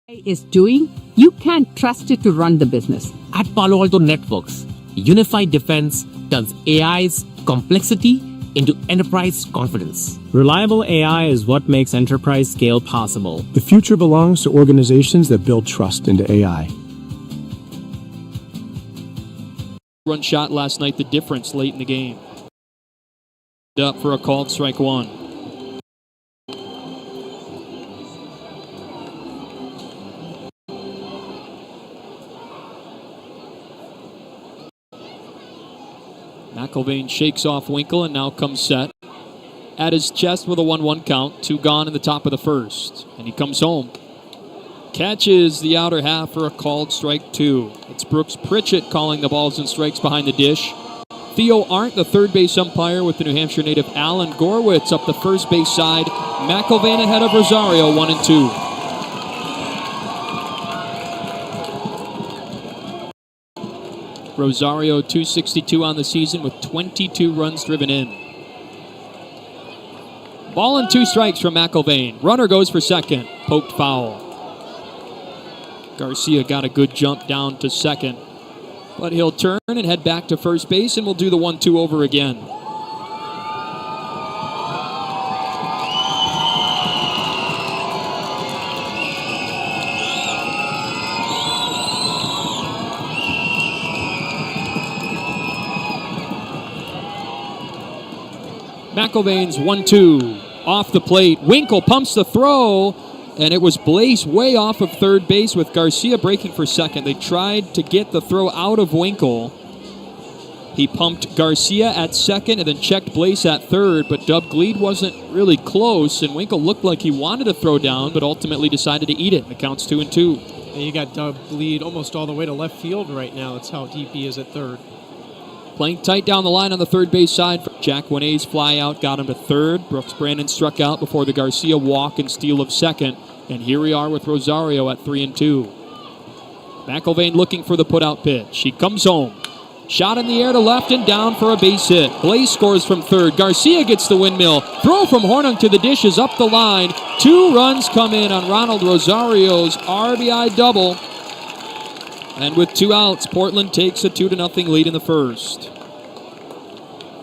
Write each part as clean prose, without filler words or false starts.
is doing, you can't trust it to run the business. At Palo Alto Networks, unified defense turns AI's complexity into enterprise confidence. Reliable AI is what makes enterprise scale possible. The future belongs to organizations that build trust into AI. Run shot last night, the difference late in the game. Up for a called strike one. McIlvaine shakes off Winkle and now comes set. At his chest with a 1-1 count. 2 gone in the top of the first. And he comes home. Catches the outer half for a called strike 2. It's Brooks Pritchett calling the balls and strikes behind the dish. Theo Arndt, the third base umpire, with the New Hampshire native Alan Gorwitz up the first base side. McIlvaine ahead of Rosario, 1-2. Rosario 262 on the season with 22 runs driven in. Ball and 2 strikes from McIlvaine. Runner goes for second. Poked foul. Garcia got a good jump down to second. But he'll turn and head back to first base and we'll do the 1-2 over again. McIlvaine's 1-2 off the plate. Winkle pumps the throw, and it was Blaze way off of third base with Garcia breaking for second. They tried to get the throw out of Winkle. He pumped Garcia at second and then checked Blaze at third, but Dub Gleed wasn't really close, and Winkle looked like he wanted to throw down, but ultimately decided to eat it. The count's 2-2. And you got Dub Gleed almost all the way to left field right now. That's how deep he is at third. Playing tight down the line on the third base side. Jack Winay's fly out got him to third. Brooks Brandon struck out before the Garcia walk and steal of second. And here we are with Rosario at 3-2. McIlvaine looking for the put-out pitch. He comes home. Shot in the air to left and down for a base hit. Blaze scores from third. Garcia gets the windmill. Throw from Hornung to the dish is up the line. 2 runs come in on Ronald Rosario's RBI double. And with 2 outs, Portland takes a 2-0 lead in the first.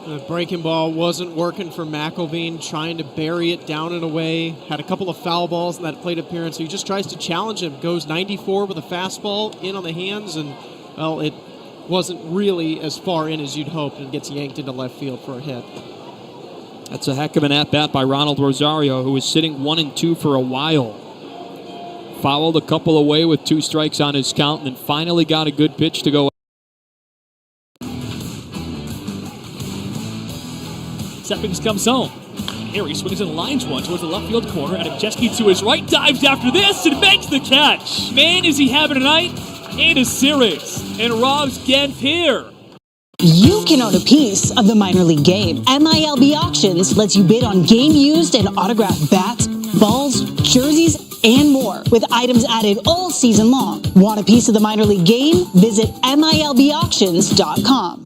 The breaking ball wasn't working for McIlvaine, trying to bury it down and away. Had a couple of foul balls in that plate appearance, so he just tries to challenge him. Goes 94 with a fastball in on the hands, and, well, it wasn't really as far in as you'd hoped, and gets yanked into left field for a hit. That's a heck of an at-bat by Ronald Rosario, who was sitting 1-2 for a while. Fouled a couple away with 2 strikes on his count, and then finally got a good pitch to go. Steppings comes home. Here he swings and lines one towards the left field corner, and Adamczewski to his right dives after this and makes the catch. Man, is he having a night in a series. And Rob's Genf here. You can own a piece of the minor league game. MILB Auctions lets you bid on game used and autographed bats, balls, jerseys, and more, with items added all season long. Want a piece of the minor league game? Visit MILBauctions.com.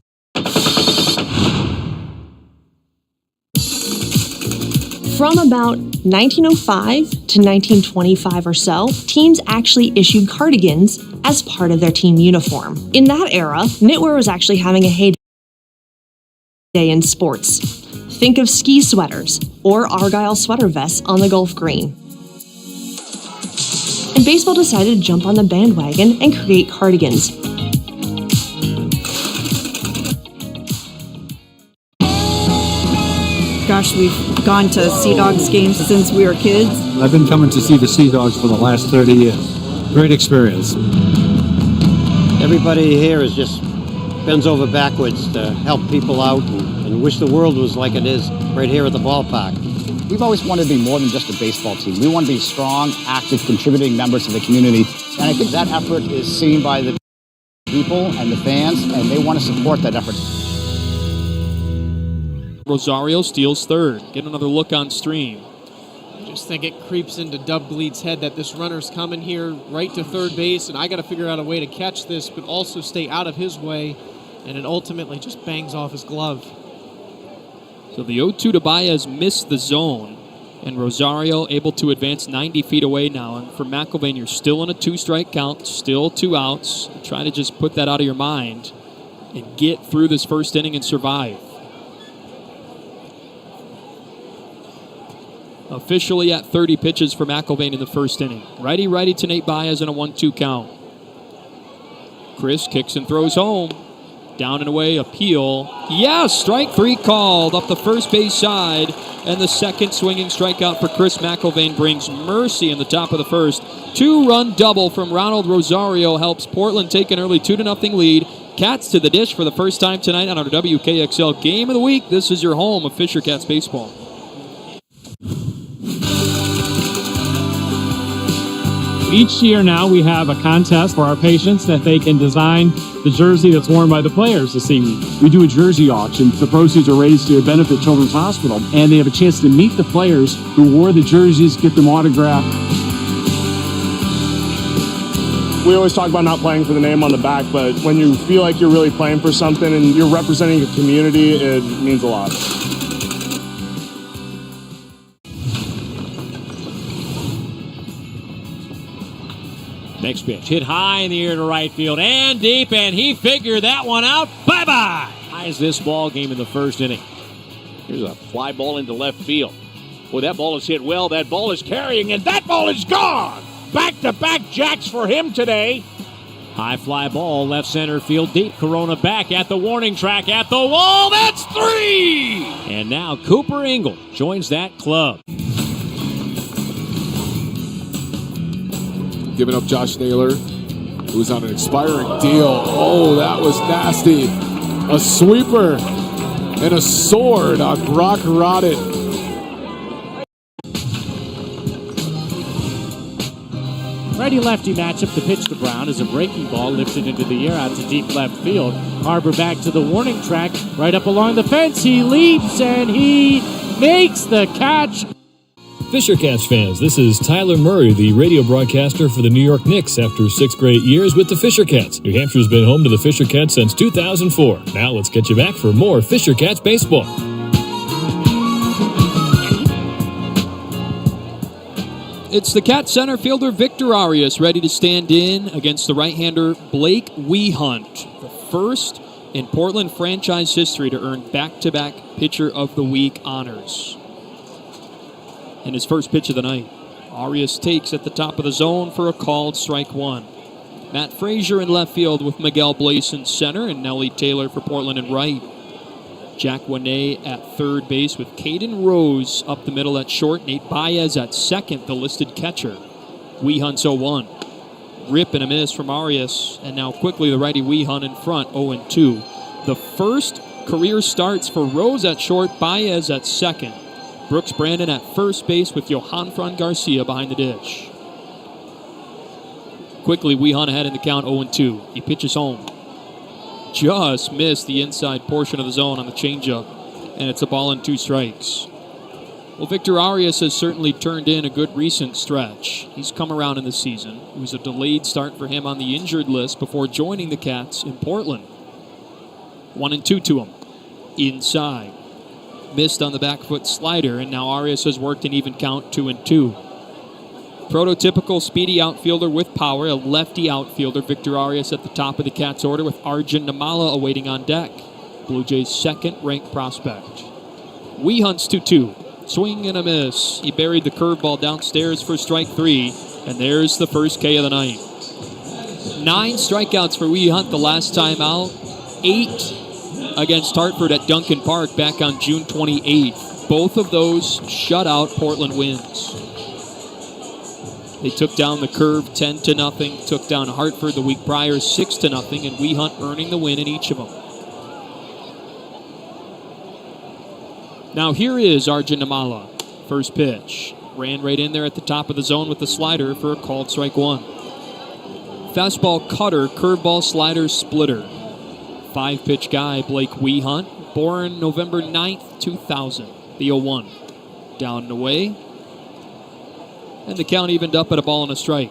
From about 1905 to 1925 or so, teams actually issued cardigans as part of their team uniform. In that era, knitwear was actually having a heyday in sports. Think of ski sweaters or Argyle sweater vests on the Gulf Green. And baseball decided to jump on the bandwagon and create cardigans. Gosh, we've gone to Sea Dogs games since we were kids. I've been coming to see the Sea Dogs for the last 30 years. Great experience. Everybody here is just bends over backwards to help people out and wish the world was like it is right here at the ballpark. We've always wanted to be more than just a baseball team. We want to be strong, active, contributing members of the community. And I think that effort is seen by the people and the fans, and they want to support that effort. Rosario steals third. Get another look on stream. I just think it creeps into Dub Gleed's head that this runner's coming here right to third base, and I got to figure out a way to catch this, but also stay out of his way, and it ultimately just bangs off his glove. So the 0-2 to Baez missed the zone, And Rosario able to advance 90 feet away now. And for McIlvain, you're still in a 2-strike count, still 2 outs. Try to just put that out of your mind and get through this first inning and survive. Officially at 30 pitches for McIlvain in the first inning. Righty to Nate Baez in a 1-2 count. Chris kicks and throws home. Down and away, appeal. Yes, strike 3 called up the first base side. And the second swinging strikeout for Chris McIlvain brings mercy in the top of the first. 2-run double from Ronald Rosario helps Portland take an early 2-0 lead. Cats to the dish for the first time tonight on our WKXL Game of the Week. This is your home of Fisher Cats Baseball. Each year now we have a contest for our patients that they can design the jersey that's worn by the players this evening. We do a jersey auction. The proceeds are raised to benefit Children's Hospital, and they have a chance to meet the players who wore the jerseys, get them autographed. We always talk about not playing for the name on the back, but when you feel like you're really playing for something and you're representing a community, it means a lot. Next pitch, hit high in the air to right field and deep, and he figured that one out. Bye-bye. Ties this ball game in the first inning. Here's a fly ball into left field. Boy, that ball is hit well. That ball is carrying, and that ball is gone. Back-to-back jacks for him today. High fly ball, left center field deep. Corona back at the warning track, at the wall. That's 3! And now Cooper Ingle joins that club. Giving up Josh Naylor, who's on an expiring deal. Oh, that was nasty. A sweeper and a sword on Brock Rodditt. Righty-lefty matchup. The pitch to Brown is a breaking ball lifted into the air out to deep left field. Harbor back to the warning track, right up along the fence. He leaps and he makes the catch. Fisher Cats fans, this is Tyler Murray, the radio broadcaster for the New York Knicks after 6 great years with the Fisher Cats. New Hampshire's been home to the Fisher Cats since 2004. Now let's get you back for more Fisher Cats baseball. It's the Cat center fielder Victor Arias ready to stand in against the right-hander Blake Wehunt, the first in Portland franchise history to earn back-to-back Pitcher of the Week honors. In his first pitch of the night, Arias takes at the top of the zone for a called strike 1. Matt Frazier in left field with Miguel Blaze in center and Nellie Taylor for Portland in right. Jack Wanay at third base with Caden Rose up the middle at short. Nate Baez at second, the listed catcher. Wehunt's 0-1. Rip and a miss from Arias, and now quickly the righty Wehunt in front, 0-2. The first career starts for Rose at short, Baez at second. Brooks Brandon at first base with Johanfran Garcia behind the dish. Quickly, Wehunt ahead in the count, 0-2. He pitches home. Just missed the inside portion of the zone on the changeup, and it's a ball and 2 strikes. Well, Victor Arias has certainly turned in a good recent stretch. He's come around in the season. It was a delayed start for him on the injured list before joining the Cats in Portland. 1-2 to him. Inside. Missed on the back foot slider, and now Arias has worked an even count, 2-2. Prototypical speedy outfielder with power, a lefty outfielder. Victor Arias at the top of the Cats order with Arjun Namala awaiting on deck. Blue Jays' second-ranked prospect. Wehunt's 2-2. Swing and a miss. He buried the curveball downstairs for strike 3, and there's the first K of the night. 9 strikeouts for Wehunt the last time out. 8 against Hartford at Duncan Park back on June 28th. Both of those shutout Portland wins. They took down the Curve 10-0, took down Hartford the week prior 6-0, and Wehunt earning the win in each of them. Now here is Arjun Namala. First pitch. Ran right in there at the top of the zone with the slider for a called strike 1. Fastball cutter, curveball slider splitter. 5-pitch guy, Blake Wehunt, born November 9th, 2000. The 0-1. Down and away. And the count evened up at a ball and a strike.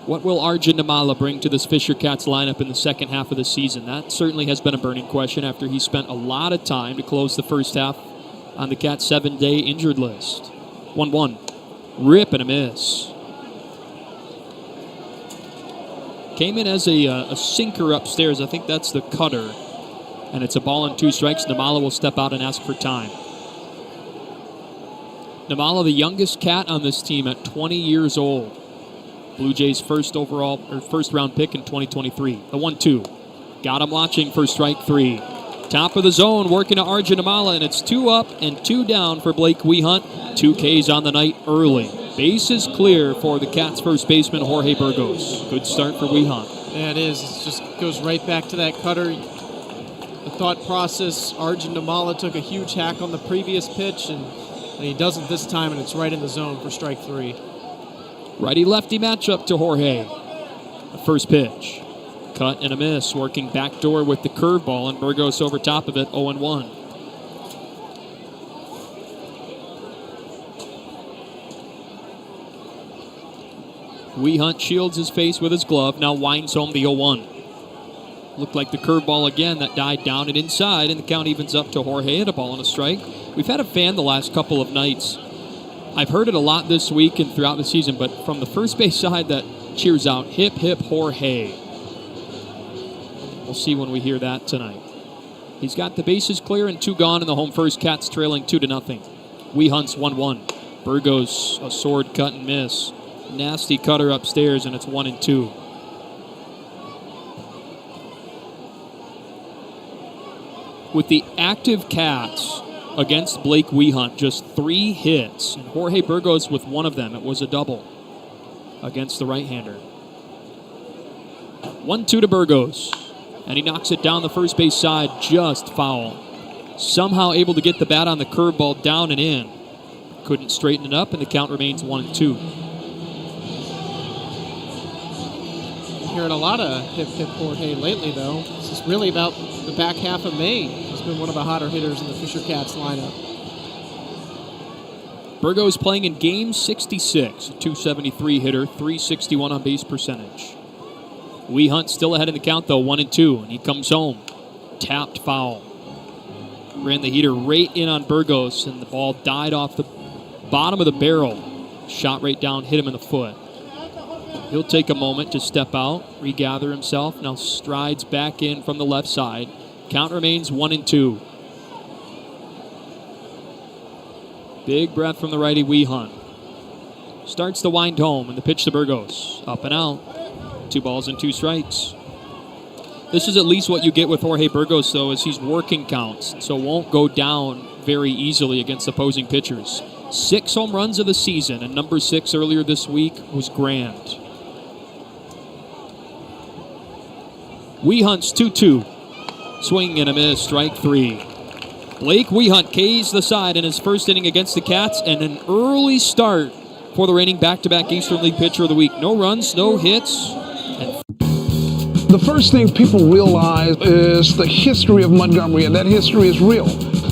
What will Arjun Namala bring to this Fisher Cats lineup in the second half of the season? That certainly has been a burning question after he spent a lot of time to close the first half on the Cats 7-day injured list. 1-1. Rip and a miss. Came in as a sinker upstairs. I think that's the cutter. And it's a ball and 2 strikes. Namala will step out and ask for time. Namala, the youngest Cat on this team at 20 years old. Blue Jays first round pick in 2023. The 1-2. Got him watching for strike 3. Top of the zone, working to Arjun Namala, and it's 2 up and 2 down for Blake Wehunt. 2 Ks on the night early. Base is clear for the Cats' first baseman, Jorge Burgos. Good start for Wehunt. Yeah, it is. It just goes right back to that cutter. The thought process, Arjun Namala took a huge hack on the previous pitch, and he doesn't this time, and it's right in the zone for strike 3. Righty-lefty matchup to Jorge. The first pitch. Cut and a miss, working backdoor with the curveball, and Burgos over top of it, 0-1. Wehunt shields his face with his glove, now winds home the 0-1. Looked like the curveball again that died down and inside, and the count evens up to Jorge at a ball and a strike. We've had a fan the last couple of nights. I've heard it a lot this week and throughout the season, but from the first base side that cheers out, hip, hip, Jorge. We'll see when we hear that tonight. He's got the bases clear and 2 gone in the home first. Cats trailing 2-0. Wehunt's 1-1. Burgos, a sword cut and miss. Nasty cutter upstairs, and it's 1-2. With the active Cats against Blake Wehunt, just 3 hits, and Jorge Burgos with 1 of them. It was a double against the right-hander. 1-2 to Burgos, and he knocks it down the first base side, just foul. Somehow able to get the bat on the curveball down and in. Couldn't straighten it up, and the count remains 1-2. Hearing a lot of hip, hip, Jorge lately, though. This is really about the back half of May. He's been one of the hotter hitters in the Fisher Cats lineup. Burgos playing in game 66, a .273 hitter, .361 on base percentage. Wehunt still ahead in the count, though, 1-2, and he comes home. Tapped foul. Ran the heater right in on Burgos, and the ball died off the bottom of the barrel. Shot right down, hit him in the foot. He'll take a moment to step out, regather himself, now strides back in from the left side. Count remains 1-2. Big breath from the righty Wehunt. Starts to wind home, and the pitch to Burgos. Up and out. 2 balls and 2 strikes. This is at least what you get with Jorge Burgos, though, as he's working counts, so won't go down very easily against opposing pitchers. 6 home runs of the season, and number 6 earlier this week was grand. Wehunt's 2-2. Swing and a miss, strike 3. Blake Wehunt K's the side in his first inning against the Cats, and an early start for the reigning back-to-back Eastern League Pitcher of the Week. No runs, no hits. The first thing people realize is the history of Montgomery, and that history is real.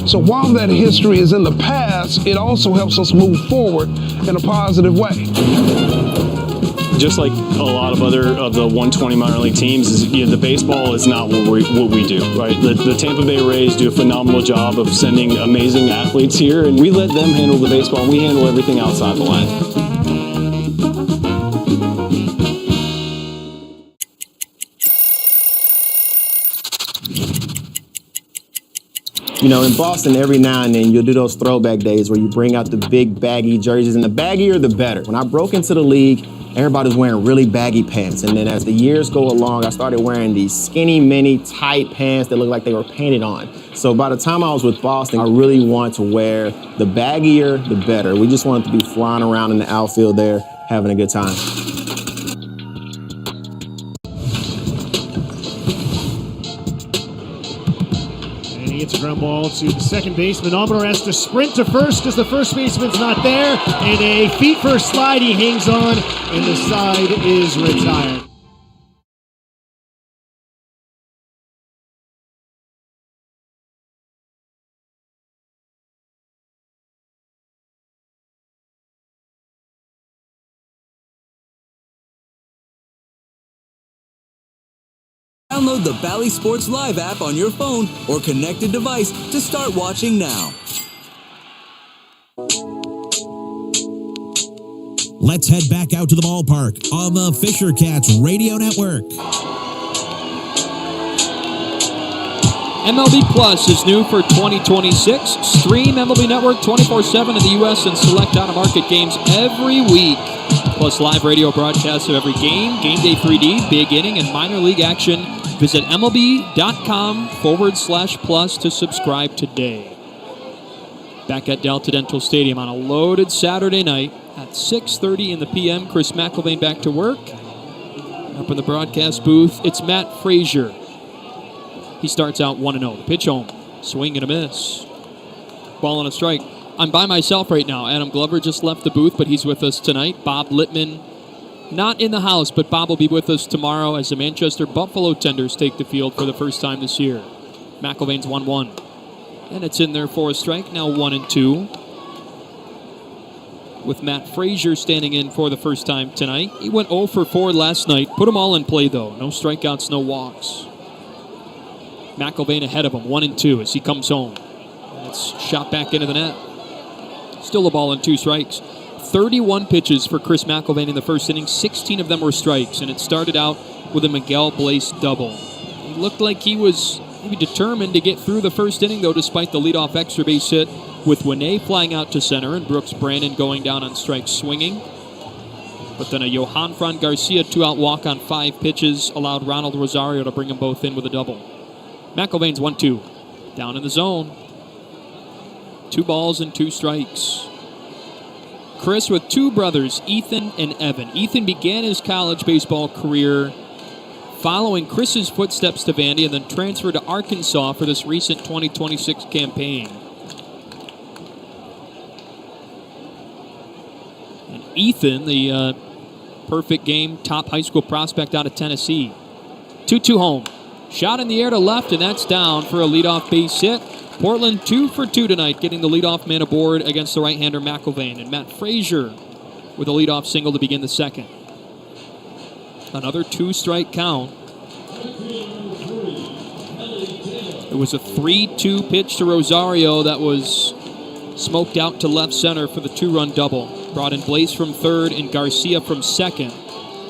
So while that history is in the past, it also helps us move forward in a positive way. Just like a lot of other of the 120 minor league teams, is, the baseball is not what we do, right? The Tampa Bay Rays do a phenomenal job of sending amazing athletes here, and we let them handle the baseball, and we handle everything outside the line. In Boston, every now and then, you'll do those throwback days where you bring out the big baggy jerseys, and the baggier, the better. When I broke into the league, everybody's wearing really baggy pants, and then as the years go along, I started wearing these skinny, mini, tight pants that looked like they were painted on. So by the time I was with Boston, I really wanted to wear the baggier, the better. We just wanted to be flying around in the outfield there, having a good time. It's a ground ball to the second baseman. Almer has to sprint to first as the first baseman's not there. And a feet first slide, he hangs on, and the side is retired. Download the Bally Sports Live app on your phone or connected device to start watching now. Let's head back out to the ballpark on the Fisher Cats Radio Network. MLB Plus is new for 2026. Stream MLB Network 24/7 in the U.S. and select out-of-market games every week. Plus live radio broadcasts of every game, Game Day 3D, Big Inning, and minor league action. Visit MLB.com/plus to subscribe today. Back at Delta Dental Stadium on a loaded Saturday night at 6:30 in the p.m. Chris McElvain back to work. Up in the broadcast booth, it's Matt Frazier. He starts out 1-0. The pitch home. Swing and a miss. Ball and a strike. I'm by myself right now. Adam Glover just left the booth, but he's with us tonight. Bob Littman, not in the house, but Bob will be with us tomorrow as the Manchester Buffalo Tenders take the field for the first time this year. McElvain's 1-1. And it's in there for a strike. Now 1-2. With Matt Frazier standing in for the first time tonight. He went 0 for 4 last night. Put them all in play, though. No strikeouts, no walks. McElvain ahead of him, 1-2 as he comes home. It's shot back into the net. Still a ball and 2 strikes. 31 pitches for Chris McElvain in the first inning. 16 of them were strikes, and it started out with a Miguel Blaze double. He looked like he was maybe determined to get through the first inning, though, despite the leadoff extra base hit with Winay flying out to center and Brooks Brandon going down on strikes swinging. But then a Johan Fran Garcia 2-out walk on 5 pitches allowed Ronald Rosario to bring them both in with a double. McElvain's 1-2. Down in the zone. 2 balls and 2 strikes. Chris with 2 brothers, Ethan and Evan. Ethan began his college baseball career following Chris's footsteps to Vandy and then transferred to Arkansas for this recent 2026 campaign. And Ethan, the perfect game top high school prospect out of Tennessee. 2-2 home. Shot in the air to left, and that's down for a leadoff base hit. Portland 2 for 2 tonight, getting the leadoff man aboard against the right-hander McElvain. And Matt Frazier with a leadoff single to begin the second. Another 2-strike count. It was a 3-2 pitch to Rosario that was smoked out to left center for the 2-run double. Brought in Blaze from third and Garcia from second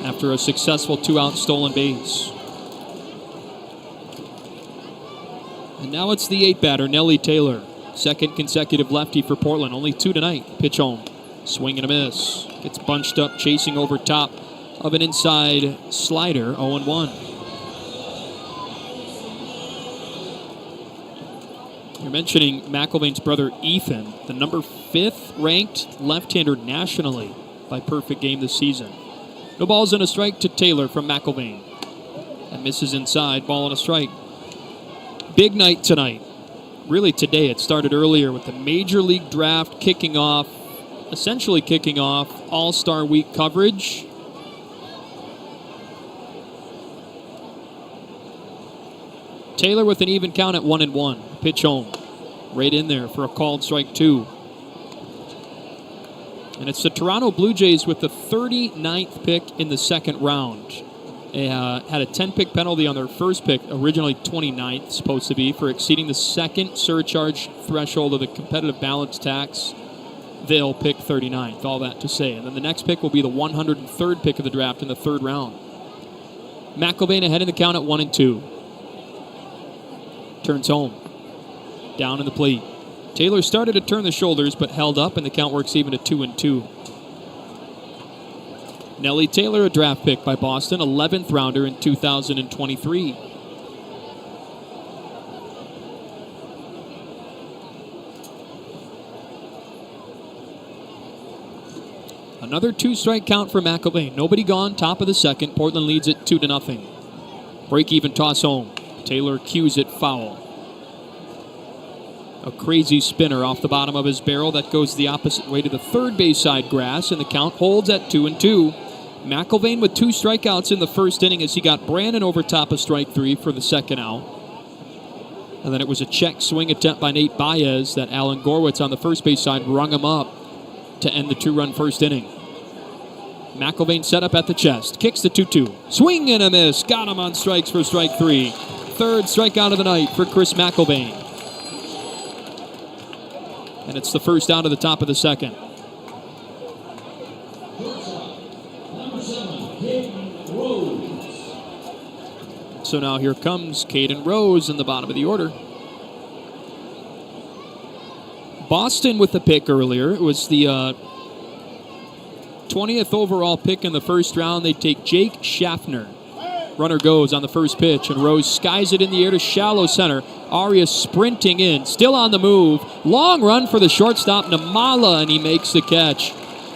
after a successful 2-out stolen base. And now it's the 8-batter, Nelly Taylor. Second consecutive lefty for Portland. Only 2 tonight. Pitch home. Swing and a miss. Gets bunched up, chasing over top of an inside slider. 0-1. You're mentioning McElvain's brother Ethan, the number 5th ranked left-hander nationally by perfect game this season. No balls and a strike to Taylor from McElvain. And misses inside. Ball and a strike. Big night tonight. Really today. It started earlier with the Major League Draft kicking off, essentially kicking off All-Star Week coverage. Taylor with an even count at 1-1. Pitch home. Right in there for a called strike 2. And it's the Toronto Blue Jays with the 39th pick in the second round. They had a 10-pick penalty on their first pick, originally 29th, supposed to be, for exceeding the second surcharge threshold of the competitive balance tax. They'll pick 39th, all that to say. And then the next pick will be the 103rd pick of the draft in the 3rd round. McElvain ahead in the count at 1-2. Turns home. Down in the plate. Taylor started to turn the shoulders, but held up, and the count works even to 2-2. Nelly Taylor, a draft pick by Boston, 11th rounder in 2023. Another 2-strike count for McElvain. Nobody gone, top of the second. Portland leads it 2-0. Break-even toss home. Taylor cues it foul. A crazy spinner off the bottom of his barrel that goes the opposite way to the third base side grass, and the count holds at 2-2. McElvain with 2 strikeouts in the first inning as he got Brandon over top of strike 3 for the second out. And then it was a check swing attempt by Nate Baez that Alan Gorwitz on the first base side rung him up to end the 2-run first inning. McElvain set up at the chest, kicks the 2-2. Swing and a miss, got him on strikes for strike 3. Third strikeout of the night for Chris McElvain. And it's the first out of the top of the second. So now here comes Caden Rose in the bottom of the order. Boston with the pick earlier. It was the 20th overall pick in the first round. They take Jake Schaffner. Runner goes on the first pitch, and Rose skies it in the air to shallow center. Arias sprinting in, still on the move. Long run for the shortstop, Namala, and he makes the catch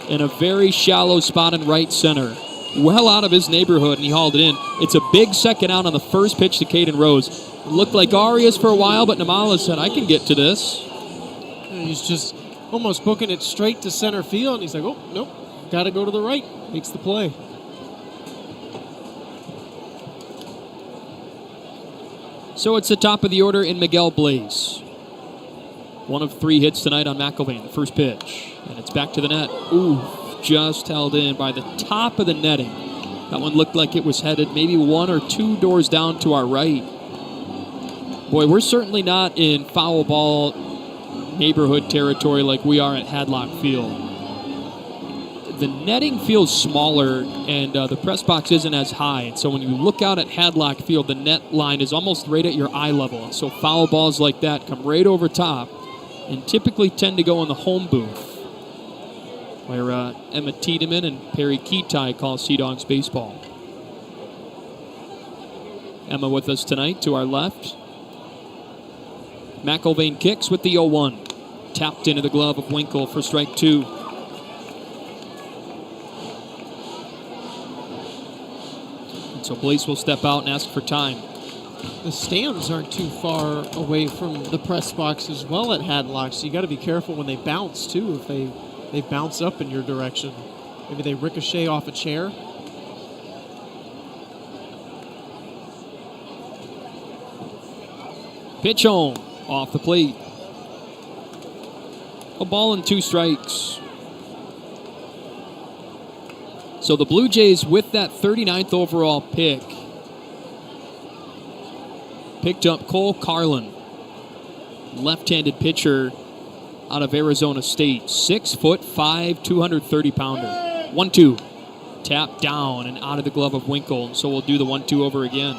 in a very shallow spot in right center. Well out of his neighborhood, and he hauled it in. It's a big second out on the first pitch to Caden Rose. It looked like Arias for a while, but Namala said, I can get to this. And he's just almost booking it straight to center field, and he's like, oh, nope, got to go to the right. Makes the play. So it's the top of the order in Miguel Blaze. 1 of 3 hits tonight on McIlvain, the first pitch. And it's back to the net. Ooh, just held in by the top of the netting. That one looked like it was headed maybe 1 or 2 doors down to our right. Boy, we're certainly not in foul ball neighborhood territory like we are at Hadlock Field. The netting feels smaller, and the press box isn't as high. And so when you look out at Hadlock Field, the net line is almost right at your eye level. And so foul balls like that come right over top and typically tend to go in the home booth, where Emma Tiedemann and Perry Ketai call Sea Dogs baseball. Emma with us tonight to our left. McIlvain kicks with the 0-1. Tapped into the glove of Winkle for strike 2. So Blaze will step out and ask for time. The stands aren't too far away from the press box as well at Hadlock, so you got to be careful when they bounce too. If they bounce up in your direction, maybe they ricochet off a chair. Pitch home off the plate. A ball and 2 strikes. So the Blue Jays, with that 39th overall pick, picked up Cole Carlin, left-handed pitcher out of Arizona State. 6'5", 230-pounder. 1-2. Tapped down and out of the glove of Winkle. So we'll do the 1-2 over again.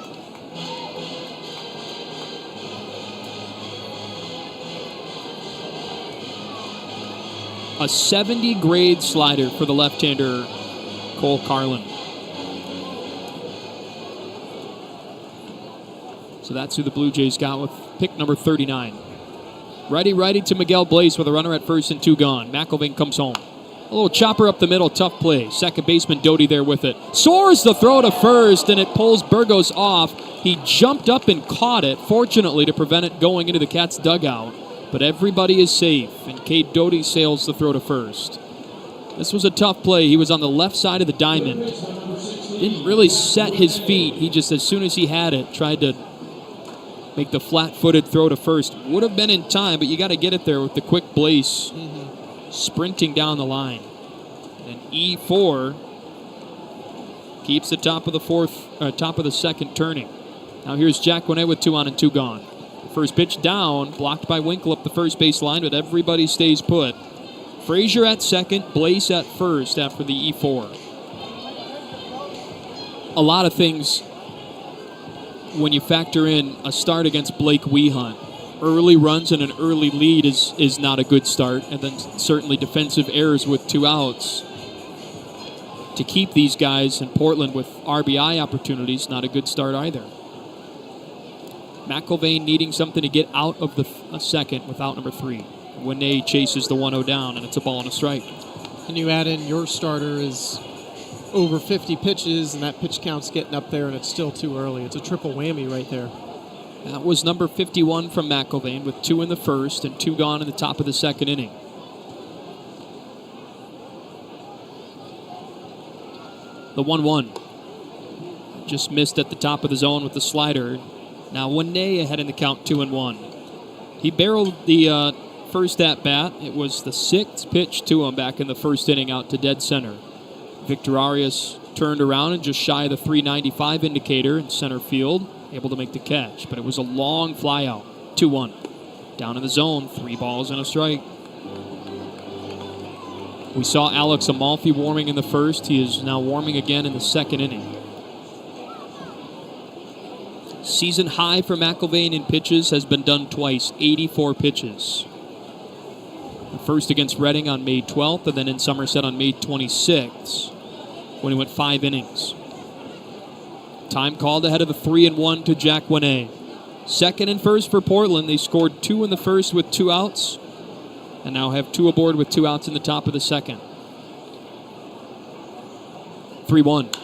A 70-grade slider for the left-hander, Cole Carlin. So that's who the Blue Jays got with pick number 39. Righty to Miguel Blaze with a runner at first and 2 gone. McIlvain comes home. A little chopper up the middle, tough play. Second baseman Doty there with it. Soars the throw to first, and it pulls Burgos off. He jumped up and caught it, fortunately, to prevent it going into the Cats' dugout. But everybody is safe, and Cade Doty sails the throw to first. This was a tough play. He was on the left side of the diamond. Didn't really set his feet. He just, as soon as he had it, tried to make the flat-footed throw to first. Would have been in time, but you got to get it there with the quick Blaze sprinting down the line. And E4 keeps the top of the second turning. Now here's Jack Winet with 2 on and 2 gone. First pitch down, blocked by Winkle up the first base line, but everybody stays put. Frazier at second, Blaze at first after the E4. A lot of things when you factor in a start against Blake Wehunt. Early runs and an early lead is not a good start, and then certainly defensive errors with 2 outs. To keep these guys in Portland with RBI opportunities, not a good start either. McIlvain needing something to get out of the second without number 3. Winet chases the 1-0 down, and it's a ball and a strike. And you add in your starter is over 50 pitches, and that pitch count's getting up there, and it's still too early. It's a triple whammy right there. That was number 51 from McIlvain with 2 in the first and 2 gone in the top of the second inning. The 1-1. Just missed at the top of the zone with the slider. Now Winet ahead in the count, 2-1. He barreled the first at bat. It was the 6th pitch to him back in the first inning out to dead center. Victor Arias turned around and just shy of the 395 indicator in center field, able to make the catch. But it was a long fly out, 2-1. Down in the zone, 3 balls and a strike. We saw Alex Amalfi warming in the first. He is now warming again in the second inning. Season high for McIlvain in pitches has been done twice, 84 pitches. The first against Reading on May 12th, and then in Somerset on May 26th, when he went 5 innings. Time called ahead of a 3-1 to Jack Winay. Second and first for Portland. They scored 2 in the first with 2 outs, and now have 2 aboard with 2 outs in the top of the second. 3-1.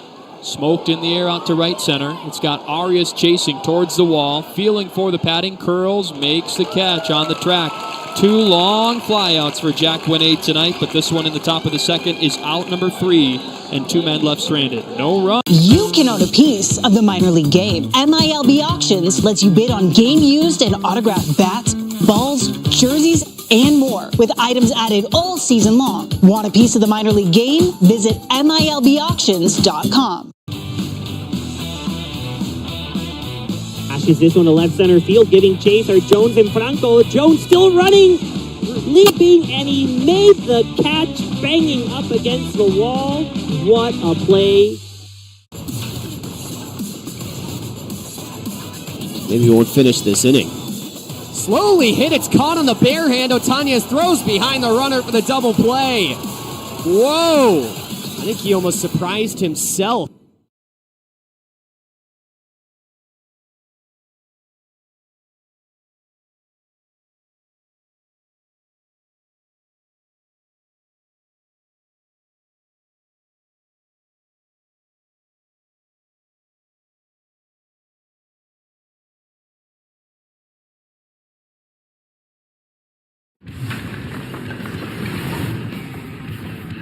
Smoked in the air out to right center. It's got Arias chasing towards the wall, feeling for the padding, curls, makes the catch on the track. 2 long flyouts for Jack Winay tonight, but this one in the top of the second is out number 3, and 2 men left stranded. No run. You can own a piece of the minor league game. MILB Auctions lets you bid on game used and autographed bats, balls, jerseys, and more, with items added all season long. Want a piece of the minor league game? Visit MILBauctions.com. Ashes this one to left center field, giving chase are Jones and Franco. Jones still running, leaping, and he made the catch, banging up against the wall. What a play. Maybe he won't finish this inning. Slowly hit, it's caught on the bare hand. Otañez throws behind the runner for the double play. Whoa! I think he almost surprised himself.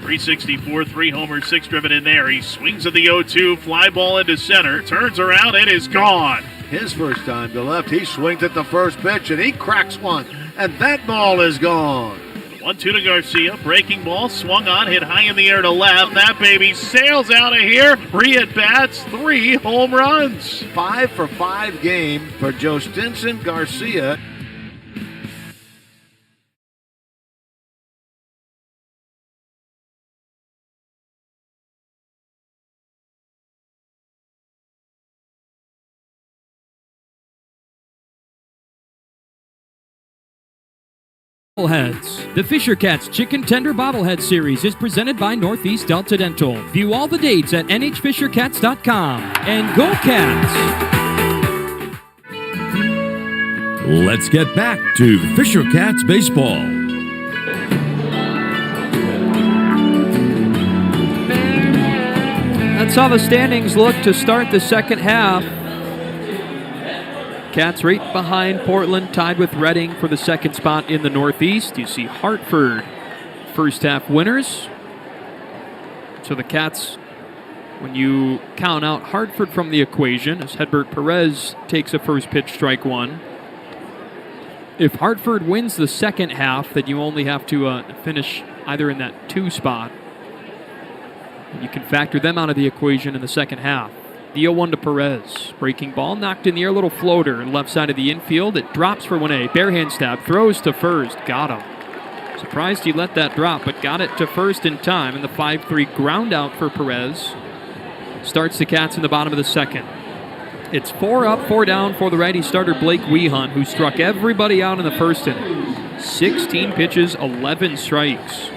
.364, 3 homers, 6 driven in there. He swings at the 0-2, fly ball into center, turns around, it is gone. His first time to left, he swings at the first pitch, and he cracks one, and that ball is gone. 1-2 to Garcia, breaking ball, swung on, hit high in the air to left. That baby sails out of here. 3 at-bats, 3 home runs. 5 for 5 game for Jostinson Garcia. Bobbleheads. The Fisher Cats Chicken Tender Bobblehead Series is presented by Northeast Delta Dental. View all the dates at nhfishercats.com. And go Cats! Let's get back to Fisher Cats baseball. That's how the standings look to start the second half. Cats right behind Portland, tied with Reading for the second spot in the Northeast. You see Hartford first half winners. So the Cats, when you count out Hartford from the equation, as Hedbert Perez takes a first pitch, strike 1. If Hartford wins the second half, then you only have to finish either in that 2 spot. You can factor them out of the equation in the second half. The 0-1 to Perez. Breaking ball, knocked in the air, little floater. Left side of the infield, it drops for Winay. Barehand stab, throws to first, got him. Surprised he let that drop, but got it to first in time. And the 5-3 ground out for Perez starts the Cats in the bottom of the second. It's 4 up, 4 down for the righty starter Blake Wehunt, who struck everybody out in the first inning. 16 pitches, 11 strikes.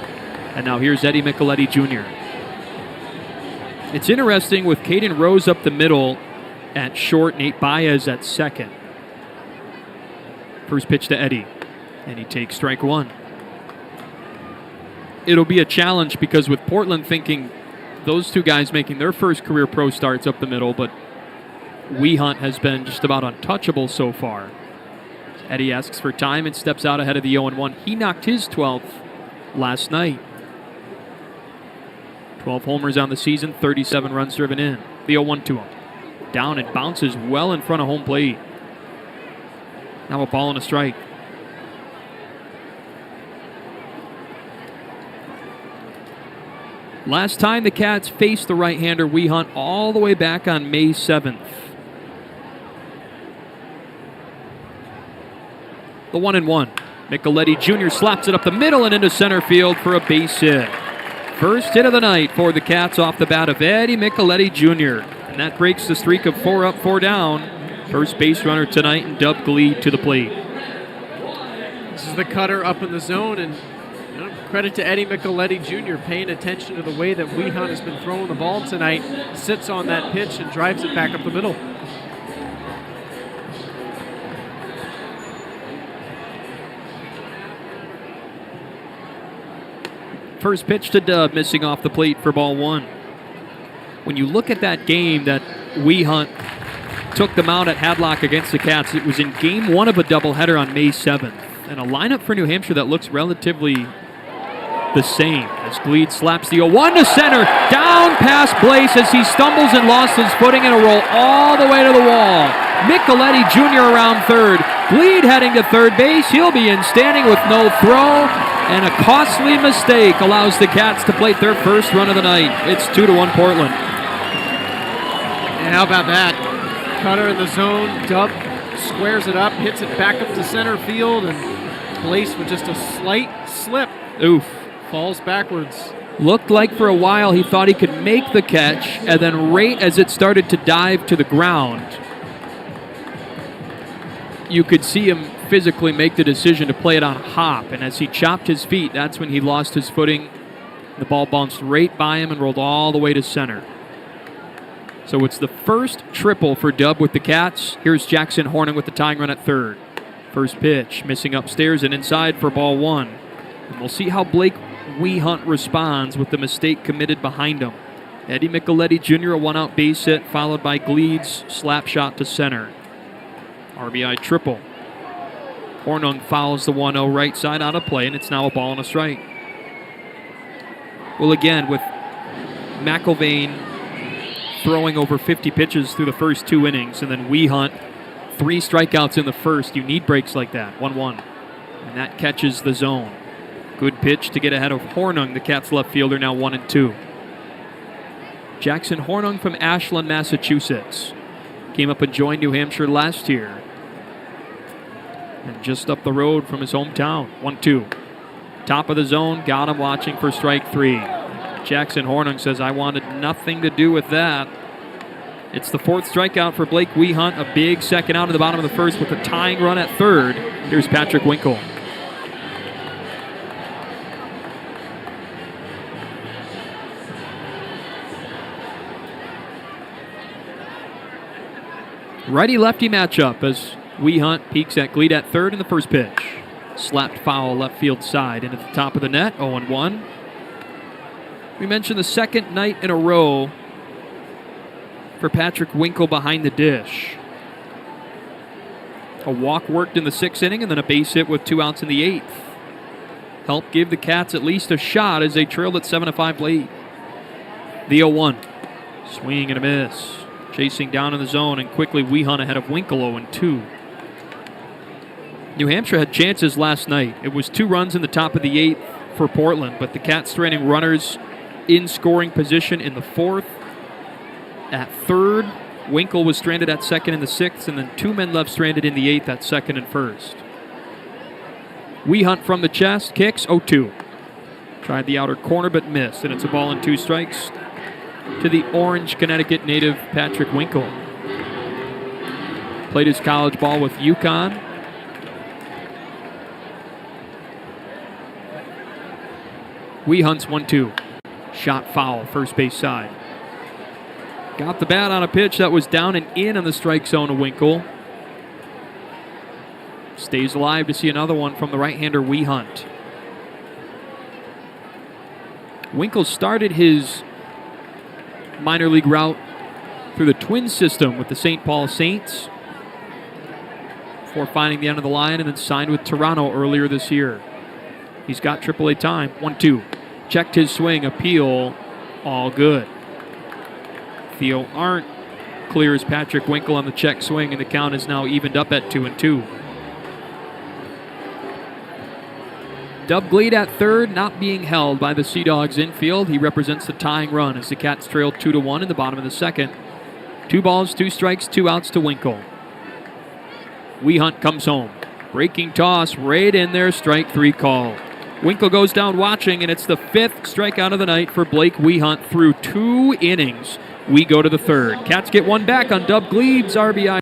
And now here's Eddie Micheletti Jr. It's interesting with Caden Rose up the middle at short, Nate Baez at second. First pitch to Eddie, and he takes strike 1. It'll be a challenge because with Portland thinking those 2 guys making their first career pro starts up the middle, but Wehunt has been just about untouchable so far. Eddie asks for time and steps out ahead of the 0-1. He knocked his 12th last night. 12 homers on the season, 37 runs driven in. The 0-1 to him. Down and bounces well in front of home plate. Now a ball and a strike. Last time the Cats faced the right-hander Wehunt all the way back on May 7th. The 1-1. Micheletti Jr. slaps it up the middle and into center field for a base hit. First hit of the night for the Cats off the bat of Eddie Micheletti Jr. And that breaks the streak of 4 up, 4 down. First base runner tonight, and Dub Gleed to the plate. This is the cutter up in the zone, and credit to Eddie Micheletti Jr. paying attention to the way that Weehunt has been throwing the ball tonight. Sits on that pitch and drives it back up the middle. First pitch to Dub, missing off the plate for ball one. When you look at that game that Weehunt took them out at Hadlock against the Cats, it was in game one of a doubleheader on May 7th. And a lineup for New Hampshire that looks relatively the same as Gleed slaps the 0-1 to center, down past Blaze as he stumbles and lost his footing in a roll all the way to the wall. Micheletti Jr. around third. Gleed heading to third base. He'll be in standing with no throw, and a costly mistake allows the Cats to plate their first run of the night. It's 2-1 Portland. And how about that? Cutter in the zone. Dub squares it up, hits it back up to center field, and Blaze with just a slight slip. Oof. Falls backwards. Looked like for a while he thought he could make the catch, and then right as it started to dive to the ground, you could see him physically make the decision to play it on a hop, and as he chopped his feet, that's when he lost his footing. The ball bounced right by him and rolled all the way to center. So it's the first triple for Dub with the Cats. Here's Jackson Horning with the tying run at third. First pitch, missing upstairs and inside for ball one. And we'll see how Blake Weehunt responds with the mistake committed behind him. Eddie Micheletti Jr. a one-out base hit, followed by Gleed's slap shot to center. RBI triple. Hornung fouls the 1-0 right side out of play, and it's now a ball and a strike. Well, again, with McIlvain throwing over 50 pitches through the first 2 innings, and then Weehunt 3 strikeouts in the first, you need breaks like that. 1-1. And that catches the zone. Good pitch to get ahead of Hornung, the Cats left fielder, now 1-2. Jackson Hornung from Ashland, Massachusetts. Came up and joined New Hampshire last year. And just up the road from his hometown. 1-2. Top of the zone, got him watching for strike 3. Jackson Hornung says, I wanted nothing to do with that. It's the 4th strikeout for Blake Weehunt. A big second out in the bottom of the first with a tying run at third. Here's Patrick Winkle. Righty-lefty matchup as Weehunt peeks at Gleed at third in the first pitch. Slapped foul left field side into the top of the net, 0-1. We mentioned the second night in a row for Patrick Winkle behind the dish. A walk worked in the 6th inning and then a base hit with 2 outs in the 8th. Helped give the Cats at least a shot as they trailed at 7-5 late. The 0-1. Swing and a miss. Chasing down in the zone, and quickly Weehunt ahead of Winkle 0-2. New Hampshire had chances last night. It was 2 runs in the top of the 8th for Portland, but the Cats stranding runners in scoring position in the 4th. At third, Winkle was stranded at second in the 6th, and then 2 men left stranded in the 8th at second and first. Weehunt from the chest, kicks 0-2. Tried the outer corner but missed, and it's a ball and 2 strikes to the Orange, Connecticut native Patrick Winkle. Played his college ball with UConn. Weehunt's 1-2. Shot foul, first base side. Got the bat on a pitch that was down and in on the strike zone of Winkle. Stays alive to see another one from the right-hander Weehunt. Winkle started his minor league route through the Twins system with the St. Paul Saints before finding the end of the line and then signed with Toronto earlier this year. He's got AAA time. 1-2. Checked his swing. Appeal. All good. Theo Arndt clears Patrick Winkle on the check swing, and the count is now evened up at 2-2. Dub Gleed at third, not being held by the Sea Dogs infield. He represents the tying run as the Cats trail 2-1 in the bottom of the second. 2 balls, 2 strikes, 2 outs to Winkle. Weehunt comes home. Breaking toss right in there, strike 3 call. Winkle goes down watching, and it's the 5th strikeout of the night for Blake Weehunt through 2 innings. We go to the 3rd. Cats get 1 back on Dub Gleed's RBI.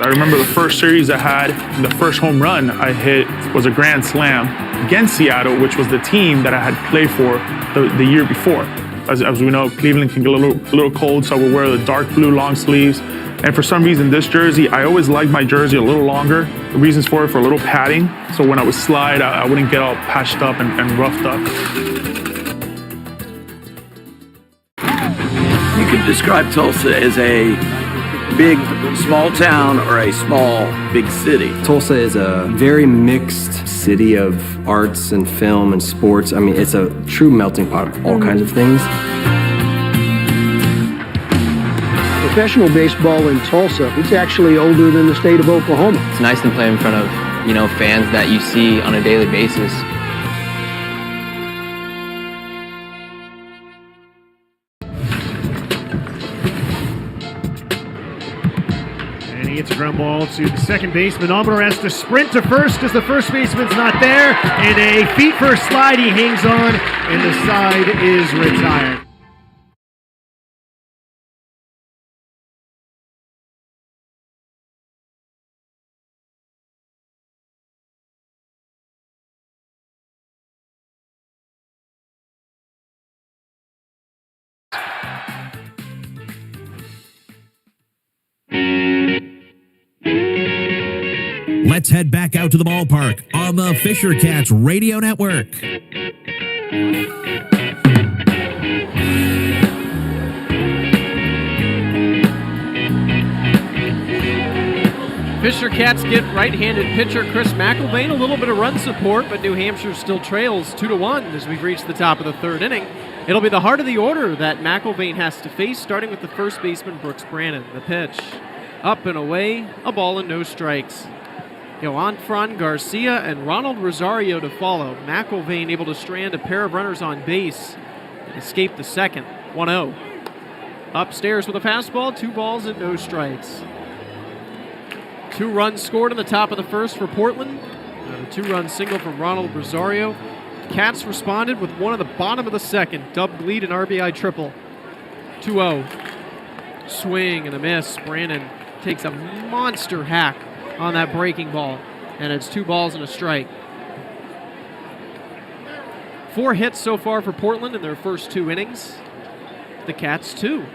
I remember the first series I had, the first home run I hit was a grand slam against Seattle, which was the team that I had played for the year before. As we know, Cleveland can get a little cold, so I would wear the dark blue long sleeves. And for some reason, this jersey, I always liked my jersey a little longer. The reasons for it, for a little padding, so when I would slide, I wouldn't get all patched up and roughed up. You could describe Tulsa as a big, small town or a small, big city. Tulsa is a very mixed city of arts and film and sports. I mean, it's a true melting pot of all kinds of things. Professional baseball in Tulsa, it's actually older than the state of Oklahoma. It's nice to play in front of, fans that you see on a daily basis. And he hits a ground ball to the second baseman. Amador has to sprint to first as the first baseman's not there. And a feet first slide, he hangs on, and the side is retired. Let's head back out to the ballpark on the Fisher Cats Radio Network. Fisher Cats get right-handed pitcher Chris McElvain. A little bit of run support, but New Hampshire still trails 2-1 as we've reached the top of the third inning. It'll be the heart of the order that McElvain has to face, starting with the first baseman Brooks Brannon. The pitch, up and away, a ball and no strikes. Joanfran Garcia and Ronald Rosario to follow. McElvain able to strand a pair of runners on base and escape the second. 1-0. Upstairs with a fastball, 2 balls and no strikes. 2 runs scored in the top of the first for Portland. And a 2-run single from Ronald Rosario. Cats responded with one at the bottom of the second. Dubbed lead and RBI triple. 2-0. Swing and a miss. Brannon takes a monster hack on that breaking ball, and it's 2 balls and a strike. 4 hits so far for Portland in their first 2 innings. The Cats 2.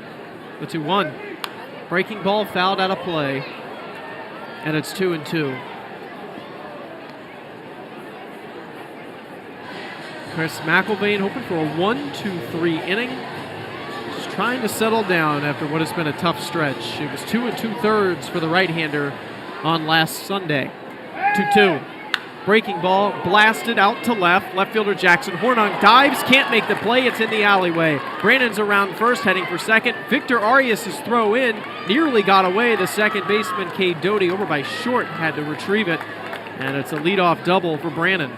The 2-1. Breaking ball fouled out of play, and it's 2-2. Chris McElvain hoping for a 1-2-3 inning. Just trying to settle down after what has been a tough stretch. It was 2 2/3 for the right-hander on last Sunday. 2-2. Breaking ball blasted out to left. Left fielder Jackson Hornung dives, can't make the play. It's in the alleyway. Brandon's around first, heading for second. Victor Arias' throw in nearly got away. The second baseman, Cade Doty, over by short, had to retrieve it. And it's a leadoff double for Brannon.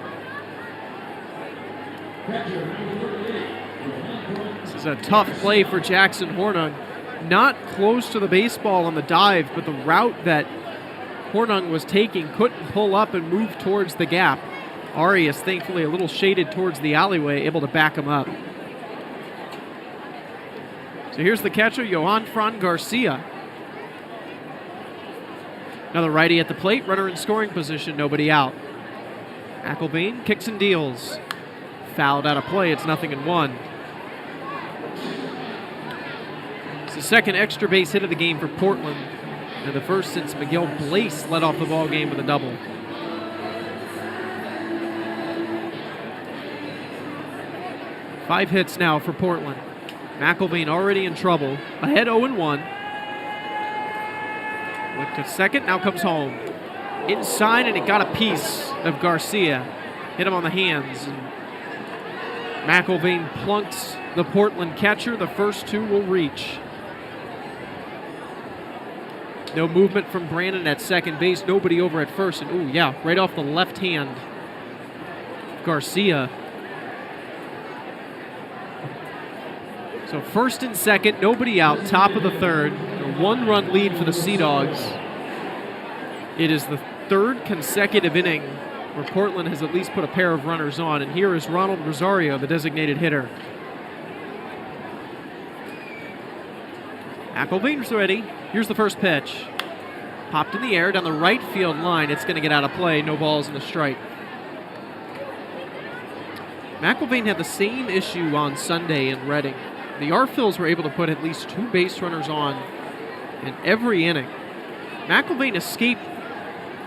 This is a tough play for Jackson Hornung. Not close to the baseball on the dive, but the route that Hornung was taking couldn't pull up and move towards the gap. Arias, thankfully, a little shaded towards the alleyway, able to back him up. So here's the catcher, Joanfran Garcia. Another righty at the plate, runner in scoring position, nobody out. McElvain kicks and deals. Fouled out of play, it's 0-1. It's the second extra base hit of the game for Portland, and the first since Miguel Blaze led off the ball game with a double. Five hits now for Portland. McElvain already in trouble. Ahead 0-1. Look to second, now comes home. Inside, and it got a piece of Garcia. Hit him on the hands. And McElvain plunks the Portland catcher. The first 2 will reach. No movement from Brannon at second base. Nobody over at first. And, ooh, yeah, right off the left hand. Garcia. So first and second, nobody out, top of the third. A 1-run lead for the Sea Dogs. It is the 3rd consecutive inning where Portland has at least put a pair of runners on. And here is Ronald Rosario, the designated hitter. McElvain's ready. Here's the first pitch. Popped in the air down the right field line. It's going to get out of play. No balls and a strike. McElvain had the same issue on Sunday in Reading. The Arphils were able to put at least 2 base runners on in every inning. McElvain escaped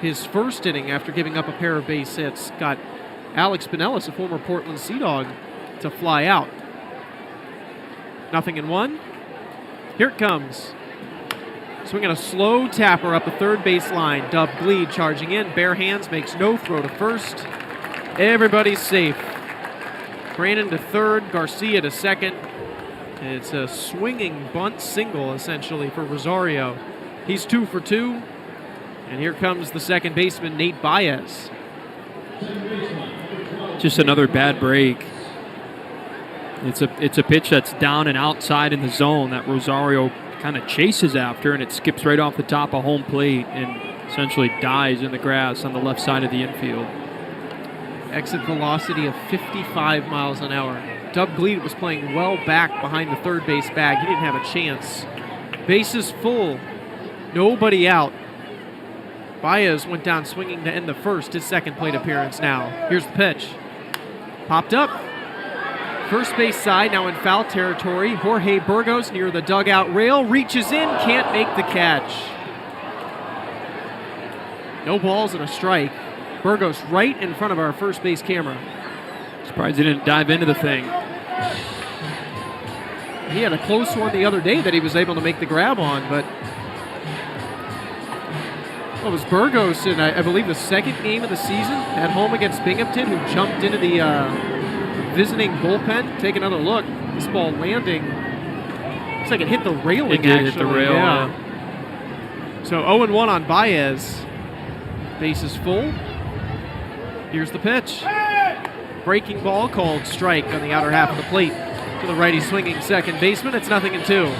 his first inning after giving up a pair of base hits. Got Alex Pinellas, a former Portland Sea Dog, to fly out. 0-1. Here it comes. Swinging a slow tapper up the third base line. Dub Gleed charging in. Bare hands, makes no throw to first. Everybody's safe. Brandon to third, Garcia to second. It's a swinging bunt single, essentially, for Rosario. He's 2 for 2. And here comes the second baseman, Nate Baez. Just another bad break. It's a pitch that's down and outside in the zone that Rosario kind of chases after, and it skips right off the top of home plate and essentially dies in the grass on the left side of the infield. Exit velocity of 55 miles an hour. Dub Gleed was playing well back behind the third base bag. He didn't have a chance. Bases full. Nobody out. Baez went down swinging to end the first, his second plate appearance now. Here's the pitch. Popped up. First base side, now in foul territory. Jorge Burgos near the dugout rail. Reaches in, can't make the catch. No balls and a strike. Burgos right in front of our first base camera. Surprised he didn't dive into the thing. He had a close one the other day that he was able to make the grab on, but it was Burgos in, I believe, the second game of the season at home against Binghamton, who jumped into the visiting bullpen. Take another look. This ball landing. Looks like it hit the railing, it did actually. Hit the rail, yeah. So 0-1 on Baez. Base is full. Here's the pitch. Breaking ball called strike on the outer half of the plate. To the righty swinging second baseman. It's 0-2.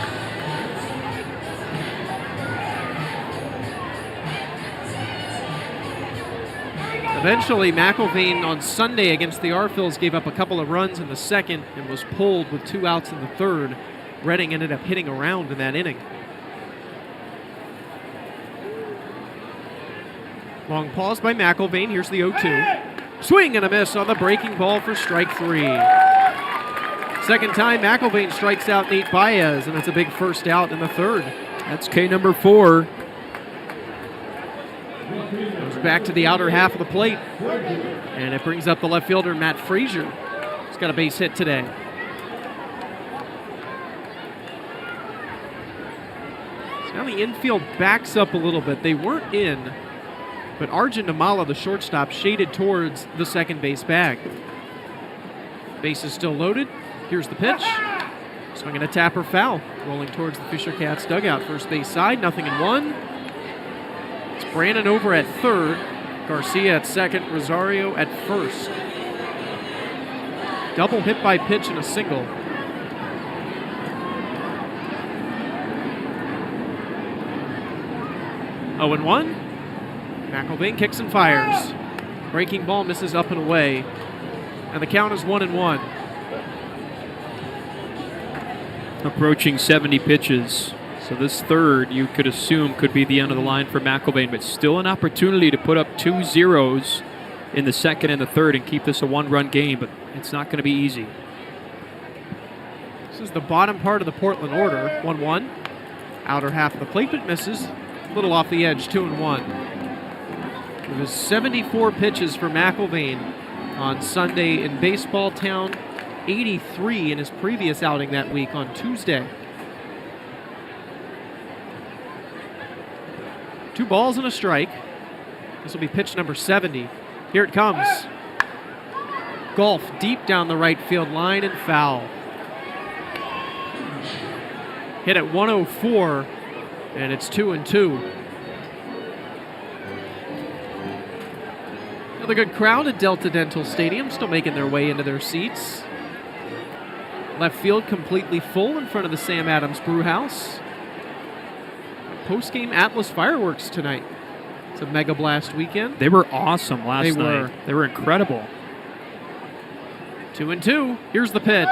Eventually, McElvain on Sunday against the Arphils gave up a couple of runs in the second and was pulled with 2 outs in the third. Reading ended up hitting around in that inning. Long pause by McElvain. Here's the 0-2. Swing and a miss on the breaking ball for strike 3. Second time McElvain strikes out Nate Baez, and it's a big first out in the third. That's K number 4. Goes back to the outer half of the plate. And it brings up the left fielder, Matt Frazier. He's got a base hit today. So now the infield backs up a little bit. They weren't in, but Arjun Namala, the shortstop, shaded towards the second base bag. Base is still loaded. Here's the pitch. Swinging a tapper foul. Rolling towards the Fisher Cats dugout. First base side, 0-1. It's Brandon over at third. Garcia at second. Rosario at first. Double hit by pitch and a single. Oh, 0-1. McElvain kicks and fires. Breaking ball misses up and away. And the count is 1-1. Approaching 70 pitches. So this third, you could assume, could be the end of the line for McElvain, but still an opportunity to put up 2 zeros in the second and the third and keep this a 1-run game, but it's not going to be easy. This is the bottom part of the Portland order. 1-1. Outer half of the plate, but misses. A little off the edge, 2-1. It was 74 pitches for McElvain on Sunday in Baseball Town. 83 in his previous outing that week on Tuesday. 2 balls and a strike. This will be pitch number 70. Here it comes. Golf deep down the right field line and foul. Hit at 104, and it's 2-2. Another good crowd at Delta Dental Stadium, still making their way into their seats. Left field completely full in front of the Sam Adams Brewhouse. Post-game Atlas fireworks tonight. It's a Mega Blast weekend. They were awesome last night. They were incredible. 2-2. Here's the pitch.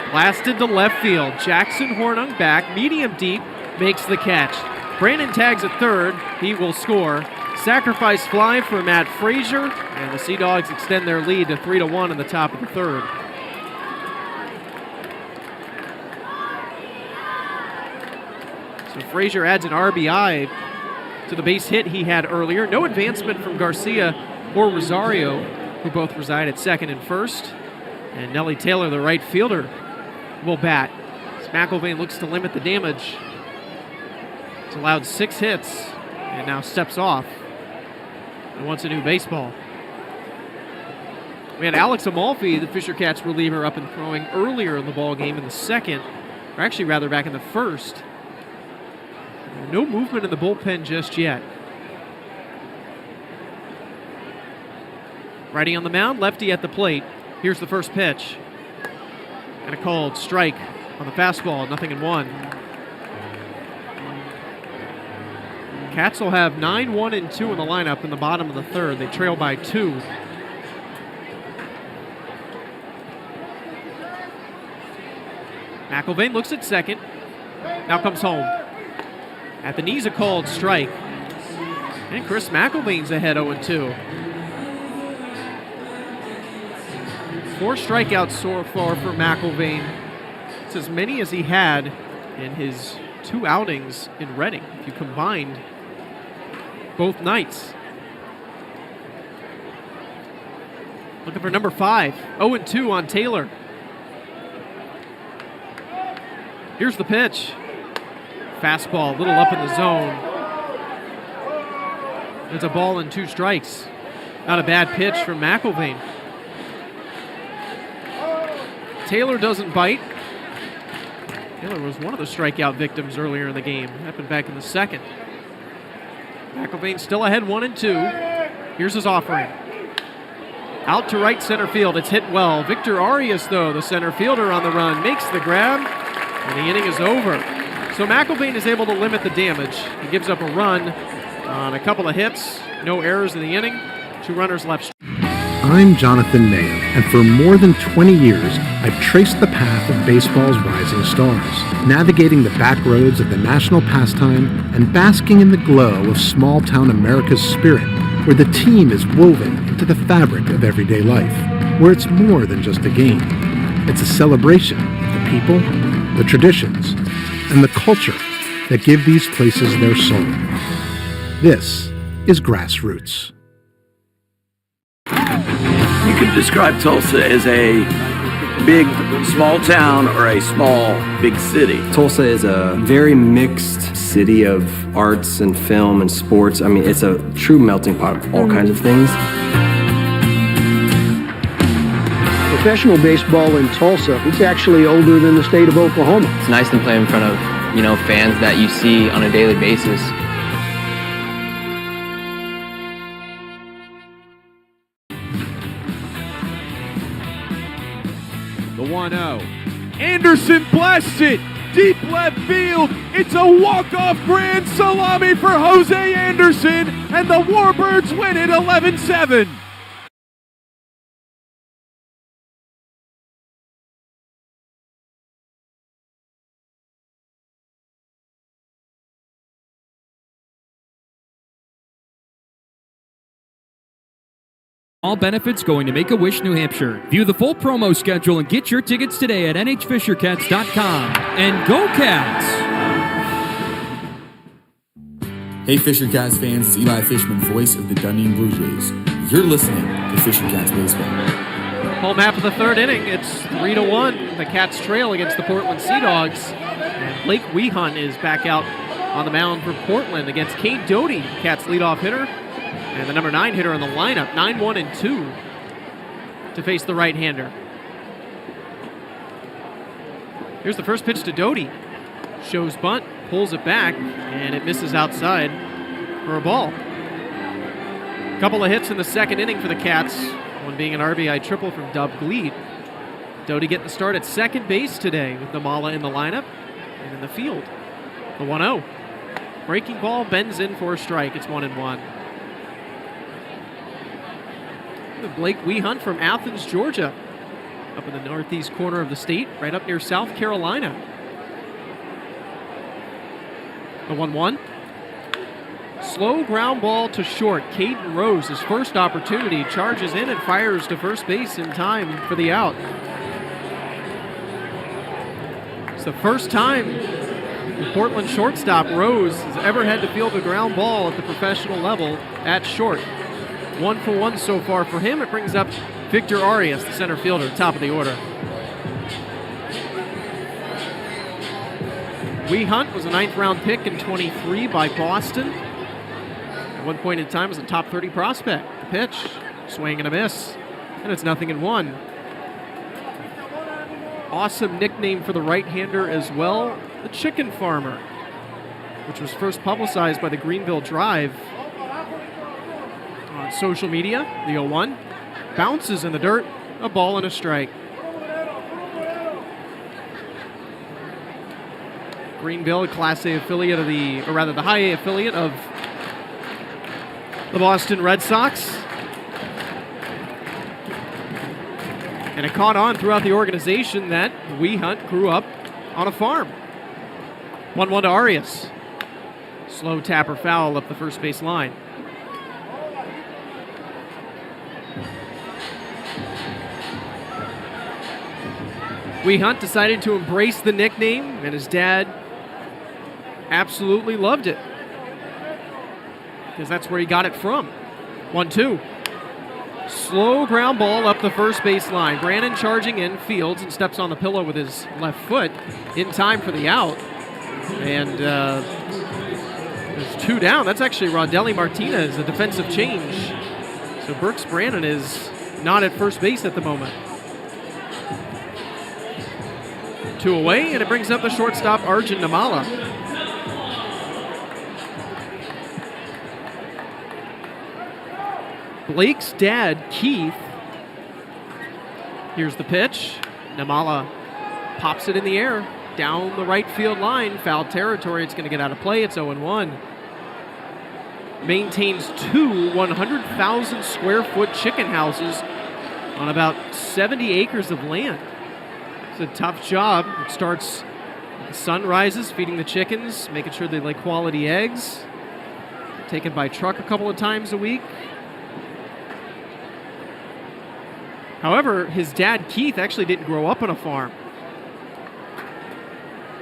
Blasted to left field. Jackson Hornung back, medium deep, makes the catch. Brandon tags at third. He will score. Sacrifice fly for Matt Frazier, and the Sea Dogs extend their lead to 3-1 in the top of the third. So Frazier adds an RBI to the base hit he had earlier. No advancement from Garcia or Rosario, who both reside at second and first. And Nellie Taylor, the right fielder, will bat. As McIlvaine looks to limit the damage. He's allowed 6 hits and now steps off and wants a new baseball. We had Alex Amalfi, the Fisher Cats reliever, up and throwing earlier in the ball game in the second, or actually rather back in the first. No movement in the bullpen just yet. Righty on the mound, lefty at the plate. Here's the first pitch. And a called strike on the fastball, 0-1. Cats will have 9, 1, and 2 in the lineup in the bottom of the third. They trail by 2. McIlvaine looks at second. Now comes home. At the knees, a called strike. And Chris McIlvaine's ahead 0-2. 4 strikeouts so far for McIlvaine. It's as many as he had in his 2 outings in Reading, if you combined both nights. Looking for number 5. 0-2 on Taylor. Here's the pitch. Fastball, a little up in the zone. It's a ball and 2 strikes. Not a bad pitch from McIlvaine. Taylor doesn't bite. Taylor was one of the strikeout victims earlier in the game. Happened back in the second. McIlvaine still ahead 1-2. Here's his offering. Out to right center field. It's hit well. Victor Arias, though, the center fielder on the run, makes the grab, and the inning is over. So McIlvaine is able to limit the damage. He gives up a run on a couple of hits. No errors in the inning. 2 runners left. I'm Jonathan Mayo, and for more than 20 years, I've traced the path of baseball's rising stars, navigating the back roads of the national pastime and basking in the glow of small-town America's spirit, where the team is woven into the fabric of everyday life, where it's more than just a game. It's a celebration of the people, the traditions, and the culture that give these places their soul. This is Grassroots. You could describe Tulsa as a big, small town or a small, big city. Tulsa is a very mixed city of arts and film and sports. I mean, it's a true melting pot of all kinds of things. Professional baseball in Tulsa, it's actually older than the state of Oklahoma. It's nice to play in front of, fans that you see on a daily basis. The 1-0. Anderson blasts it deep left field. It's a walk-off grand salami for Jose Anderson, and the Warbirds win it 11-7. All benefits going to Make-A-Wish, New Hampshire. View the full promo schedule and get your tickets today at nhfishercats.com. And go Cats! Hey Fisher Cats fans, it's Eli Fishman, voice of the Dunedin Blue Jays. You're listening to Fisher Cats Baseball. Home half of the third inning, it's 3-1. The Cats trail against the Portland Sea Dogs. And Blake Wehunt is back out on the mound for Portland against Cade Doty, Cats leadoff hitter. And the number 9 hitter in the lineup, 9, 1, and 2 to face the right-hander. Here's the first pitch to Doty. Shows bunt, pulls it back, and it misses outside for a ball. Couple of hits in the second inning for the Cats, one being an RBI triple from Dub Gleed. Doty getting the start at second base today with Namala in the lineup and in the field. The 1-0. Breaking ball bends in for a strike. It's 1-1. Blake Wehunt from Athens, Georgia, up in the northeast corner of the state, right up near South Carolina. The 1-1. slow ground ball to short. Caden Rose, his first opportunity, charges in and fires to first base in time for the out. It's the first time the Portland shortstop Rose has ever had to field a ground ball at the professional level at short. 1 for 1 so far for him. It brings up Victor Arias, the center fielder, top of the order. Wee Hunt was a 9th-round pick in 23 by Boston. At one point in time was a top 30 prospect. The pitch, swing and a miss, and it's 0-1. Awesome nickname for the right-hander as well, the Chicken Farmer, which was first publicized by the Greenville Drive on social media. The 0-1 bounces in the dirt, a ball and a strike. Greenville, a Class A affiliate of the High A affiliate of the Boston Red Sox. And it caught on throughout the organization that Wee Hunt grew up on a farm. 1-1 to Arias. Slow tapper foul up the first base line. Wee Hunt decided to embrace the nickname, and his dad absolutely loved it, because that's where he got it from. 1-2. Slow ground ball up the first base line. Brannon charging in, fields, and steps on the pillow with his left foot in time for the out. And there's 2 down. That's actually Rondelli Martinez, a defensive change. So Brooks Brannon is not at first base at the moment. 2 away, and it brings up the shortstop, Arjun Namala. Blake's dad, Keith, here's the pitch. Namala pops it in the air, down the right field line, foul territory. It's going to get out of play. It's 0-1. Maintains 2 100,000 square foot chicken houses on about 70 acres of land. It's a tough job. It starts, the sun rises, feeding the chickens, making sure they lay quality eggs. Taken by truck a couple of times a week. However, his dad, Keith, actually didn't grow up on a farm.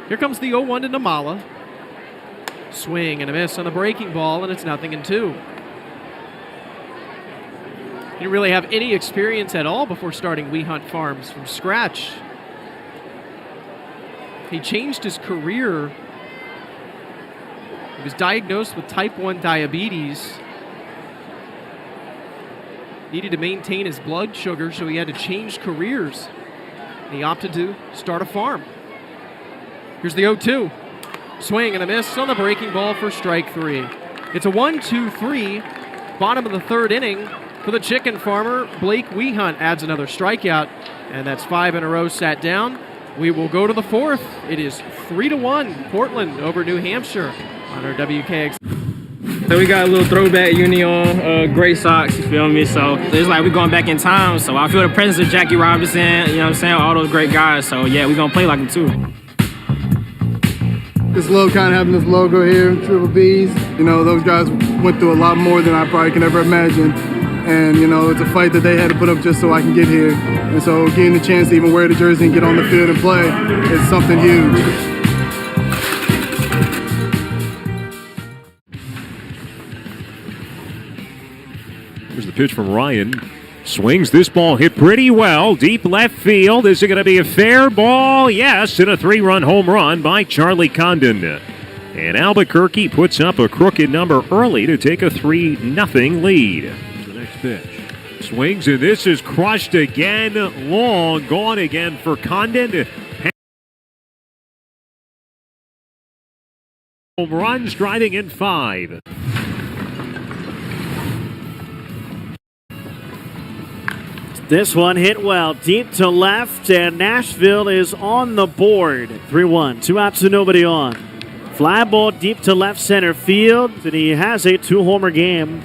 Here comes the 0-1 to Namala. Swing and a miss on the breaking ball, and it's 0-2. He didn't really have any experience at all before starting Wee Hunt Farms from scratch. He changed his career. He was diagnosed with type 1 diabetes. Needed to maintain his blood sugar, so he had to change careers. He opted to start a farm. Here's the 0-2. Swing and a miss on the breaking ball for strike 3. It's a 1-2-3, bottom of the 3rd inning for the Chicken Farmer. Blake Wee Hunt adds another strikeout, and that's 5 in a row sat down. We will go to the 4th. It is 3-1, Portland over New Hampshire on our WKX. So we got a little throwback uni on, gray socks, you feel me? So it's like we're going back in time. So I feel the presence of Jackie Robinson, you know what I'm saying? All those great guys. So yeah, we're going to play like them too. Just love kind of having this logo here, Triple B's. You know, those guys went through a lot more than I probably can ever imagine. And, you know, it's a fight that they had to put up just so I can get here. And so getting the chance to even wear the jersey and get on the field and play is something huge. Here's the pitch from Ryan. Swings this ball, hit pretty well. Deep left field. Is it going to be a fair ball? Yes, and a 3-run home run by Charlie Condon. And Albuquerque puts up a crooked number early to take a 3-0 lead. The next pitch. Swings, and this is crushed again. Long gone again for Condon. Home runs, driving in 5. This one hit well, deep to left, and Nashville is on the board. 3-1, 2 outs and nobody on. Fly ball deep to left center field, and he has a 2-homer game.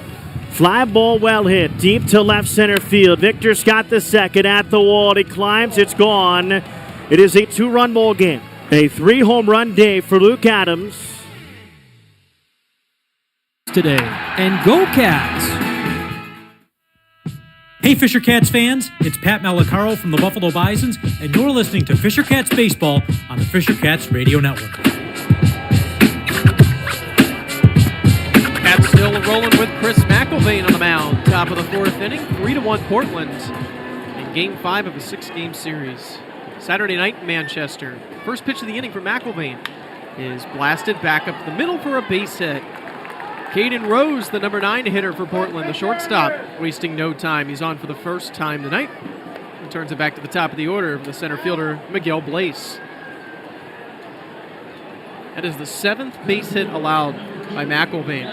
Fly ball well hit, deep to left center field. Victor Scott the second at the wall. He climbs, it's gone. It is a 2-run ball game. A 3-home run day for Luke Adams. today. And go Cats! Hey Fisher Cats fans, it's Pat Malacaro from the Buffalo Bisons, and you're listening to Fisher Cats Baseball on the Fisher Cats Radio Network. Cats still rolling with Chris McElvain on the mound. Top of the fourth inning, 3-1 Portland in Game 5 of a 6-game series. Saturday night in Manchester. First pitch of the inning for McElvain is blasted back up the middle for a base hit. Caden Rose, the number 9 hitter for Portland, the shortstop, wasting no time. He's on for the first time tonight. He turns it back to the top of the order for the center fielder, Miguel Blaze. That is the 7th base hit allowed by McElvain.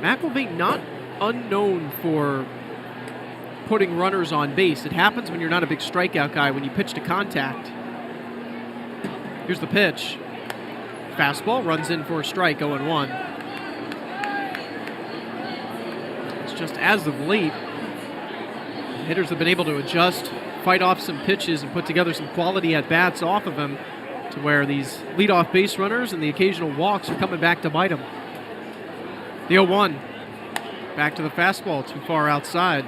McElvain not unknown for putting runners on base. It happens when you're not a big strikeout guy, when you pitch to contact. Here's the pitch. Fastball runs in for a strike, 0-1. It's just as of late, hitters have been able to adjust, fight off some pitches, and put together some quality at-bats off of him to where these leadoff base runners and the occasional walks are coming back to bite him. The 0-1. Back to the fastball, too far outside.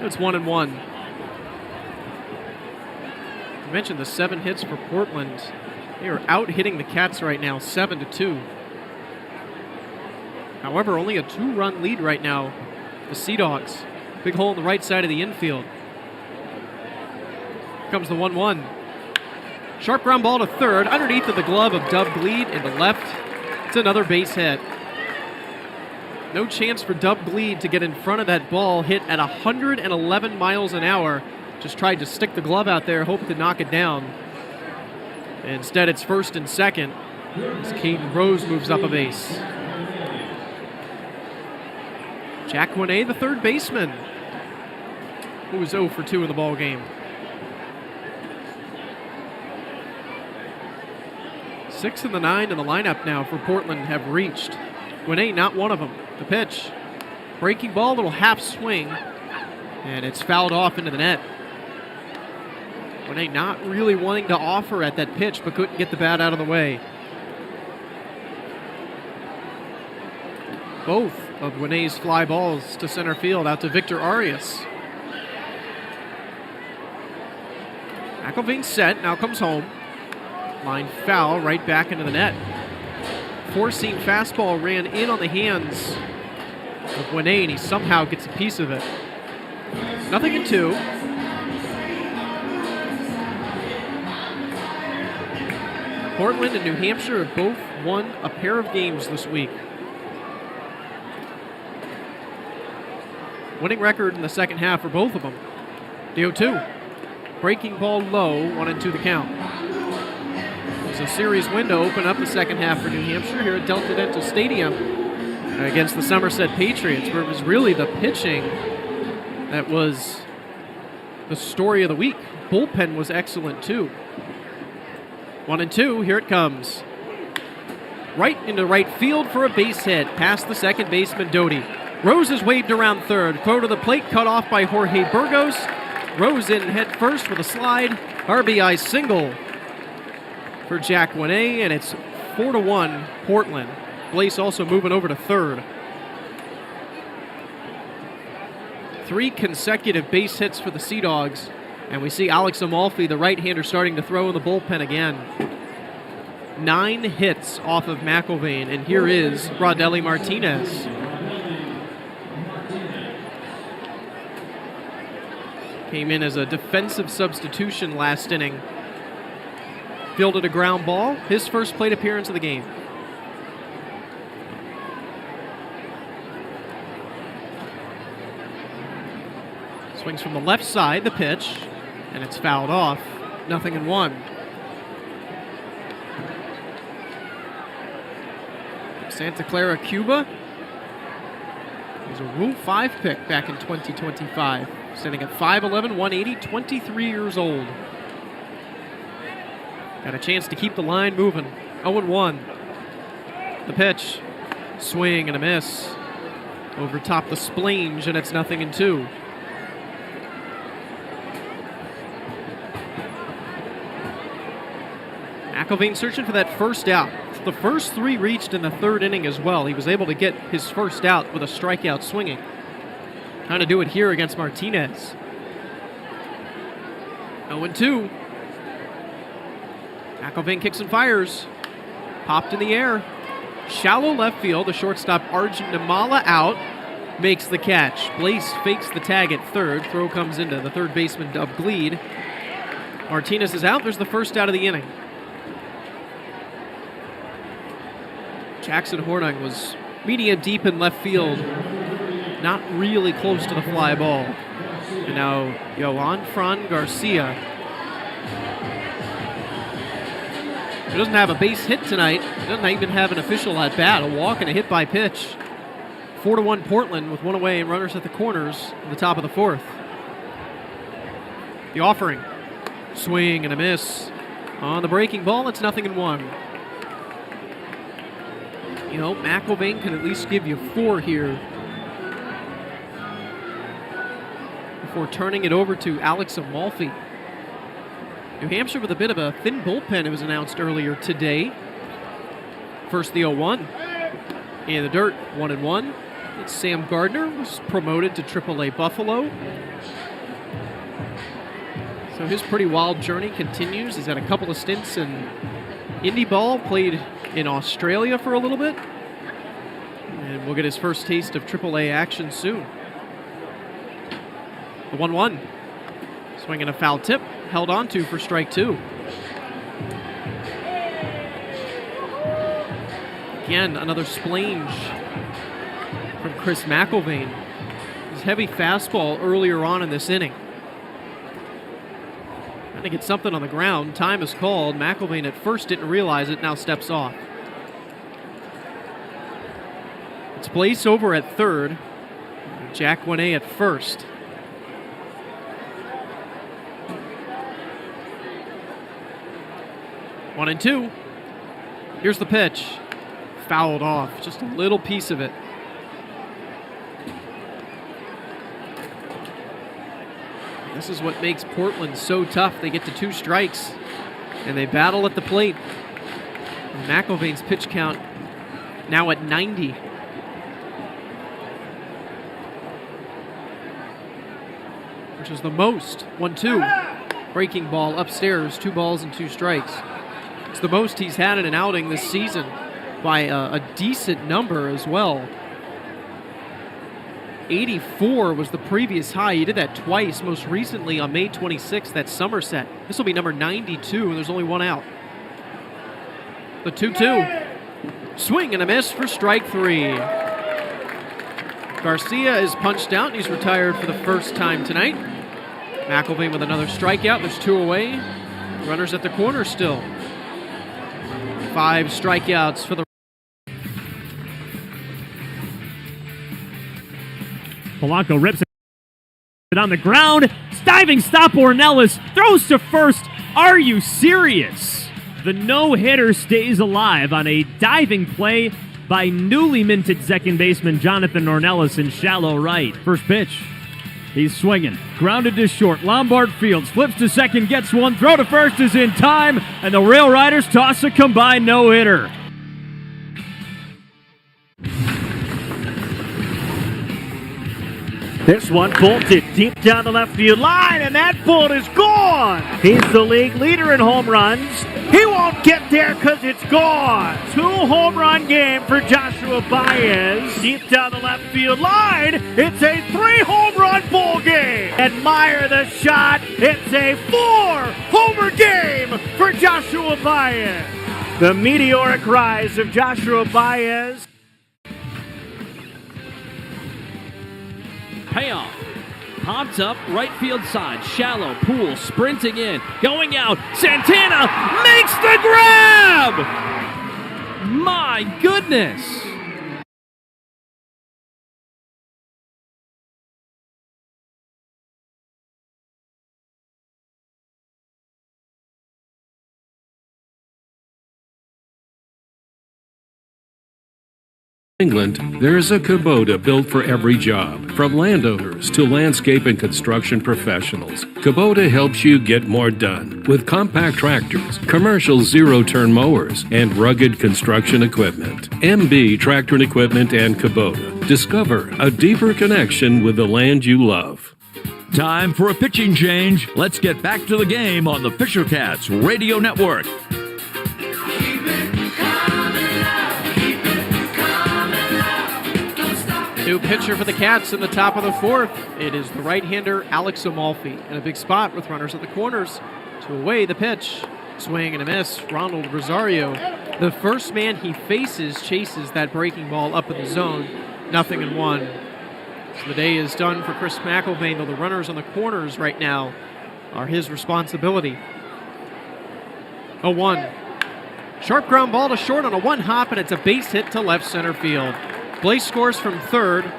It's 1-1. I mentioned the 7 hits for Portland. They are out hitting the Cats right now, 7-2. However, only a 2-run lead right now. The Sea Dogs. Big hole in the right side of the infield. Here comes the 1-1. Sharp ground ball to third, underneath of the glove of Dub Gleed into left. It's another base hit. No chance for Dub Gleed to get in front of that ball, hit at 111 miles an hour. Just tried to stick the glove out there, hoped to knock it down. Instead, it's first and second as Caden Rose moves up a base. Jack Winay, the third baseman, who was 0 for 2 in the ball game. 6 and the 9 in the lineup now for Portland have reached. Winay, not one of them. The pitch. Breaking ball, little half swing, and it's fouled off into the net. Winay not really wanting to offer at that pitch, but couldn't get the bat out of the way. Both of Winay's fly balls to center field, out to Victor Arias. McElvain set, now comes home. Line foul, right back into the net. Four-seam fastball ran in on the hands of Winay, and he somehow gets a piece of it. 0-2. Portland and New Hampshire have both won a pair of games this week. Winning record in the second half for both of them. The 0-2. Breaking ball low, 1-2 the count. There's a series window open up the second half for New Hampshire here at Delta Dental Stadium against the Somerset Patriots, where it was really the pitching that was the story of the week. Bullpen was excellent too. 1-2, here it comes. Right into right field for a base hit, past the second baseman Doty. Rose is waved around third. Throw to the plate, cut off by Jorge Burgos. Rose in head first with a slide. RBI single for Jack Winay, and it's 4-1 Portland. Blaze also moving over to third. 3 consecutive base hits for the Sea Dogs. And we see Alex Amalfi, the right-hander, starting to throw in the bullpen again. 9 hits off of McElvain, and here is Rodelli Martinez. Came in as a defensive substitution last inning. Fielded a ground ball, his first plate appearance of the game. Swings from the left side, the pitch, and it's fouled off. 0-1. Santa Clara, Cuba. He's a Rule 5 pick back in 2025. Standing at 5'11", 180, 23 years old. Got a chance to keep the line moving. 0-1. The pitch. Swing and a miss. Over top the splange, and it's 0-2. McIlvain searching for that first out. The first 3 reached in the 3rd inning as well. He was able to get his first out with a strikeout swinging. Trying to do it here against Martinez. 0-2. McIlvain kicks and fires. Popped in the air. Shallow left field. The shortstop Arjun Namala out. Makes the catch. Blaze fakes the tag at third. Throw comes into the third baseman, Dub Gleed. Martinez is out. There's the first out of the inning. Jackson Hornung was medium deep in left field. Not really close to the fly ball. And now Yohan Fran Garcia. He doesn't have a base hit tonight. He doesn't even have an official at bat. A walk and a hit by pitch. 4-1 Portland with 1 away and runners at the corners at the top of the 4th. The offering. Swing and a miss. On the breaking ball, it's 0-1. McIlvain can at least give you 4 here before turning it over to Alex Amalfi. New Hampshire with a bit of a thin bullpen, it was announced earlier today. First the 0-1. In the dirt, 1-1. It's Sam Gardner, was promoted to AAA Buffalo. So his pretty wild journey continues. He's had a couple of stints in indie ball, played in Australia for a little bit. And we'll get his first taste of AAA action soon. The 1-1. Swinging a foul tip, held on to for strike 2. Again, another splange from Chris McIlvain. His heavy fastball earlier on in this inning. Trying to get something on the ground. Time is called. McIlvain at first didn't realize it, now steps off. It's Blaze over at third. Jack Winay at first. One and two. Here's the pitch. Fouled off. Just a little piece of it. This is what makes Portland so tough. They get to 2 strikes, and they battle at the plate. And McIlvain's pitch count now at 90. Which is the most. 1-2. Breaking ball upstairs. 2 balls and 2 strikes. It's the most he's had in an outing this season by a decent number as well. 84 was the previous high. He did that twice, most recently on May 26th at Somerset. This will be number 92, and there's only 1 out. The 2-2. Swing and a miss for strike 3. Garcia is punched out, and he's retired for the first time tonight. McIlvain with another strikeout. There's 2 away. Runners at the corner still. 5 strikeouts for the Polanco rips it on the ground. Diving stop, Ornelas throws to first. Are you serious? The no-hitter stays alive on a diving play by newly minted second baseman Jonathan Ornelas in shallow right. First pitch. He's swinging. Grounded to short. Lombard fields. Flips to second. Gets one. Throw to first is in time. And the Rail Riders toss a combined no-hitter. This one bolted deep down the left field line, and that bolt is gone. He's the league leader in home runs. He won't get there because it's gone. 2 home run game for Joshua Baez. Deep down the left field line, it's a 3 home run ball game. Admire the shot. It's a 4 homer game for Joshua Baez. The meteoric rise of Joshua Baez. Payoff. Popped up, right field side, shallow, Poole sprinting in, going out, Santana makes the grab! My goodness! England, there's a Kubota built for every job. From landowners to landscape and construction professionals, Kubota helps you get more done with compact tractors, commercial zero-turn mowers, and rugged construction equipment. MB Tractor and Equipment and Kubota. Discover a deeper connection with the land you love. Time for a pitching change. Let's get back to the game on the Fisher Cats Radio Network. New pitcher for the Cats in the top of the fourth. It is the right-hander Alex Amalfi in a big spot with runners at the corners. 2 away, the pitch. Swing and a miss, Ronald Rosario. The first man he faces chases that breaking ball up in the zone. 0-1. So the day is done for Chris McElvain, though the runners on the corners right now are his responsibility. 0-1. Sharp ground ball to short on a one-hop, and it's a base hit to left center field. Blaze scores from third.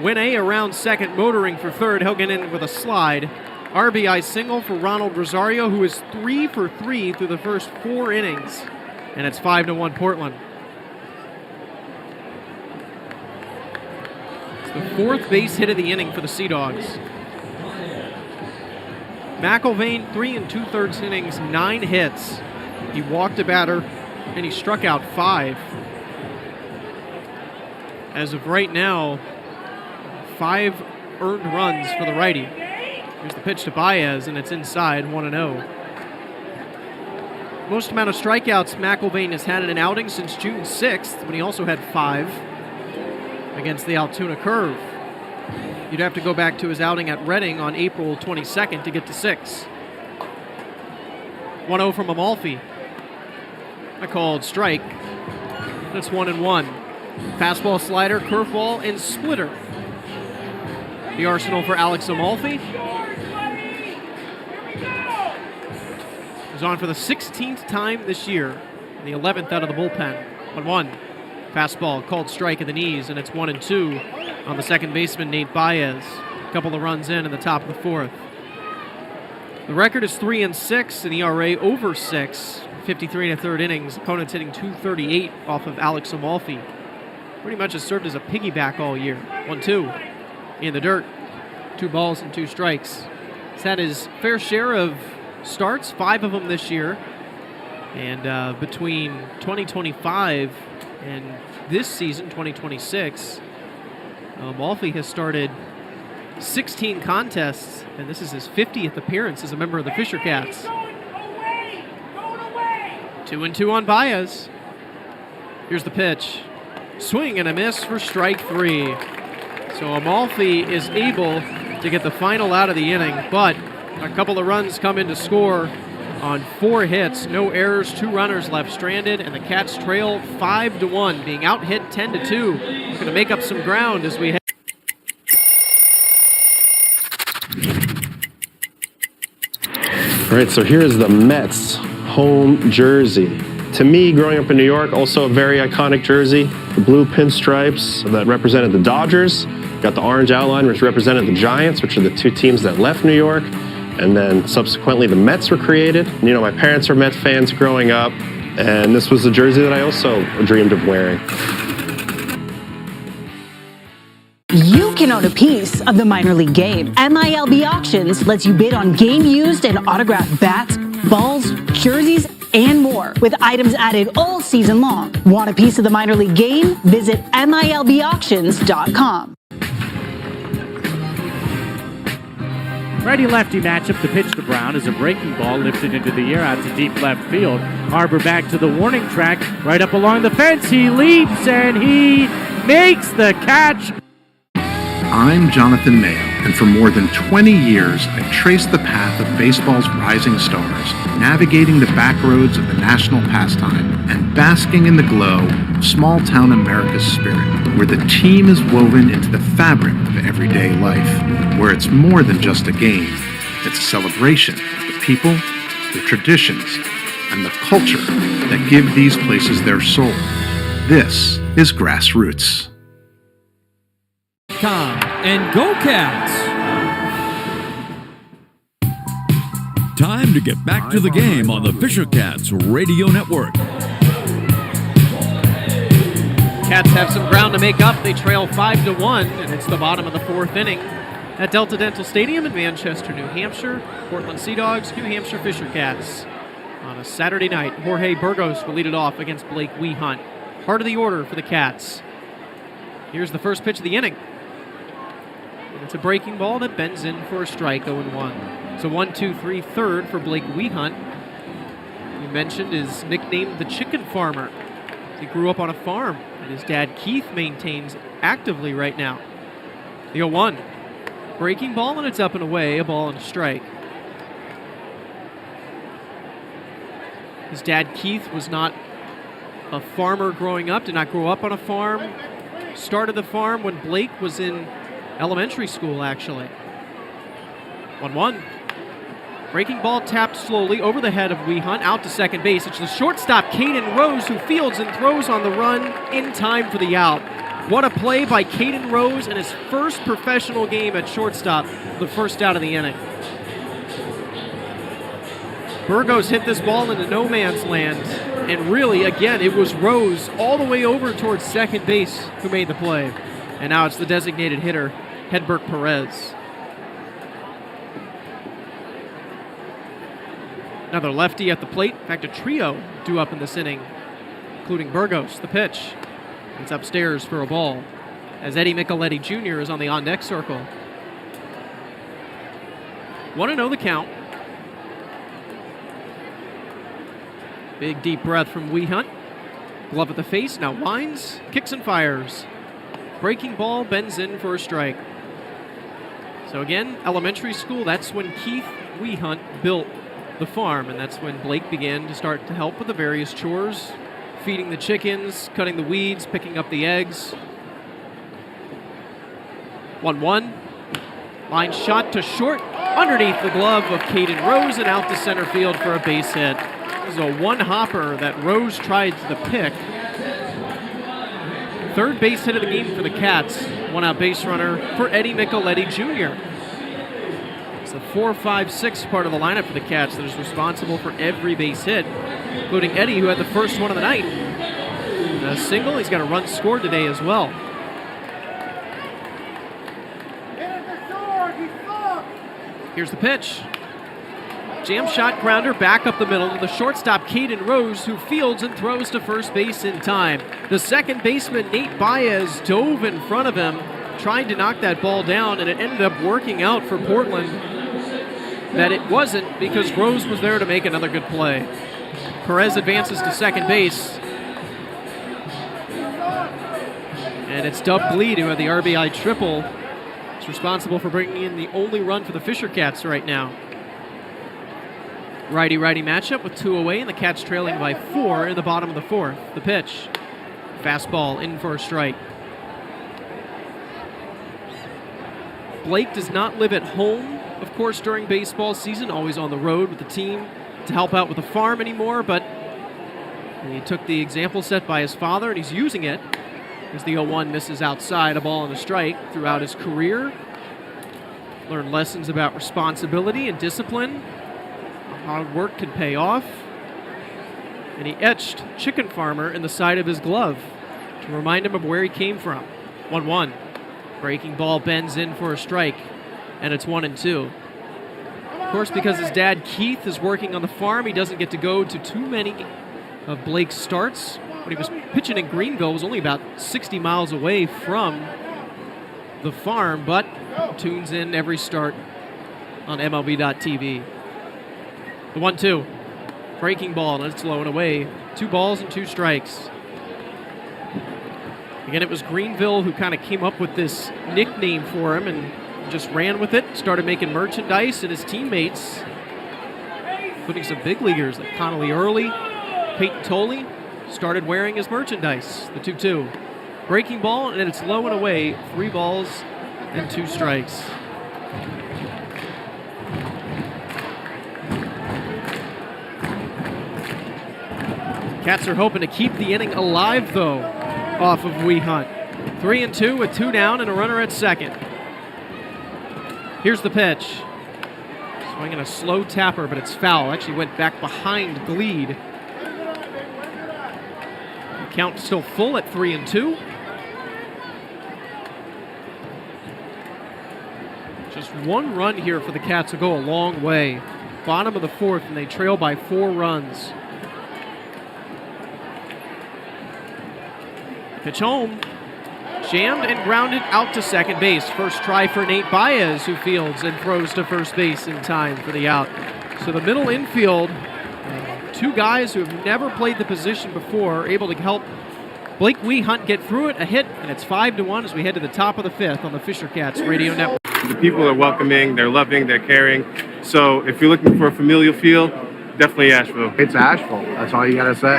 Winne around second, motoring for third. He'll get in with a slide. RBI single for Ronald Rosario, who is 3 for 3 through the first 4 innings. And it's 5-1 Portland. It's the 4th base hit of the inning for the Sea Dogs. McElvain, 3 2/3 innings, 9 hits. He walked a batter, and he struck out 5. As of right now, 5 earned runs for the righty. Here's the pitch to Baez, and it's inside, 1-0. Most amount of strikeouts McElvain has had in an outing since June 6th, when he also had 5 against the Altoona Curve. You'd have to go back to his outing at Reading on April 22nd to get to 6. 1-0 from Amalfi. I called strike. That's 1-1. Fastball, slider, curveball, and splitter. The arsenal for Alex Amalfi. He's on for the 16th time this year, and the 11th out of the bullpen. 1-1. Fastball, called strike at the knees, and it's 1-2 on the second baseman, Nate Baez. A couple of runs in the top of the 4th. The record is 3-6, and ERA over 6. 53 1/3 innings. Opponents hitting .238 off of Alex Amalfi. Pretty much has served as a piggyback all year. 1-2 in the dirt. 2 balls and 2 strikes. He's had his fair share of starts, 5 of them this year. And between 2025 and this season, 2026, Amalfi has started 16 contests, and this is his 50th appearance as a member of the Fisher Cats. 2-2 on Baez. Here's the pitch. Swing and a miss for strike 3. So Amalfi is able to get the final out of the inning, but a couple of runs come in to score on 4 hits. No errors, 2 runners left stranded, and the Cats trail 5-1, being out hit 10-2. Going to make up some ground as we head. All right, so here's the Mets home jersey. To me, growing up in New York, also a very iconic jersey. The blue pinstripes that represented the Dodgers. Got the orange outline, which represented the Giants, which are the 2 teams that left New York. And then subsequently, the Mets were created. You know, my parents were Mets fans growing up, and this was the jersey that I also dreamed of wearing. You can own a piece of the minor league game. MILB Auctions lets you bid on game used and autographed bats, balls, jerseys, and more, with items added all season long. Want a piece of the minor league game? Visit MILBauctions.com. Righty-lefty matchup, the pitch to Brown is a breaking ball lifted into the air out to deep left field. Harbor back to the warning track, right up along the fence. He leaps and he makes the catch. I'm Jonathan Mayo, and for more than 20 years, I've traced the path of baseball's rising stars, navigating the back roads of the national pastime and basking in the glow of small-town America's spirit, where the team is woven into the fabric of everyday life, where it's more than just a game. It's a celebration of the people, the traditions, and the culture that give these places their soul. This is Grassroots. And go Cats! Time to get back to the game on the Fisher Cats Radio Network. Cats have some ground to make up. They trail 5-1, and it's the bottom of the 4th inning at Delta Dental Stadium in Manchester, New Hampshire. Portland Sea Dogs, New Hampshire Fisher Cats. On a Saturday night, Jorge Burgos will lead it off against Blake Wehunt. Heart of the order for the Cats. Here's the first pitch of the inning. And it's a breaking ball that bends in for a strike, 0-1. So 1-2-3 third for Blake Wehunt. We mentioned is nicknamed the Chicken Farmer. He grew up on a farm that his dad Keith maintains actively right now. The 0-1. Breaking ball, and it's up and away, a ball and a strike. His dad Keith was not a farmer growing up, did not grow up on a farm. Started the farm when Blake was in elementary school, actually. 1-1. Breaking ball tapped slowly over the head of Wehunt, out to second base. It's the shortstop, Caden Rose, who fields and throws on the run in time for the out. What a play by Caden Rose in his first professional game at shortstop, the first out of the inning. Burgos hit this ball into no man's land, and really, again, it was Rose all the way over towards second base who made the play. And now it's the designated hitter, Hedberg Perez. Another lefty at the plate. In fact, a trio due up in this inning, including Burgos. The pitch. It's upstairs for a ball as Eddie Micheletti Jr. is on the on-deck circle. 1-0 the count. Big deep breath from Wehunt. Glove at the face, now winds, kicks and fires. Breaking ball bends in for a strike. So again, elementary school, that's when Keith Wehunt built the farm, and that's when Blake began to start to help with the various chores, feeding the chickens, cutting the weeds, picking up the eggs. 1-1. Line shot to short, underneath the glove of Caden Rose, and out to center field for a base hit. This is a one-hopper that Rose tried to pick. Third base hit of the game for the Cats. One-out base runner for Eddie Micheletti Jr. It's the 4-5-6 part of the lineup for the Cats that is responsible for every base hit, including Eddie, who had the first one of the night. A single, he's got a run scored today as well. Here's the pitch. Jam shot grounder back up the middle to the shortstop, Caden Rose, who fields and throws to first base in time. The second baseman, Nate Baez, dove in front of him, tried to knock that ball down, and it ended up working out for Portland that it wasn't, because Rose was there to make another good play. Perez advances to second base. And it's Dub Bleed, who had the RBI triple. It's responsible for bringing in the only run for the Fisher Cats right now. Righty-righty matchup with 2 away, and the Cats trailing by 4 in the bottom of the 4th. The pitch. Fastball in for a strike. Blake does not live at home, of course, during baseball season, always on the road with the team to help out with the farm anymore, but he took the example set by his father, and he's using it as the 0-1 misses outside, a ball and a strike throughout his career. Learned lessons about responsibility and discipline. Hard work can pay off. And he etched Chicken Farmer in the side of his glove to remind him of where he came from. 1-1. Breaking ball bends in for a strike, and it's 1-2. Of course, because his dad Keith is working on the farm, he doesn't get to go to too many of Blake's starts. When he was pitching in Greenville, it was only about 60 miles away from the farm, but tunes in every start on MLB.TV. The 1-2. Breaking ball, and it's low and away. 2 balls and 2 strikes. Again, it was Greenville who kind of came up with this nickname for him and just ran with it, started making merchandise, and his teammates, including some big leaguers like Connolly Early, Peyton Tolley, started wearing his merchandise. The 2-2. Breaking ball, and it's low and away. 3 balls and 2 strikes. Cats are hoping to keep the inning alive, though, off of Wehunt. 3-2 with 2 down and a runner at second. Here's the pitch. Swinging a slow tapper, but it's foul. Actually went back behind Gleed. Count still full at 3-2. Just one run here for the Cats to go a long way. Bottom of the fourth, and they trail by 4 runs. Pitch home. Jammed and grounded out to second base. First try for Nate Baez, who fields and throws to first base in time for the out. So the middle infield, 2 guys who have never played the position before are able to help Blake Wehunt get through it, a hit, and it's 5-1 as we head to the top of the 5th on the Fisher Cats Radio Network. The people are welcoming, they're loving, they're caring. So if you're looking for a familial feel, definitely Asheville. It's Asheville. That's all you got to say.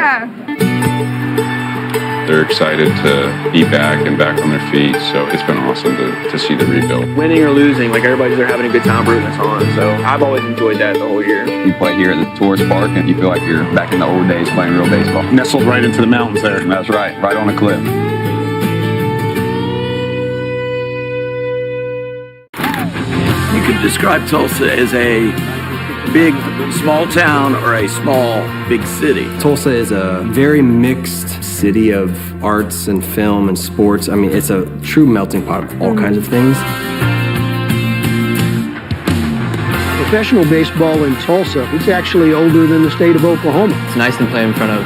They're excited to be back and back on their feet, so it's been awesome to see the rebuild. Winning or losing, like everybody's there having a good time rooting us on. So I've always enjoyed that the whole year. You play here at the tourist park and you feel like you're back in the old days playing real baseball. Nestled right into the mountains there. That's right on a cliff. You could describe Tulsa as a big, small town or a small, big city. Tulsa is a very mixed city of arts and film and sports. I mean, it's a true melting pot of all kinds of things. Professional baseball in Tulsa, it's actually older than the state of Oklahoma. It's nice to play in front of,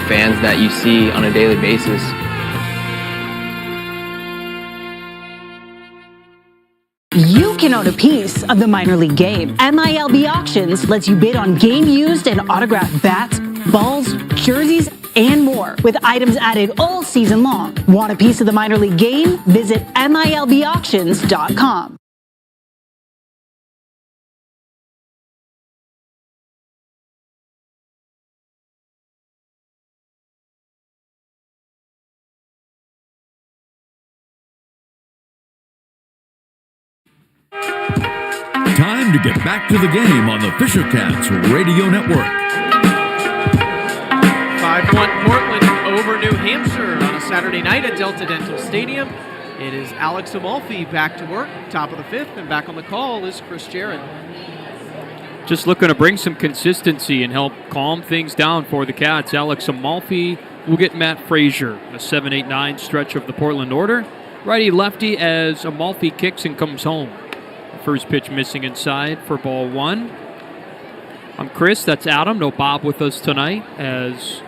fans that you see on a daily basis. You can own a piece of the minor league game. MILB Auctions lets you bid on game used and autographed bats, balls, jerseys, and more, with items added all season long. Want a piece of the minor league game? Visit MILBauctions.com. Time to get back to the game on the Fisher Cats Radio Network. 5-1 Portland over New Hampshire on a Saturday night at Delta Dental Stadium. It is Alex Amalfi back to work, top of the 5th, and back on the call is Chris Jarrett. Just looking to bring some consistency and help calm things down for the Cats. Alex Amalfi will get Matt Frazier, a 7-8-9 stretch of the Portland order. Righty-lefty as Amalfi kicks and comes home. First pitch missing inside for ball 1. I'm Chris, that's Adam. No Bob with us tonight, as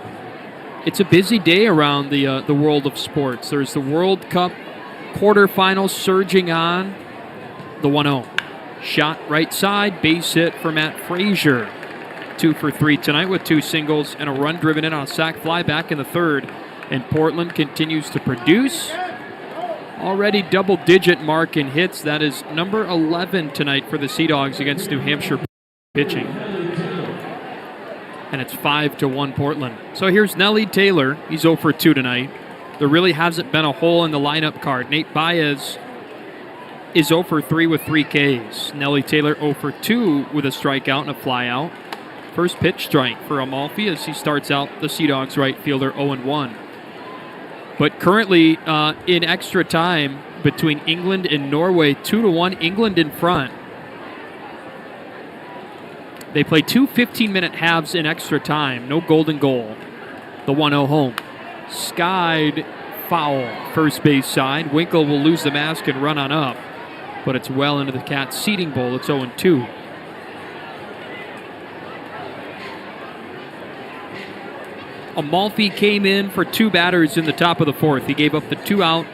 it's a busy day around the world of sports. There's the World Cup quarterfinals surging on. The 1-0. Shot right side, base hit for Matt Frazier. 2 for 3 tonight with 2 singles and a run driven in on a sac fly back in the 3rd. And Portland continues to produce. Already double-digit mark in hits. That is number 11 tonight for the Sea Dogs against New Hampshire pitching. And it's 5-1 Portland. So here's Nelly Taylor. He's 0 for 2 tonight. There really hasn't been a hole in the lineup card. Nate Baez is 0 for 3 with 3 Ks. Nelly Taylor 0 for 2 with a strikeout and a flyout. First pitch strike for Amalfi as he starts out the Sea Dogs right fielder 0-1. But currently in extra time between England and Norway, 2-1, England in front. They play 2 15-minute halves in extra time. No golden goal. The 1-0 home. Skied foul, first base side. Winkle will lose the mask and run on up. But it's well into the Cats seating bowl. It's 0-2. Amalfi came in for 2 batters in the top of the 4th. He gave up the 2-out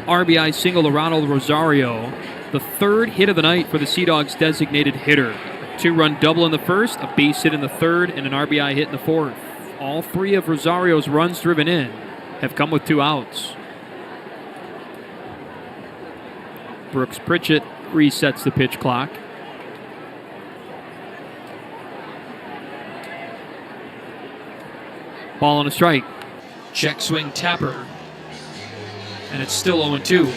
RBI single to Ronald Rosario. The 3rd hit of the night for the Sea Dogs designated hitter. A 2-run double in the 1st, a base hit in the 3rd, and an RBI hit in the 4th. All 3 of Rosario's runs driven in have come with 2 outs. Brooks Pritchett resets the pitch clock. Ball on a strike. Check swing tapper. And it's still 0-2.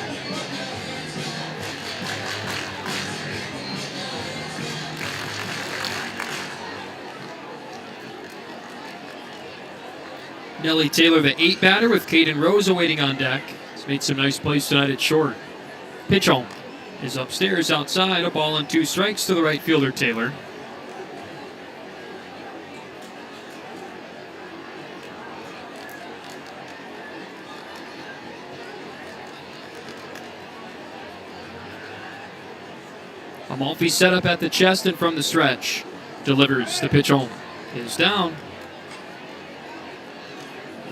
Nelly Taylor, the 8 batter, with Caden Rose awaiting on deck. He's made some nice plays tonight at short. Pitch home is upstairs outside. A ball and 2 strikes to the right fielder, Taylor. Amalfi set up at the chest and from the stretch. Delivers the pitch home. Is down.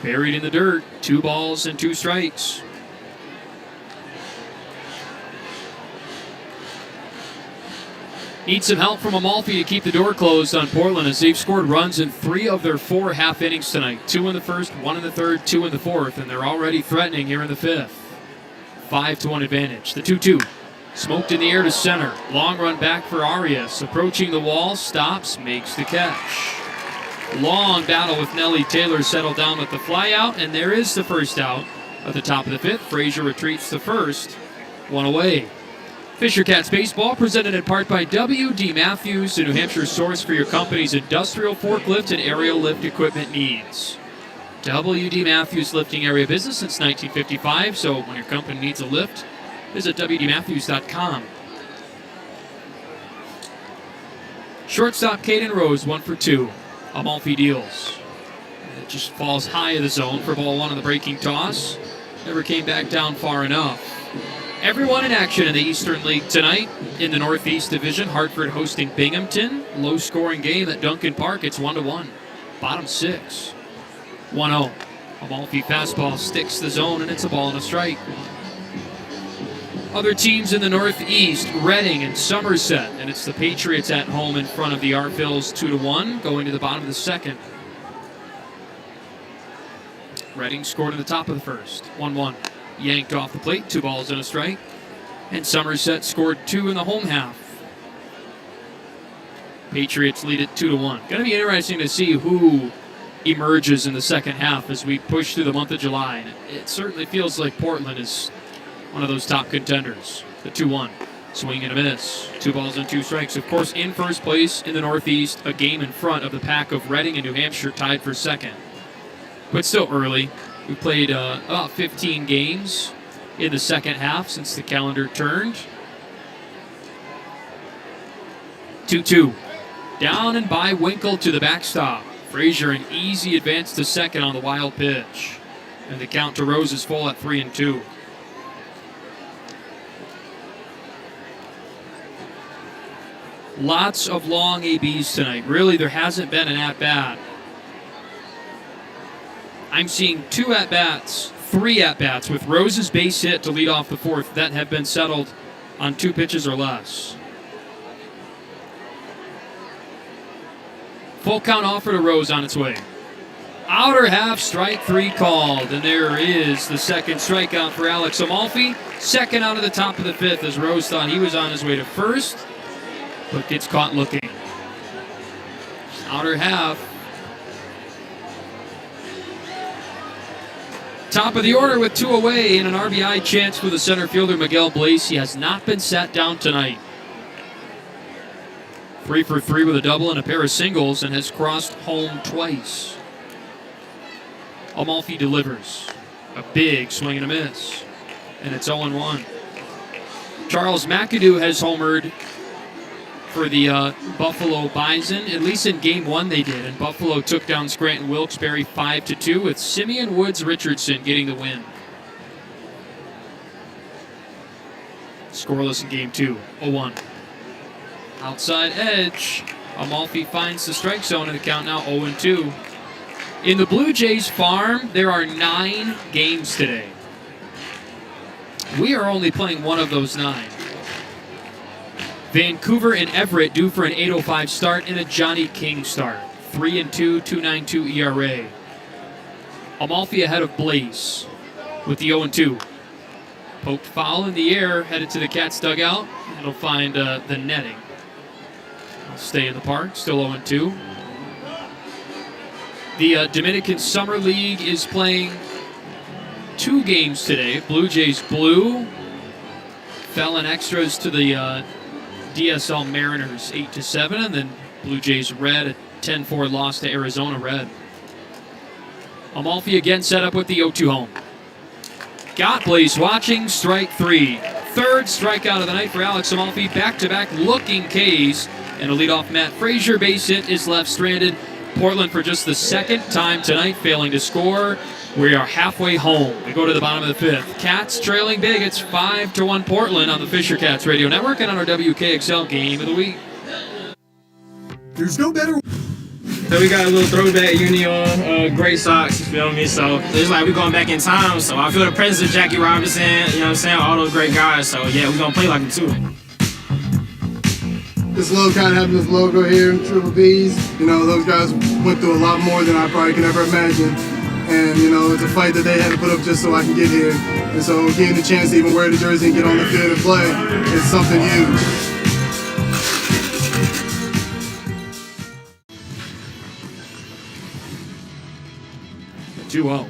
Buried in the dirt. 2 balls and 2 strikes. Need some help from Amalfi to keep the door closed on Portland as they've scored runs in 3 of their 4 half innings tonight. 2 in the first, 1 in the third, 2 in the fourth, and they're already threatening here in the 5th. 5-1 advantage. The 2-2. Smoked in the air to center. Long run back for Arias. Approaching the wall, stops, makes the catch. Long battle with Nelly Taylor, settled down with the fly out, and there is the first out at the top of the 5th. Frazier retreats the first. 1 away. Fisher Cats Baseball presented in part by W.D. Matthews, the New Hampshire source for your company's industrial forklift and aerial lift equipment needs. W.D. Matthews lifting area business since 1955, so when your company needs a lift, visit WDMatthews.com. Shortstop Caden Rose, 1 for 2. Amalfi deals. It just falls high of the zone for ball 1 on the breaking toss. Never came back down far enough. Everyone in action in the Eastern League tonight. In the Northeast Division, Hartford hosting Binghamton. Low-scoring game at Duncan Park. It's 1-1. Bottom 6. 1-0. Amalfi fastball sticks the zone, and it's a ball and a strike. Other teams in the Northeast, Reading and Somerset, and it's the Patriots at home in front of the Arphils 2-1, going to the bottom of the 2nd. Reading scored at the top of the 1st. 1-1. Yanked off the plate, 2 balls and a strike. And Somerset scored 2 in the home half. Patriots lead it 2-1. Going to be interesting to see who emerges in the second half as we push through the month of July. And it certainly feels like Portland is one of those top contenders. The 2-1. Swing and a miss. 2 balls and 2 strikes. Of course, in first place in the Northeast, a game in front of the pack of Reading and New Hampshire tied for second. But still early. We played about 15 games in the second half since the calendar turned. 2-2. Down and by Winkle to the backstop. Frazier an easy advance to second on the wild pitch. And the count to Rose is full at 3-2. Lots of long ABs tonight. Really, there hasn't been an at-bat. I'm seeing 2 at-bats, 3 at-bats with Rose's base hit to lead off the 4th that have been settled on 2 pitches or less. Full count offer to Rose on its way. Outer half, strike 3 called, and there is the second strikeout for Alex Amalfi. Second out of the top of the 5th as Rose thought he was on his way to first, but gets caught looking. Outer half. Top of the order with 2 away and an RBI chance for the center fielder Miguel Blaze. He has not been sat down tonight. 3 for 3 with a double and a pair of singles and has crossed home twice. Amalfi delivers. A big swing and a miss. And it's 0-1. Charles McAdoo has homered for the Buffalo Bison. At least in Game 1 they did. And Buffalo took down Scranton Wilkes-Barre 5-2 with Simeon Woods Richardson getting the win. Scoreless in Game 2. 0-1. Outside edge. Amalfi finds the strike zone and the count now 0-2. In the Blue Jays farm, there are 9 games today. We are only playing 1 of those 9. Vancouver and Everett due for an 8:05 start and a Johnny King start. 3-2, 2.92 ERA. Amalfi ahead of Blaze with the 0-2. Poked foul in the air, headed to the Cats dugout. It'll find the netting. It'll stay in the park, still 0-2. The Dominican Summer League is playing 2 games today. Blue Jays blue fell in extras to the DSL Mariners 8-7, and then Blue Jays red, a 10-4 loss to Arizona red. Amalfi again set up with the 0-2 home. Got Blaze watching, strike 3. Third strikeout of the night for Alex Amalfi. Back-to-back looking Ks, and a leadoff Matt Frazier base hit is left stranded. Portland for just the 2nd time tonight failing to score. We are halfway home. We go to the bottom of the fifth. Cats trailing big. It's 5-1 Portland on the Fisher Cats Radio Network and on our WKXL Game of the Week. There's no better. So we got a little throwback Union, gray socks, you feel me? So it's like we're going back in time. So I feel the presence of Jackie Robinson, you know what I'm saying? All those great guys. So yeah, we're going to play like them too. This logo kind of having this logo here, Triple B's. You know, those guys went through a lot more than I probably could ever imagine. And, you know, it's a fight that they had to put up just so I can get here. And so getting the chance to even wear the jersey and get on the field and play is something huge. The 2-0.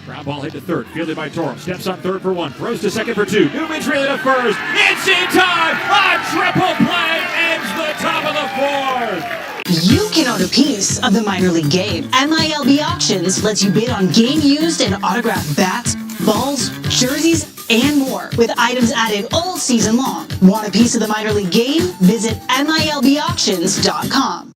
Ground ball hit to third, fielded by Toro. Steps on third for one, throws to second for two. Newman's really to first. It's in time! A triple play ends the top of the fourth! You can own a piece of the minor league game. MILB Auctions lets you bid on game used and autographed bats, balls, jerseys, and more, with items added all season long. Want a piece of the minor league game? Visit MILBauctions.com.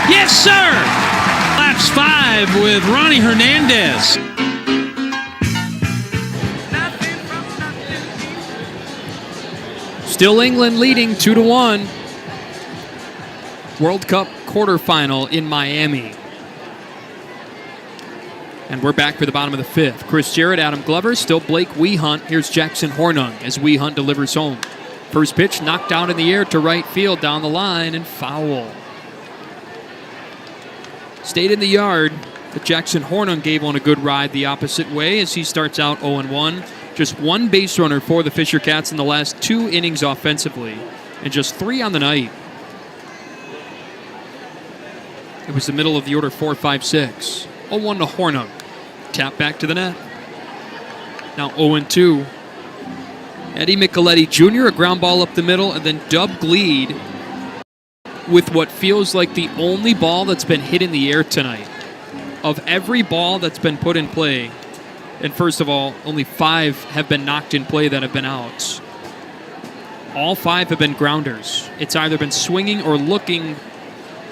Yes, sir! Laps 5 with Ronnie Hernandez. Still England leading 2-1. World Cup quarterfinal in Miami. And we're back for the bottom of the fifth. Chris Jarrett, Adam Glover, still Blake Wehunt. Here's Jackson Hornung as Wehunt delivers home. First pitch knocked out in the air to right field down the line and foul. Stayed in the yard, but Jackson Hornung gave one a good ride the opposite way as he starts out 0-1. Just one base runner for the Fisher Cats in the last 2 innings offensively, and just 3 on the night. It was the middle of the order 4-5-6. 0-1 to Hornung. Tap back to the net. Now 0-2. Eddie Micheletti Jr., a ground ball up the middle, and then Dub Gleed with what feels like the only ball that's been hit in the air tonight. Of every ball that's been put in play, and first of all, only 5 have been knocked in play that have been outs. All 5 have been grounders. It's either been swinging or looking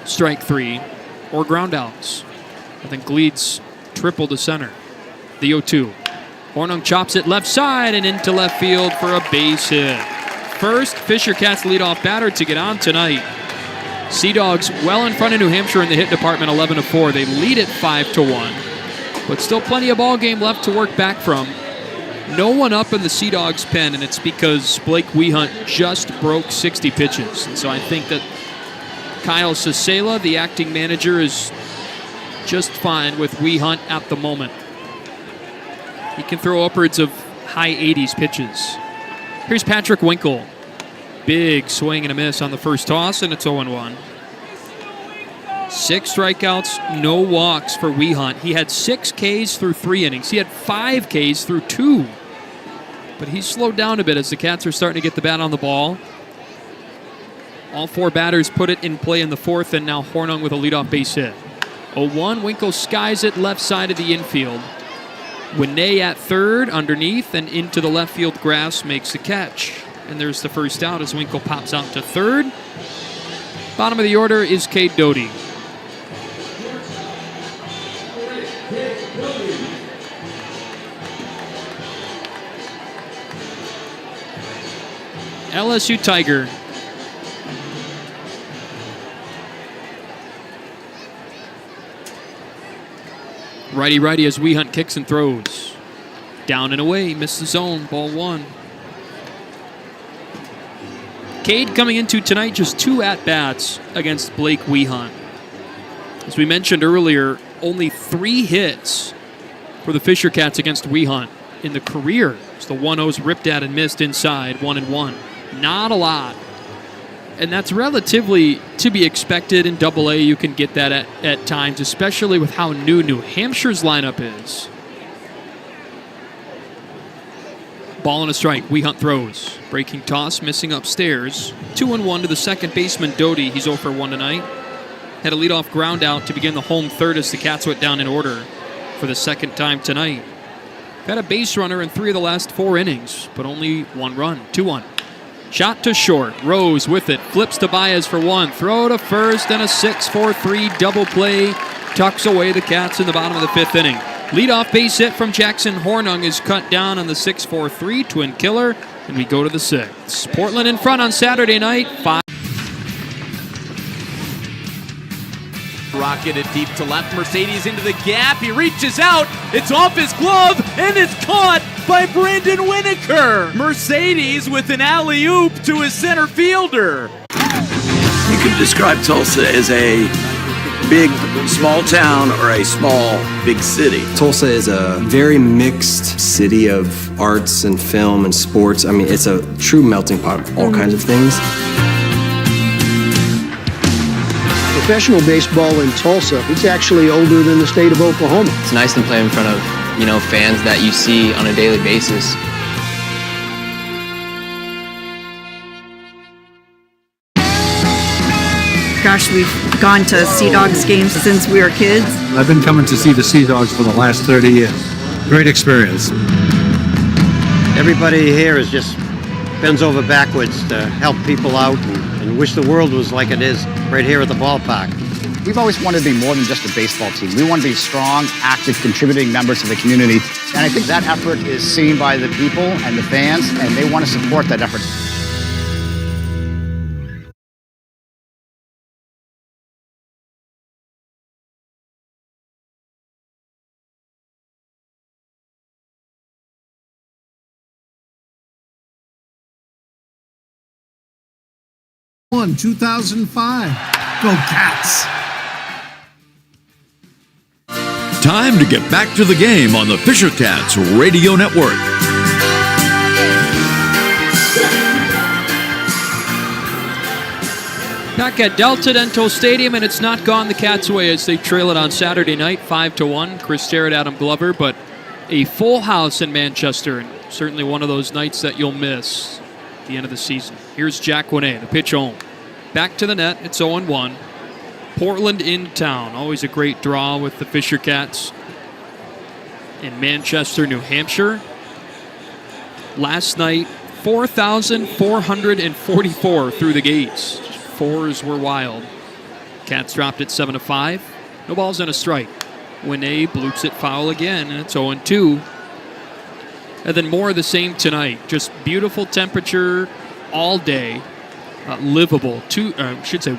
strike 3 or ground outs. I think Gleed's triple to center. The 0-2. Hornung chops it left side and into left field for a base hit. First Fisher Cats leadoff batter to get on tonight. Sea Dogs well in front of New Hampshire in the hit department, 11-4. They lead it 5-1, but still plenty of ball game left to work back from. No one up in the Sea Dogs pen, and it's because Blake Wehunt just broke 60 pitches. And so I think that Kyle Sasela, the acting manager, is just fine with Wehunt at the moment. He can throw upwards of high 80s pitches. Here's Patrick Winkle. Big swing and a miss on the first toss, and it's 0-1. 6 strikeouts, no walks for Wehunt. He had 6 Ks through 3 innings. He had 5 Ks through 2. But he's slowed down a bit as the Cats are starting to get the bat on the ball. All 4 batters put it in play in the fourth, and now Hornung with a leadoff base hit. 0-1, Winkle skies it left side of the infield. Winay at third, underneath, and into the left field grass makes the catch. And there's the first out as Winkle pops out to third. Bottom of the order is Cade Doty. LSU Tiger. Righty-righty as Wehunt kicks and throws. Down and away, missed the zone, ball 1. Cade coming into tonight just 2 at-bats against Blake Wehunt. As we mentioned earlier, only 3 hits for the Fisher Cats against Wehunt in the career. It's the 1-0's ripped at and missed inside, 1-1. Not a lot. And that's relatively to be expected in Double-A. You can get that at times, especially with how new New Hampshire's lineup is. Ball and a strike. Wehunt throws. Breaking toss, missing upstairs. 2-1 to the second baseman, Doty. He's 0-for-1 tonight. Had a leadoff ground out to begin the home third as the Cats went down in order. for the second time tonight. Got a base runner in 3 of the last 4 innings, but only 1 run. 2-1. Shot to short. Rose with it. Flips to Baez for 1. Throw to first and a 6-4-3 double play. Tucks away the Cats in the bottom of the 5th inning. Leadoff base hit from Jackson Hornung is cut down on the 6-4-3 twin killer, and we go to the 6th. Portland in front on Saturday night. 5. Rocketed deep to left. Mercedes into the gap. He reaches out. It's off his glove, and it's caught by Brandon Winokur. Mercedes with an alley-oop to his center fielder. You could describe Tulsa as a big, small town or a small, big city. Tulsa is a very mixed city of arts and film and sports. I mean, it's a true melting pot of all kinds of things. Professional baseball in Tulsa, it's actually older than the state of Oklahoma. It's nice to play in front of, fans that you see on a daily basis. Gosh, we've gone to Sea Dogs games since we were kids. I've been coming to see the Sea Dogs for the last 30 years. Great experience. Everybody here is just bends over backwards to help people out and wish the world was like it is right here at the ballpark. We've always wanted to be more than just a baseball team. We want to be strong, active, contributing members of the community. And I think that effort is seen by the people and the fans, and they want to support that effort. Won 2005. Go Cats! Time to get back to the game on the Fisher Cats Radio Network. Back at Delta Dental Stadium, and it's not gone the Cats' way as they trail it on Saturday night, 5-1. Chris Sterrett, Adam Glover, but a full house in Manchester, and certainly one of those nights that you'll miss at the end of the season. Here's Jack Winnay, the pitch home. Back to the net, it's 0-1. Portland in town, always a great draw with the Fisher Cats in Manchester, New Hampshire. Last night, 4,444 through the gates. Fours were wild. Cats dropped it 7-5. No balls and a strike. Winnay bloops it foul again, and it's 0-2. And then more of the same tonight. Just beautiful temperature all day. Livable.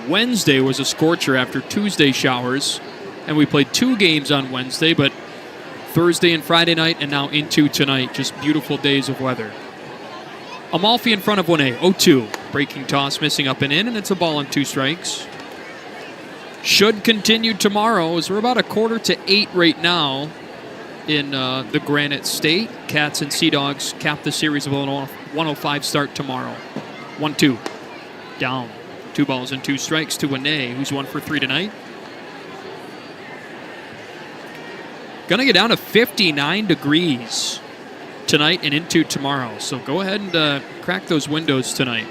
Wednesday was a scorcher after Tuesday showers. And we played 2 games on Wednesday, but Thursday and Friday night and now into tonight. Just beautiful days of weather. Amalfi in front of Winnay, 0-2. Breaking toss, missing up and in, and it's a ball and 2 strikes. Should continue tomorrow as we're about 7:45 right now in the Granite State. Cats and Sea Dogs cap the series of a 105 start tomorrow. 1-2. Down. 2 balls and 2 strikes to Winnay, who's 1 for 3 tonight. Gonna get down to 59 degrees tonight and into tomorrow. So go ahead and crack those windows tonight.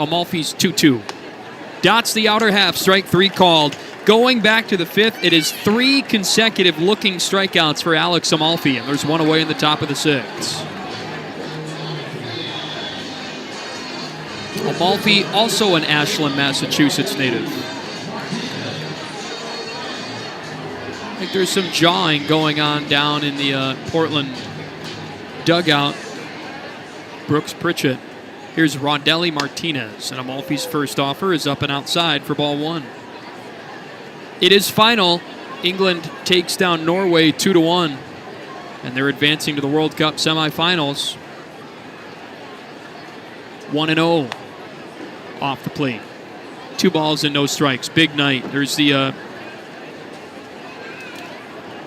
Amalfi's 2-2. Dots the outer half, strike 3 called. Going back to the 5th, it is 3 consecutive looking strikeouts for Alex Amalfi, and there's 1 away in the top of the 6th. Amalfi, also an Ashland, Massachusetts native. I think there's some jawing going on down in the Portland dugout. Brooks Pritchett. Here's Rodelli Martinez, and Amalfi's first offer is up and outside for ball 1. It is final. England takes down Norway 2-1, and they're advancing to the World Cup semifinals. 1-0 off the plate. 2 balls and no strikes. Big night. There's the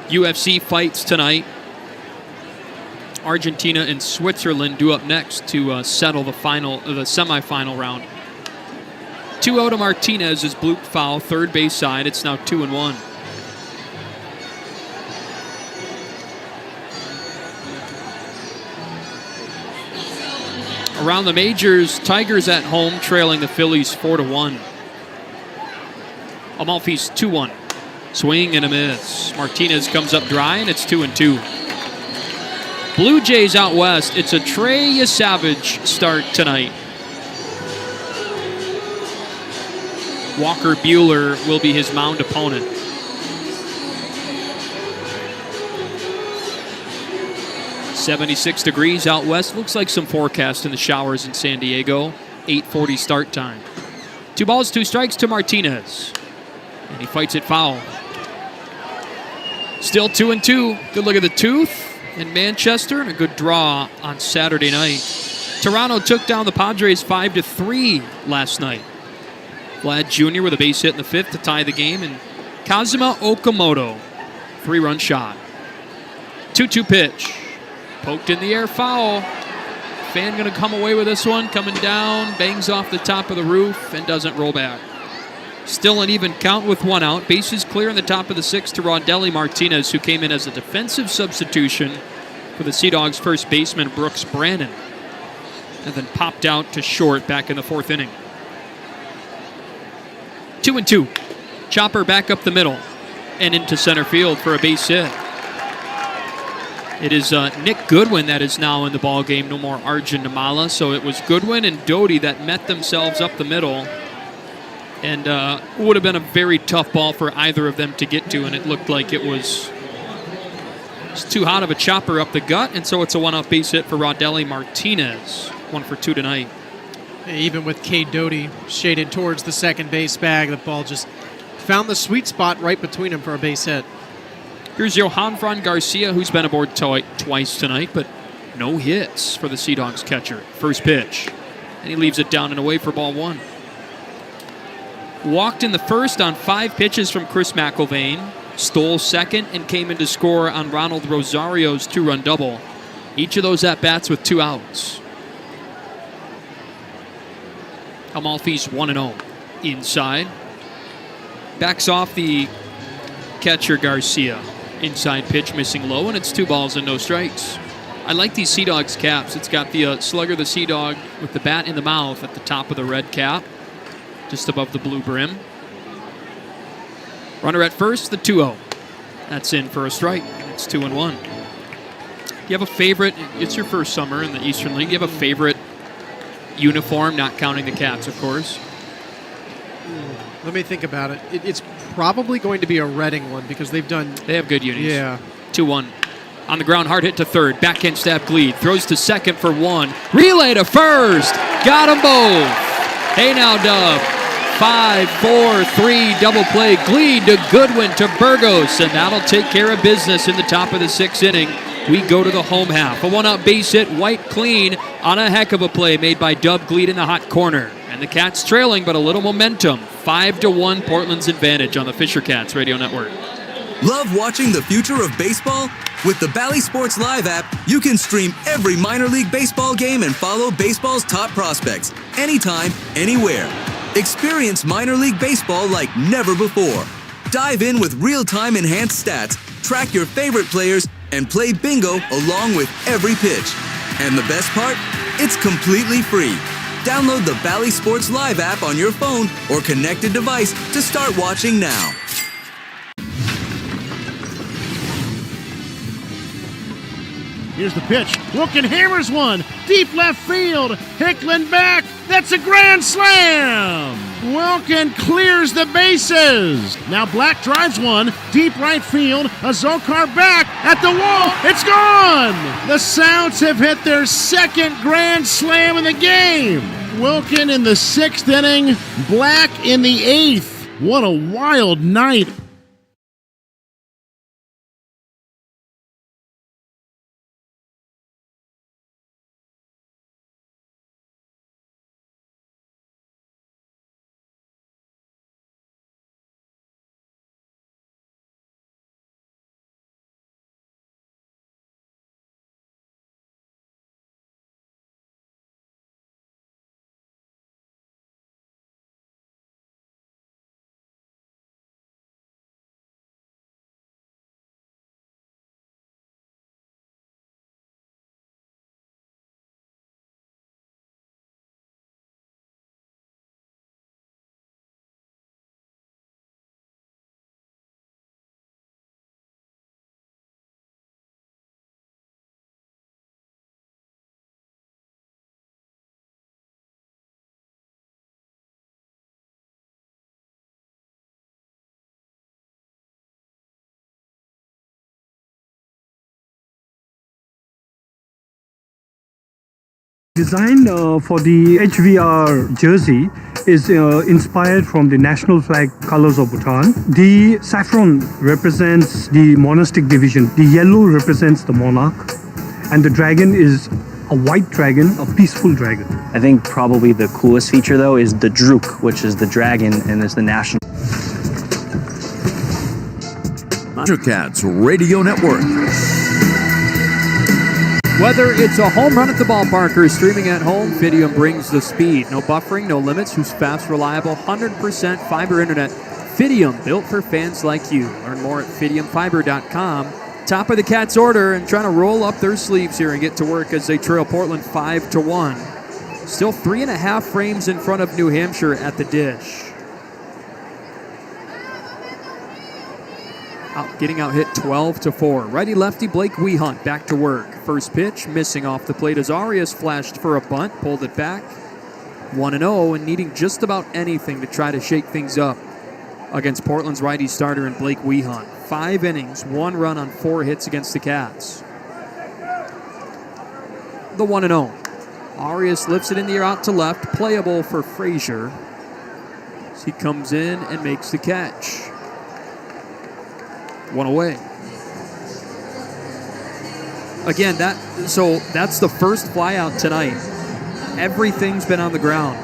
UFC fights tonight. Argentina and Switzerland due up next to settle the semifinal round. 2-0 to Martinez is blooped foul, third base side. It's now 2-1. Around the majors, Tigers at home trailing the Phillies 4-1. Amalfi's 2-1. Swing and a miss. Martinez comes up dry, and it's 2-2. Blue Jays out west. It's a Trey Yesavage start tonight. Walker Buehler will be his mound opponent. .76 degrees out west. Looks like some forecast in the showers in San Diego. 8:40 start time. 2 balls, 2 strikes to Martinez. And he fights it foul. Still 2-2. Good look at the tooth in Manchester, and a good draw on Saturday night. Toronto took down the Padres 5-3 last night. Vlad Jr. with a base hit in the 5th to tie the game, and Kazuma Okamoto, 3-run shot. 2-2 pitch. Poked in the air, foul. Fan going to come away with this one, coming down, bangs off the top of the roof, and doesn't roll back. Still an even count with 1 out. Bases clear in the top of the 6th to Rondelli Martinez, who came in as a defensive substitution for the Sea Dogs first baseman Brooks Brannon, and then popped out to short back in the 4th inning. 2-2. Chopper back up the middle and into center field for a base hit. It is Nick Goodwin that is now in the ball game. No more Arjun Namala. So it was Goodwin and Doty that met themselves up the middle. And would have been a very tough ball for either of them to get to. And it looked like it was too hot of a chopper up the gut. And so it's a one-off base hit for Rondelli Martinez. 1 for 2 tonight. Even with Cade Doty shaded towards the second base bag, the ball just found the sweet spot right between them for a base hit. Here's Johanfran Garcia, who's been aboard twice tonight, but no hits for the Sea Dogs catcher. First pitch, and he leaves it down and away for ball 1. Walked in the first on 5 pitches from Chris McIlvaine, stole second, and came in to score on Ronald Rosario's 2-run double. Each of those at-bats with 2 outs. Amalfi's 1-0. Inside. Backs off the catcher Garcia. Inside pitch missing low, and it's 2 balls and no strikes. I like these Sea Dogs caps. It's got the slugger, the Sea Dog, with the bat in the mouth at the top of the red cap, just above the blue brim. Runner at first, the 2-0. That's in for a strike. It's 2-1. Do you have a favorite? It's your first summer in the Eastern League. Do you have a favorite uniform, not counting the caps, of course? Let me think about it. It's probably going to be a Reading one because they have good unis. Yeah. 2-1. On the ground, hard hit to third. Backhand stab Gleed. Throws to second for 1. Relay to first. Got them both. Hey now, Dub. 5-4-3 double play. Gleed to Goodwin to Burgos. And that'll take care of business in the top of the 6th inning. We go to the home half. A 1-out base hit. White clean on a heck of a play made by Dub Gleed in the hot corner. And the Cats trailing, but a little momentum. 5-1 Portland's advantage on the Fisher Cats Radio Network. Love watching the future of baseball? With the Bally Sports Live app, you can stream every minor league baseball game and follow baseball's top prospects anytime, anywhere. Experience minor league baseball like never before. Dive in with real-time enhanced stats, track your favorite players, and play bingo along with every pitch. And the best part? It's completely free. Download the Bally Sports Live app on your phone or connected device to start watching now. Here's the pitch. Wilkin hammers one. Deep left field. Hicklin back. That's a grand slam. Wilkin clears the bases. Now Black drives one. Deep right field. Azokar back at the wall. It's gone. The Sounds have hit their 2nd grand slam in the game. Wilkin in the 6th inning. Black in the 8th. What a wild night. Design for the HVR jersey is inspired from the national flag colors of Bhutan. The saffron represents the monastic division. The yellow represents the monarch. And the dragon is a white dragon, a peaceful dragon. I think probably the coolest feature though is the Druk, which is the dragon and is the national. Fisher Cats Radio Network. Whether it's a home run at the ballpark or streaming at home, Fidium brings the speed. No buffering, no limits, who's fast, reliable, 100% fiber internet. Fidium, built for fans like you. Learn more at FidiumFiber.com. Top of the Cats' order and trying to roll up their sleeves here and get to work as they trail Portland 5-1. Still 3.5 frames in front of New Hampshire at the dish. Getting out hit 12-4. Righty-lefty Blake Wehunt back to work. First pitch, missing off the plate as Arias flashed for a bunt, pulled it back. 1-0 and needing just about anything to try to shake things up against Portland's righty starter in Blake Wehunt. 5 innings, 1 run on 4 hits against the Cats. The 1-0. Arias lifts it in the air out to left, playable for Frazier. As he comes in and makes the catch. 1 away. Again, that's the first flyout tonight. Everything's been on the ground.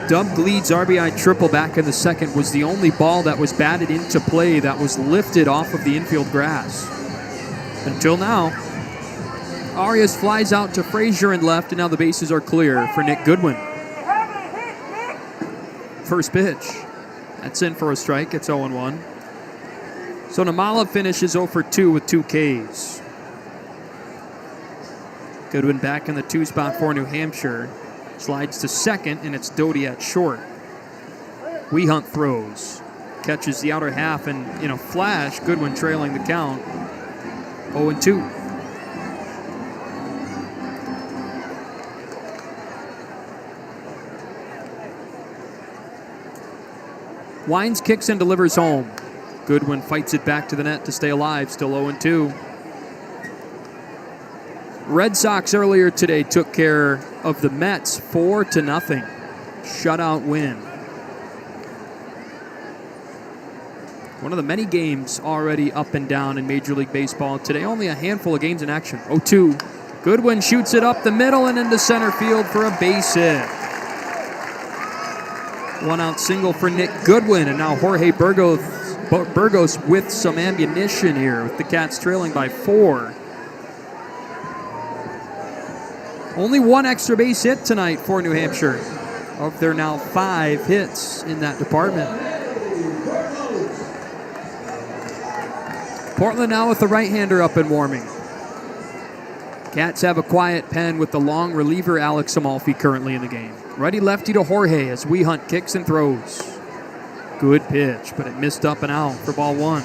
Dub Gleed's RBI triple back in the second was the only ball that was batted into play that was lifted off of the infield grass. Until now, Arias flies out to Frazier and left, and now the bases are clear for Nick Goodwin. First pitch. That's in for a strike. It's 0-1. So Namala finishes 0 for 2 with 2 Ks. Goodwin back in the 2 spot for New Hampshire. Slides to second, and it's Doty at short. Wehunt throws. Catches the outer half, and in a flash, Goodwin trailing the count. 0-2. Wines kicks and delivers home. Goodwin fights it back to the net to stay alive, still 0-2. Red Sox earlier today took care of the Mets 4-0. Shutout win. One of the many games already up and down in Major League Baseball today. Only a handful of games in action. 0-2. Goodwin shoots it up the middle and into center field for a base hit. 1-out single for Nick Goodwin, and now Jorge Burgos with some ammunition here, with the Cats trailing by 4. Only 1 extra base hit tonight for New Hampshire, of their now 5 hits in that department. Portland now with the right-hander up and warming. Cats have a quiet pen with the long reliever Alex Amalfi currently in the game. Righty-lefty to Jorge as Wehunt kicks and throws. Good pitch, but it missed up and out for ball 1.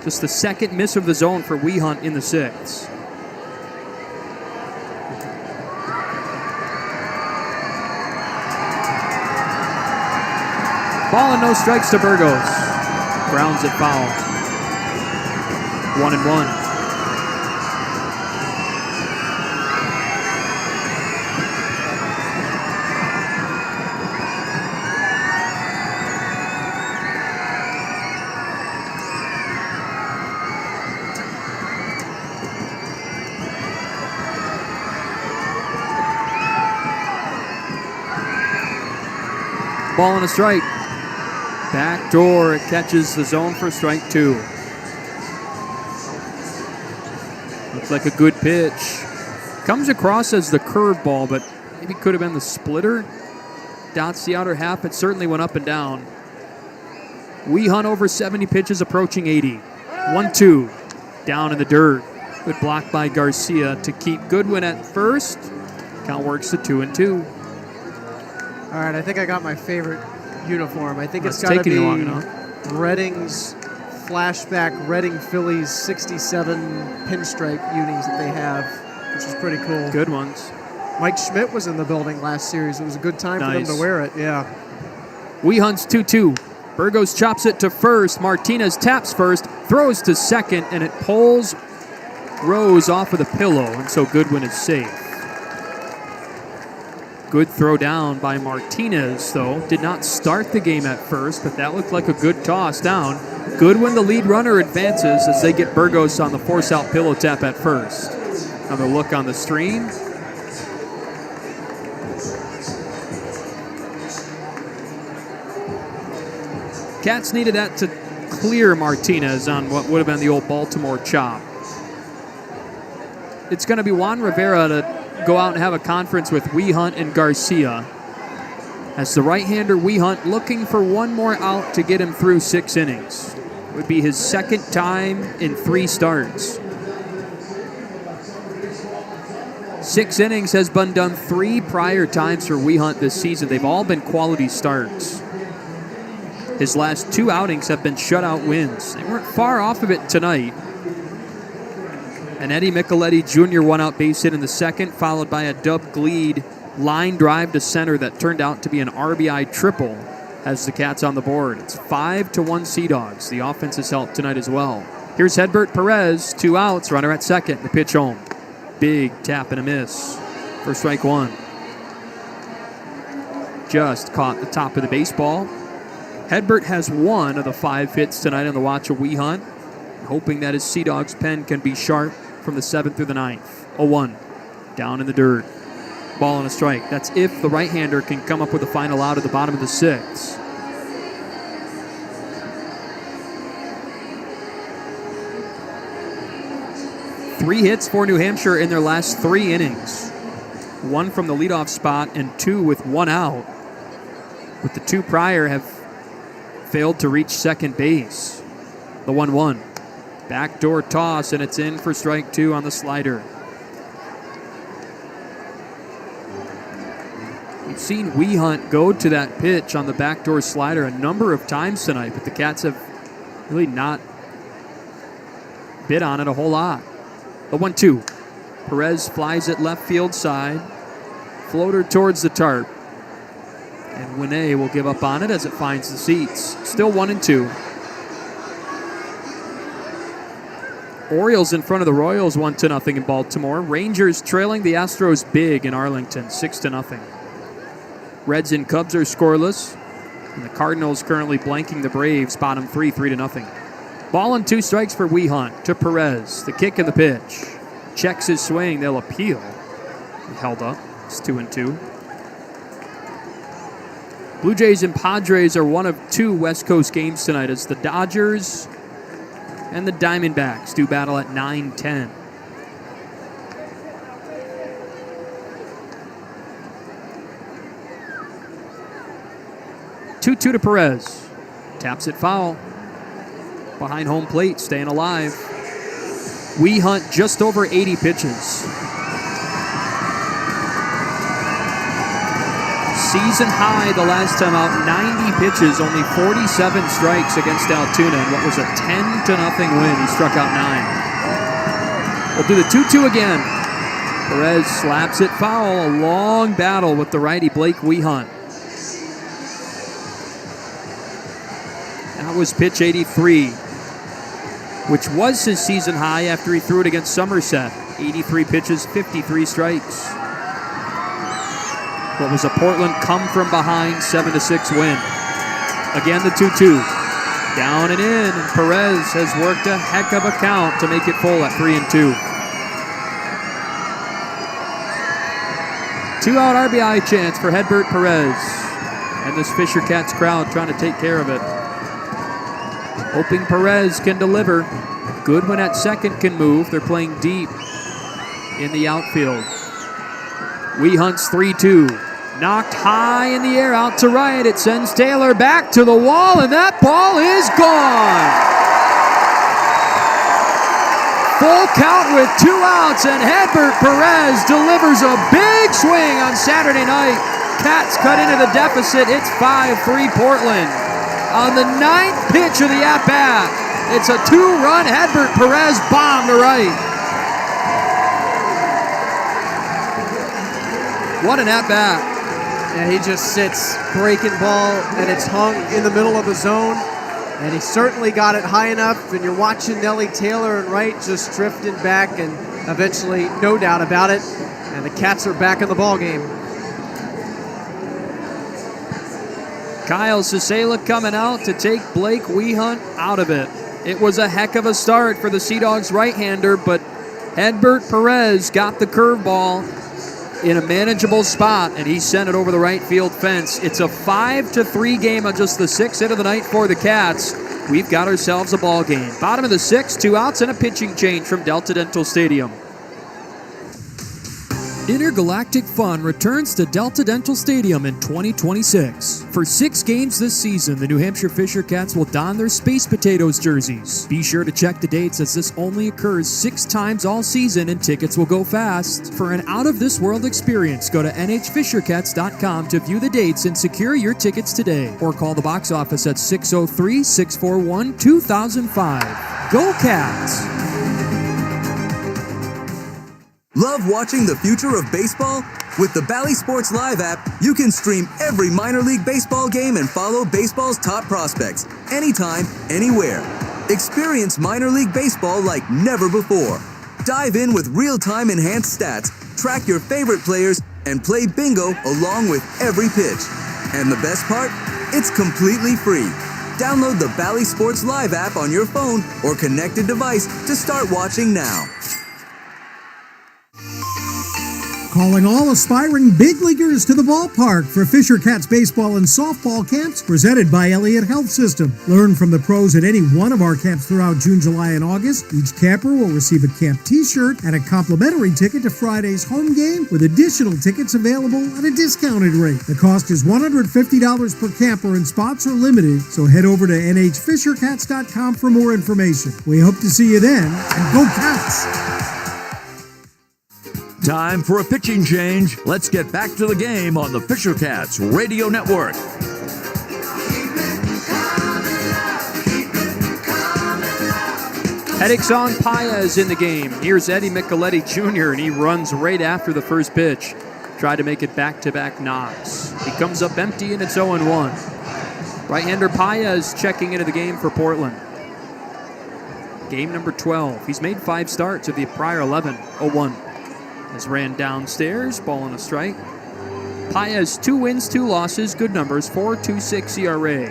Just the second miss of the zone for Wehunt in the 6th. Ball and no strikes to Burgos. Grounds it foul. 1-1. Ball and a strike. Back door, it catches the zone for strike 2. Looks like a good pitch. Comes across as the curveball, but maybe could have been the splitter. Dots the outer half, it certainly went up and down. Wehunt over 70 pitches, approaching 80. 1-2, down in the dirt. Good block by Garcia to keep Goodwin at first. Count works to 2-2. All right, I think I got my favorite uniform. I think it's got to be Reading's flashback Reading Phillies 67 pinstripe unis that they have, which is pretty cool. Good ones. Mike Schmidt was in the building last series. It was a good time for them to wear it, yeah. Wehunt's 2-2. Burgos chops it to first. Martinez taps first, throws to second, and it pulls Rose off of the pillow, and so Goodwin is safe. Good throw down by Martinez, though. Did not start the game at first, but that looked like a good toss down. Good when the lead runner advances as they get Burgos on the force-out pillow tap at first. Another look on the stream. Cats needed that to clear Martinez on what would have been the old Baltimore chop. It's going to be Juan Rivera to go out and have a conference with Wehunt and Garcia. As the right-hander Wehunt looking for one more out to get him through 6 innings. It would be his second time in 3 starts. 6 innings has been done 3 prior times for Wehunt this season. They've all been quality starts. His last 2 outings have been shutout wins. They weren't far off of it tonight. And Eddie Micheletti Jr. one out base hit in the second, followed by a Dub Gleed line drive to center that turned out to be an RBI triple as the Cats on the board. It's 5-1 Sea Dogs. The offense has helped tonight as well. Here's Hedbert Perez, 2 outs, runner at second, the pitch home. Big tap and a miss for strike 1. Just caught the top of the baseball. Hedbert has 1 of the 5 hits tonight on the watch of Wehunt, hoping that his Sea Dogs pen can be sharp from the 7th through the 9th. 0-1, down in the dirt. Ball and a strike. That's if the right-hander can come up with a final out at the bottom of the 6th. Three hits for New Hampshire in their last 3 innings. 1 from the leadoff spot and 2 with 1 out. But the 2 prior have failed to reach second base. The 1-1. Backdoor toss, and it's in for strike 2 on the slider. We've seen Wehunt go to that pitch on the backdoor slider a number of times tonight, but the Cats have really not bid on it a whole lot. The 1-2. Perez flies it left field side. Floater towards the tarp. And Winne will give up on it as it finds the seats. Still 1-2. Orioles in front of the Royals 1-0 in Baltimore. Rangers trailing the Astros big in Arlington 6-0. Reds and Cubs are scoreless. And the Cardinals currently blanking the Braves, bottom 3, 3-0. Ball and 2 strikes for Wehunt to Perez. The kick and the pitch. Checks his swing. They'll appeal. Held up. It's 2-2. Blue Jays and Padres are one of 2 West Coast games tonight as the Dodgers and the Diamondbacks do battle at 9-10. Two to Perez. Taps it foul. Behind home plate, staying alive. Wehunt just over 80 pitches. Season high the last time out, 90 pitches, only 47 strikes against Altoona in what was a 10-0 win. He struck out 9. We'll do the 2-2 again. Perez slaps it foul. A long battle with the righty Blake Wehunt. That was pitch 83, which was his season high after he threw it against Somerset. 83 pitches, 53 strikes. What was a Portland come-from-behind 7-6 win. Again, the 2-2. Down and in. Perez has worked a heck of a count to make it full at 3-2. 2-out RBI chance for Hedbert Perez. And this Fisher Cats crowd trying to take care of it. Hoping Perez can deliver. Goodwin at second can move. They're playing deep in the outfield. Wehunt's 3-2. Knocked high in the air out to right. It sends Taylor back to the wall, and that ball is gone. Full count with 2 outs, and Hedbert Perez delivers a big swing on Saturday night. Cats cut into the deficit. It's 5-3 Portland. On the 9th pitch of the at-bat, it's a 2-run Hedbert Perez bomb to right. What an at-bat. And he just sits, breaking ball, and it's hung in the middle of the zone. And he certainly got it high enough, and you're watching Nelly Taylor and Wright just drifting back, and eventually, no doubt about it, and the Cats are back in the ball game. Kyle Sisela coming out to take Blake Wehunt out of it. It was a heck of a start for the Sea Dogs right-hander, but Hedbert Perez got the curveball in a manageable spot, and he sent it over the right field fence. It's a 5-3 game on just the sixth hit of the night for the Cats. We've got ourselves a ball game. Bottom of the sixth, 2 outs and a pitching change from Delta Dental Stadium. Intergalactic fun returns to Delta Dental Stadium in 2026. For 6 games this season, the New Hampshire Fisher Cats will don their Space Potatoes jerseys. Be sure to check the dates, as this only occurs 6 times all season and tickets will go fast. For an out-of-this-world experience, go to nhfishercats.com to view the dates and secure your tickets today. Or call the box office at 603-641-2005. Go Cats! Love watching the future of baseball? With the Bally Sports Live app, you can stream every minor league baseball game and follow baseball's top prospects anytime, anywhere. Experience minor league baseball like never before. Dive in with real-time enhanced stats, track your favorite players, and play bingo along with every pitch. And the best part? It's completely free. Download the Bally Sports Live app on your phone or connected device to start watching now. Calling all aspiring big leaguers to the ballpark for Fisher Cats baseball and softball camps presented by Elliott Health System. Learn from the pros at any one of our camps throughout June, July, and August. Each camper will receive a camp t-shirt and a complimentary ticket to Friday's home game, with additional tickets available at a discounted rate. The cost is $150 per camper and spots are limited, so head over to nhfishercats.com for more information. We hope to see you then, and go Cats! Time for a pitching change. Let's get back to the game on the Fisher Cats Radio Network. Edixon Paez in the game. Here's Eddie Micheletti Jr., and he runs right after the first pitch. Try to make it back-to-back knocks. He comes up empty, and it's 0-1. Right-hander Paez checking into the game for Portland. Game number 12. He's made 5 starts of the prior 11. 0-1. Has ran downstairs, ball on a strike. Paez, 2 wins, 2 losses, good numbers, 4.26 ERA.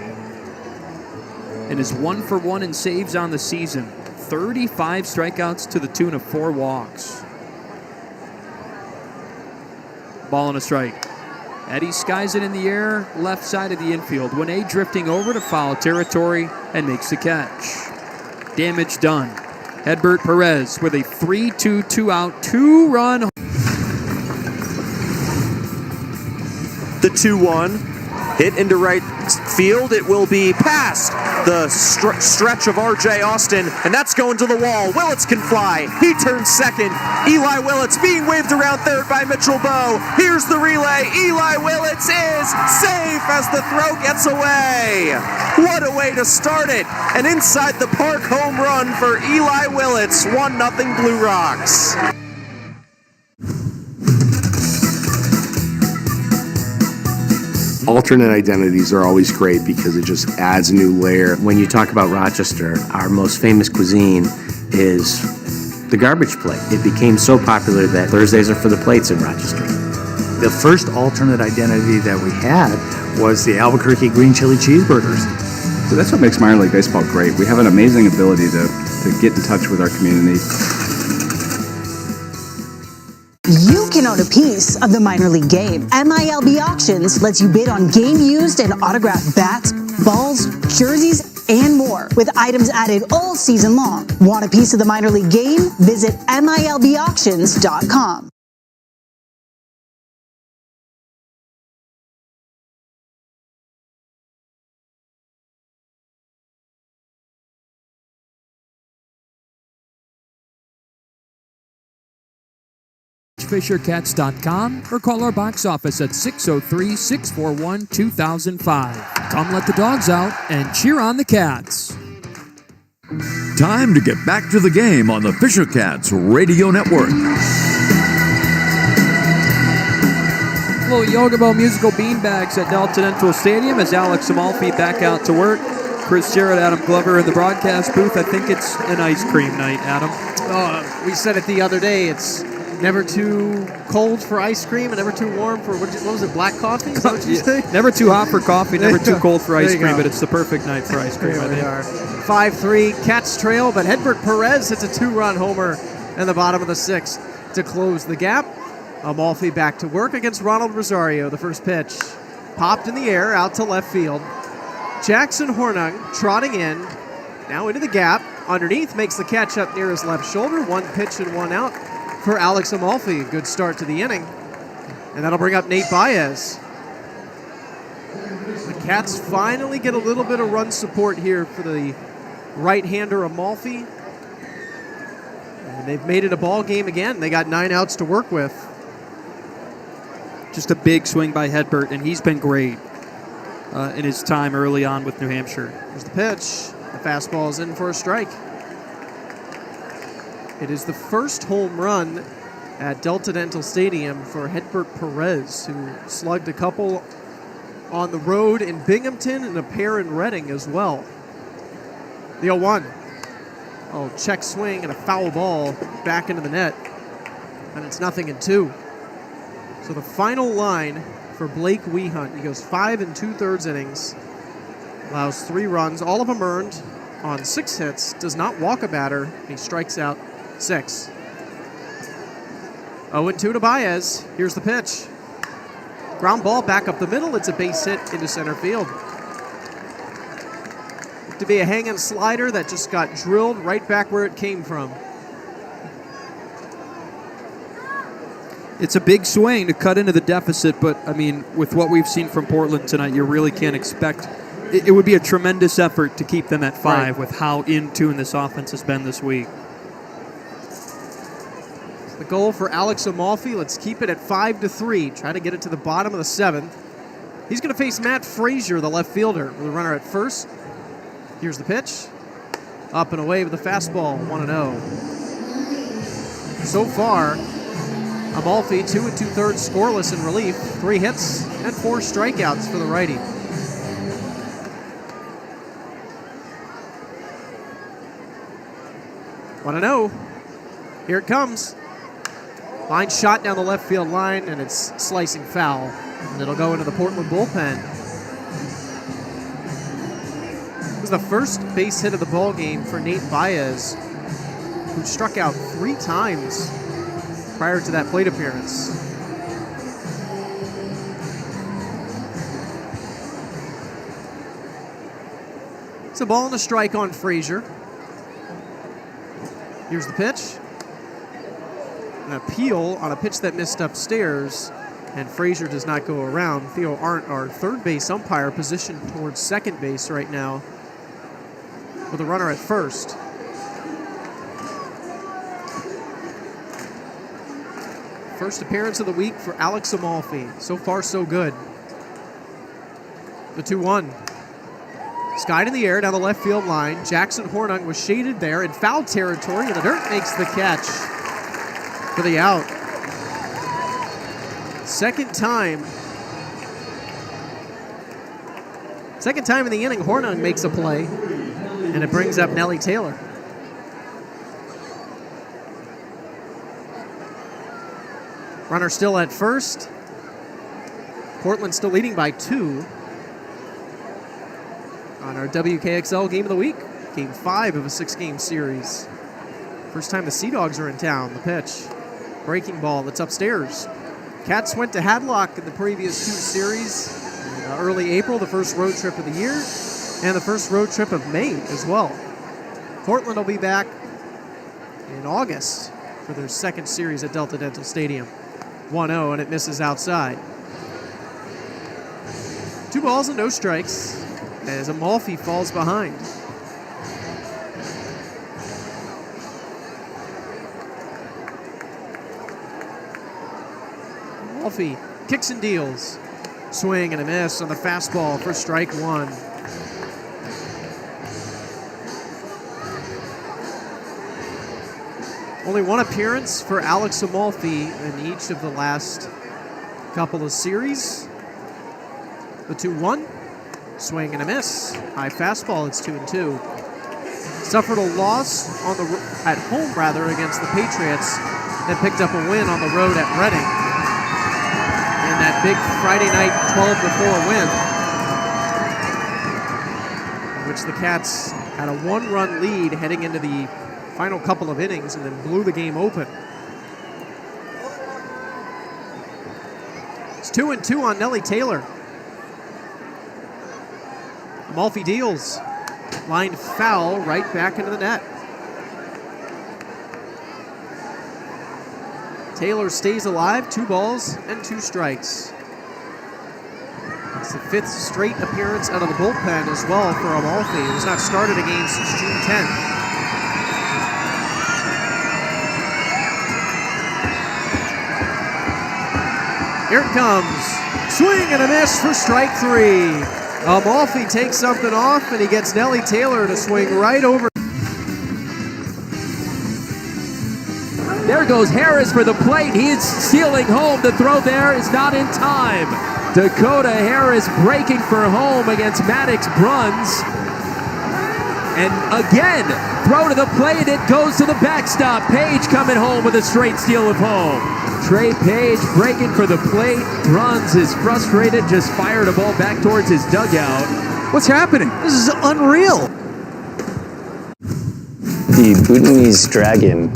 And is 1 for 1 in saves on the season. 35 strikeouts to the tune of 4 walks. Ball on a strike. Eddie skies it in the air, left side of the infield. Winay drifting over to foul territory and makes the catch. Damage done. Hedbert Perez with a 3-2 2-out 2-run. The 2-1 hit into right field. It will be past the stretch of R.J. Austin, and that's going to the wall. Willits can fly. He turns second. Eli Willits being waved around third by Mitchell Bowe. Here's the relay. Eli Willits is safe as the throw gets away. What a way to start it. An inside the park home run for Eli Willits. 1-0 Blue Rocks. Alternate identities are always great because it just adds a new layer. When you talk about Rochester, our most famous cuisine is the garbage plate. It became so popular that Thursdays are for the plates in Rochester. The first alternate identity that we had was the Albuquerque green chili cheeseburgers. So that's what makes minor league baseball great. We have an amazing ability to get in touch with our community. You can own a piece of the minor league game. MILB Auctions lets you bid on game used and autographed bats, balls, jerseys, and more, with items added all season long. Want a piece of the minor league game? Visit MILBauctions.com. FisherCats.com or call our box office at 603-641-2005. Come let the dogs out and cheer on the Cats. Time to get back to the game on the Fisher Cats Radio Network. Little Yogibo musical beanbags at Delta Dental Stadium as Alex Amalfi back out to work. Chris Jarrett, Adam Glover in the broadcast booth. I think it's an ice cream night, Adam. We said it the other day. It's Never too cold for ice cream and never too warm for, what was it, black coffee? Is that what you say? Never too hot for coffee, never too cold for ice There you cream, go. but it's the perfect night for ice cream, Here I we think. are. 5-3, Cats trail, but Hedbert Perez hits a 2-run homer in the bottom of the 6th to close the gap. Amalfi back to work against Ronald Rosario. The first pitch popped in the air out to left field. Jackson Hornung trotting in, now into the gap. Underneath, makes the catch up near his left shoulder. 1 pitch and 1 out for Alex Amalfi. Good start to the inning. And that'll bring up Nate Baez. The Cats finally get a little bit of run support here for the right-hander Amalfi. And they've made it a ball game again. They got 9 outs to work with. Just a big swing by Hedbert, and he's been great in his time early on with New Hampshire. Here's the pitch. The fastball is in for a strike. It is the first home run at Delta Dental Stadium for Hedbert Perez, who slugged a couple on the road in Binghamton and a pair in Reading as well. The 0-1. Oh, check swing and a foul ball back into the net. And it's 0-2. So the final line for Blake Wehunt, he goes 5 2/3 innings, allows 3 runs, all of them earned on 6 hits, does not walk a batter, he strikes out 6. 0-2 to Baez. Here's the pitch. Ground ball back up the middle. It's a base hit into center field. To be a hanging slider that just got drilled right back where it came from. It's a big swing to cut into the deficit, but, I mean, with what we've seen from Portland tonight, you really can't expect. It would be a tremendous effort to keep them at 5 with how in tune this offense has been this week. The goal for Alex Amalfi, let's keep it at 5-3. Try to get it to the bottom of the 7th. He's going to face Matt Frazier, the left fielder, with a runner at first. Here's the pitch. Up and away with the fastball, 1-0. So far, Amalfi 2 2/3 scoreless in relief, 3 hits and 4 strikeouts for the righty. Want to know? Here it comes. Line shot down the left field line, and it's slicing foul. And it'll go into the Portland bullpen. It was the first base hit of the ball game for Nate Baez, who struck out 3 times prior to that plate appearance. It's a ball and a strike on Frazier. Here's the pitch. An appeal on a pitch that missed upstairs, and Frazier does not go around. Theo Arndt, our third base umpire, positioned towards second base right now with a runner at first. First appearance of the week for Alex Amalfi. So far, so good. The 2-1. Skied in the air down the left field line. Jackson Hornung was shaded there in foul territory, and the dirt makes the catch for the out. Second time in the inning, Hornung makes a play, and it brings up Nellie Taylor. Runner still at first. Portland still leading by 2 on our WKXL Game of the Week. Game 5 of a 6-game series. First time the Sea Dogs are in town. The pitch. Breaking ball that's upstairs. Cats went to Hadlock in the previous 2 series. In early April, the first road trip of the year, and the first road trip of May as well. Portland will be back in August for their second series at Delta Dental Stadium. 1-0, and it misses outside. 2 balls and no strikes as Amalfi falls behind. Amalfi kicks and deals. Swing and a miss on the fastball for strike 1. Only 1 appearance for Alex Amalfi in each of the last couple of series. The 2-1, swing and a miss. High fastball, it's 2-2. Suffered a loss at home against the Patriots that picked up a win on the road at Reading in that big Friday night 12-4 win, in which the Cats had a 1-run lead heading into the final couple of innings and then blew the game open. It's 2-2 on Nellie Taylor. Amalfi deals. Line foul right back into the net. Taylor stays alive, 2 balls and 2 strikes. It's the 5th straight appearance out of the bullpen as well for Amalfi. It was not started a game since June 10th. Here it comes. Swing and a miss for strike 3. Amalfi takes something off, and he gets Nellie Taylor to swing right over. There goes Harris for the plate. He is stealing home. The throw there is not in time. Dakota Harris breaking for home against Maddox Bruns. And again, throw to the plate. It goes to the backstop. Page coming home with a straight steal of home. Trey Page breaking for the plate. Bruns is frustrated, just fired a ball back towards his dugout. What's happening? This is unreal. The Bhutanese dragon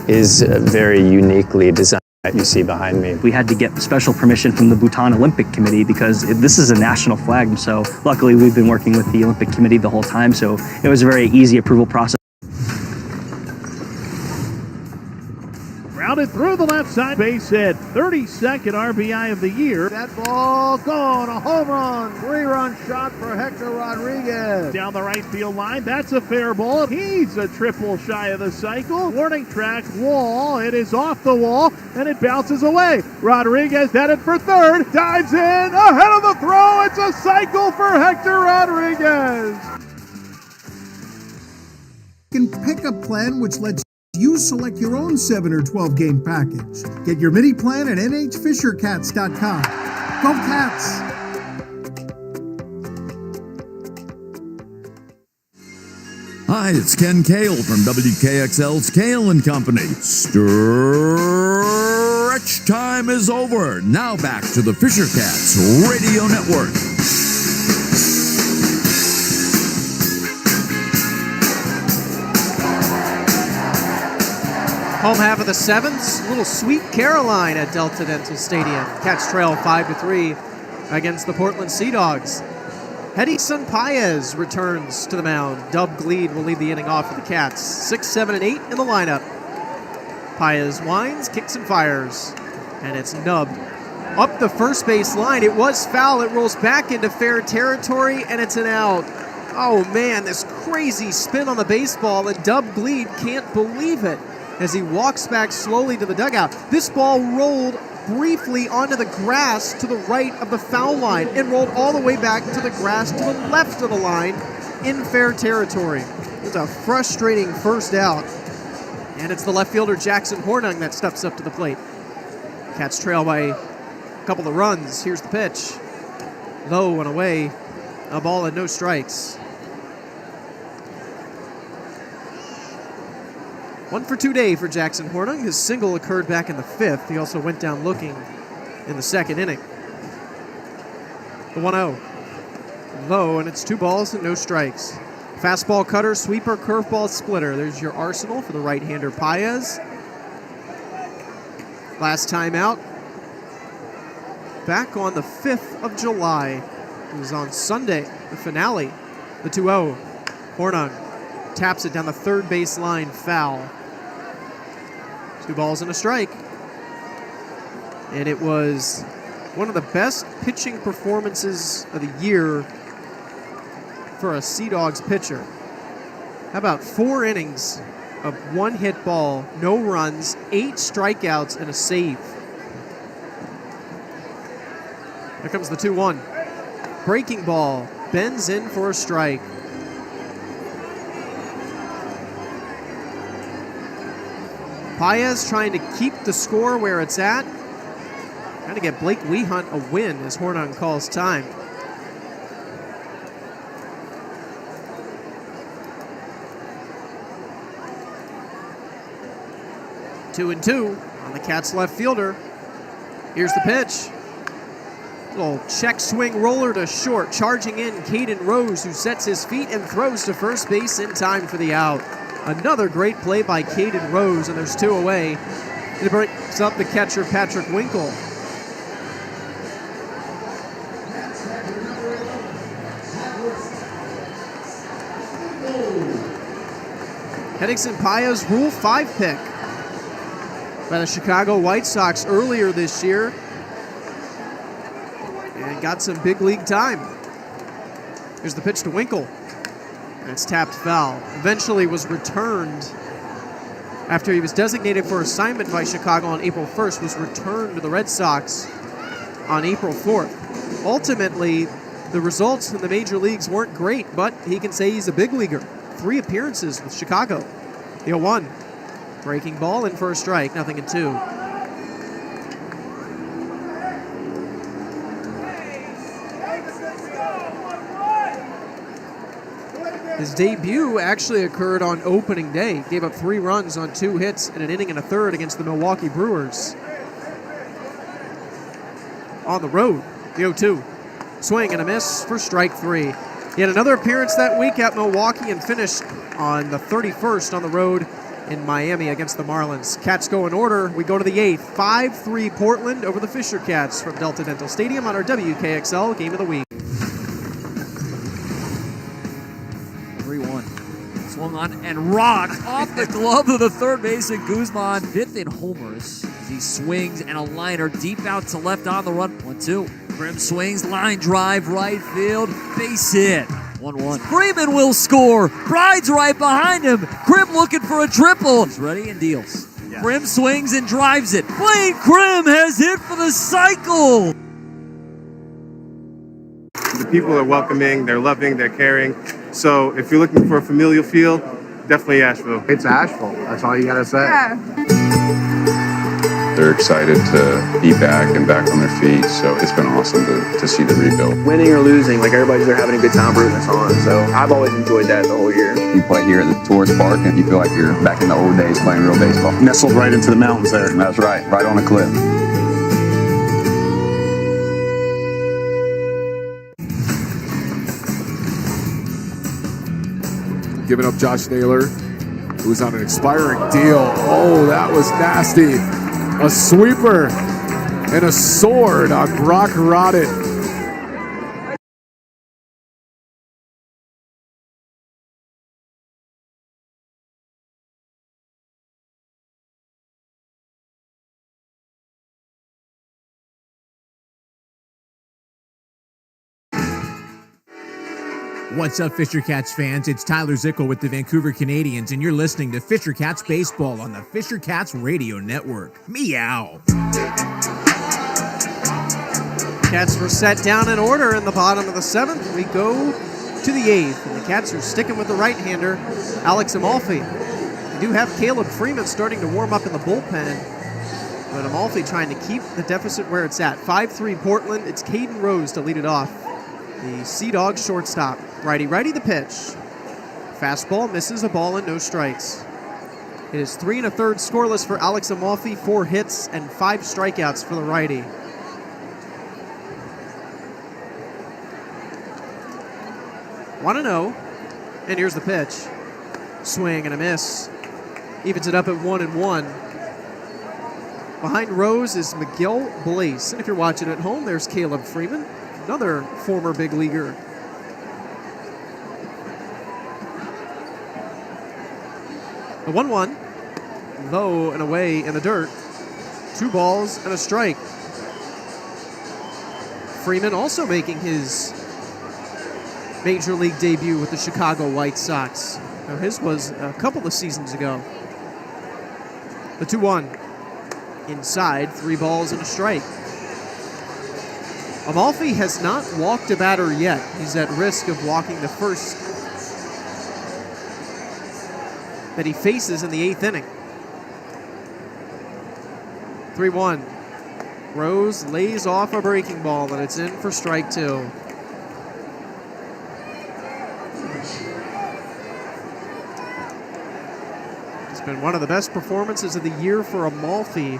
is very uniquely designed that you see behind me. We had to get special permission from the Bhutan Olympic Committee because this is a national flag. So luckily we've been working with the Olympic Committee the whole time. So it was a very easy approval process. Grounded through the left side, base hit, 32nd RBI of the year. That ball gone, a home run, 3-run shot for Hector Rodriguez. Down the right field line, that's a fair ball. He's a triple shy of the cycle. Warning track, wall, it is off the wall, and it bounces away. Rodriguez headed for third, dives in, ahead of the throw, it's a cycle for Hector Rodriguez. Can pick a plan which lets you select your own 7 or 12 game package. Get your mini plan at nhfishercats.com. Go Cats! Hi, it's Ken Kale from WKXL's Kale and Company. Stretch time is over. Now back to the Fisher Cats Radio Network. Home half of the 7th, little Sweet Caroline at Delta Dental Stadium. Cats trail 5-3 against the Portland Sea Dogs. Hedison Paez returns to the mound. Dub Gleed will lead the inning off for the Cats. 6, 7, and 8 in the lineup. Paez winds, kicks, and fires. And it's nubbed. Up the first base line, it was foul. It rolls back into fair territory, and it's an out. Oh man, this crazy spin on the baseball, and Dub Gleed can't believe it as he walks back slowly to the dugout. This ball rolled briefly onto the grass to the right of the foul line and rolled all the way back to the grass to the left of the line in fair territory. It's a frustrating first out. And it's the left fielder Jackson Hornung that steps up to the plate. Cats trail by a couple of runs. Here's the pitch. Low and away. A ball and no strikes. 1 for 2 day for Jackson Hornung. His single occurred back in the 5th. He also went down looking in the 2nd inning. The 1-0. Low, and it's 2 balls and no strikes. Fastball, cutter, sweeper, curveball, splitter. There's your arsenal for the right-hander Paez. Last time out, back on the 5th of July. It was on Sunday, the finale, the 2-0. Hornung taps it down the third base line, foul. 2 balls and a strike. And it was one of the best pitching performances of the year for a Sea Dogs pitcher. How about 4 innings of 1 hit ball, no runs, 8 strikeouts, and a save. Here comes the 2-1. Breaking ball, bends in for a strike. Paez trying to keep the score where it's at. Trying to get Blake Wehunt a win as Hornung calls time. Two and 2. on the Cats left fielder. Here's the pitch. Little check swing roller to short. Charging in Caden Rose, who sets his feet and throws to first base in time for the out. Another great play by Caden Rose, and there's 2 away. It brings up the catcher, Patrick Winkle. Henning Sampaio's Rule 5 pick by the Chicago White Sox earlier this year. And got some big league time. Here's the pitch to Winkle. And it's tapped foul. Eventually was returned after he was designated for assignment by Chicago on April 1st, was returned to the Red Sox on April 4th. Ultimately, the results in the major leagues weren't great, but he can say he's a big leaguer. 3 appearances with Chicago. The 0-1. Breaking ball in for a strike, 0-2. His debut actually occurred on opening day. Gave up 3 runs on 2 hits in an inning and a third against the Milwaukee Brewers. On the road, the 0-2. Swing and a miss for strike 3. He had another appearance that week at Milwaukee and finished on the 31st on the road in Miami against the Marlins. Cats go in order. We go to the 8th. 5-3 Portland over the Fisher Cats from Delta Dental Stadium on our WKXL Game of the Week. 3-1. Swung on and rocked off the glove of the third baseman Guzman. 5th in homers as he swings and a liner deep out to left on the run. 1-2. Grimm swings, line drive, right field, base hit. 1-1. Freeman will score. Bride's right behind him. Grimm looking for a triple. He's ready and deals. Yeah. Grimm swings and drives it. Blaine Grimm has hit for the cycle. The people are welcoming, they're loving, they're caring. So if you're looking for a familial feel, definitely Asheville. It's Asheville. That's all you gotta say. Yeah. They're excited to be back and back on their feet, so it's been awesome to see the rebuild. Winning or losing, like everybody's there having a good time rooting us on, so I've always enjoyed that the whole year. You play here at the tourist park and you feel like you're back in the old days playing real baseball. Nestled right into the mountains there. That's right on a cliff. Giving up Josh Naylor, who's on an expiring deal. Oh, that was nasty. A sweeper and a sword on Brock Rodden. What's up, Fisher Cats fans? It's Tyler Zickel with the Vancouver Canadians, and you're listening to Fisher Cats Baseball on the Fisher Cats Radio Network. Meow. Cats were set down in order in the bottom of the 7th. We go to the 8th, and the Cats are sticking with the right-hander, Alex Amalfi. They do have Caleb Freeman starting to warm up in the bullpen, but Amalfi trying to keep the deficit where it's at. 5-3 Portland. It's Caden Rose to lead it off. The Sea Dogs shortstop. Righty the pitch. Fastball misses, a ball and no strikes. It is 3 1/3 scoreless for Alex Amalfi, 4 hits and 5 strikeouts for the righty. Want to know, and here's the pitch. Swing and a miss. Evens it up at 1-1. Behind Rose is Miguel Blaze. And if you're watching at home, there's Caleb Freeman, another former big leaguer. The 1-1, low and away in the dirt. 2 balls and a strike. Freeman also making his major league debut with the Chicago White Sox. Now his was a couple of seasons ago. The 2-1, inside, 3 balls and a strike. Amalfi has not walked a batter yet. He's at risk of walking the first that he faces in the 8th inning. 3-1. Rose lays off a breaking ball, and it's in for strike 2. been one of the best performances of the year for Amalfi.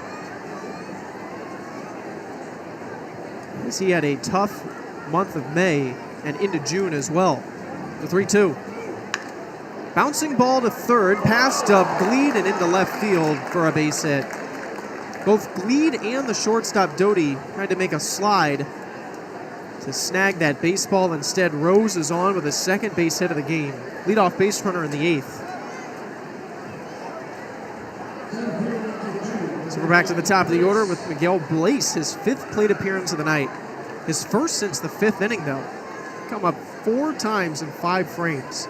As he had a tough month of May and into June as well. The 3-2. Bouncing ball to third, past Gleed and into left field for a base hit. Both Gleed and the shortstop Doty tried to make a slide to snag that baseball. Instead, Rose is on with his second base hit of the game. Leadoff base runner in the 8th. So we're back to the top of the order with Miguel Blaze, his 5th plate appearance of the night. His first since the 5th inning, though. Come up 4 times in 5 frames.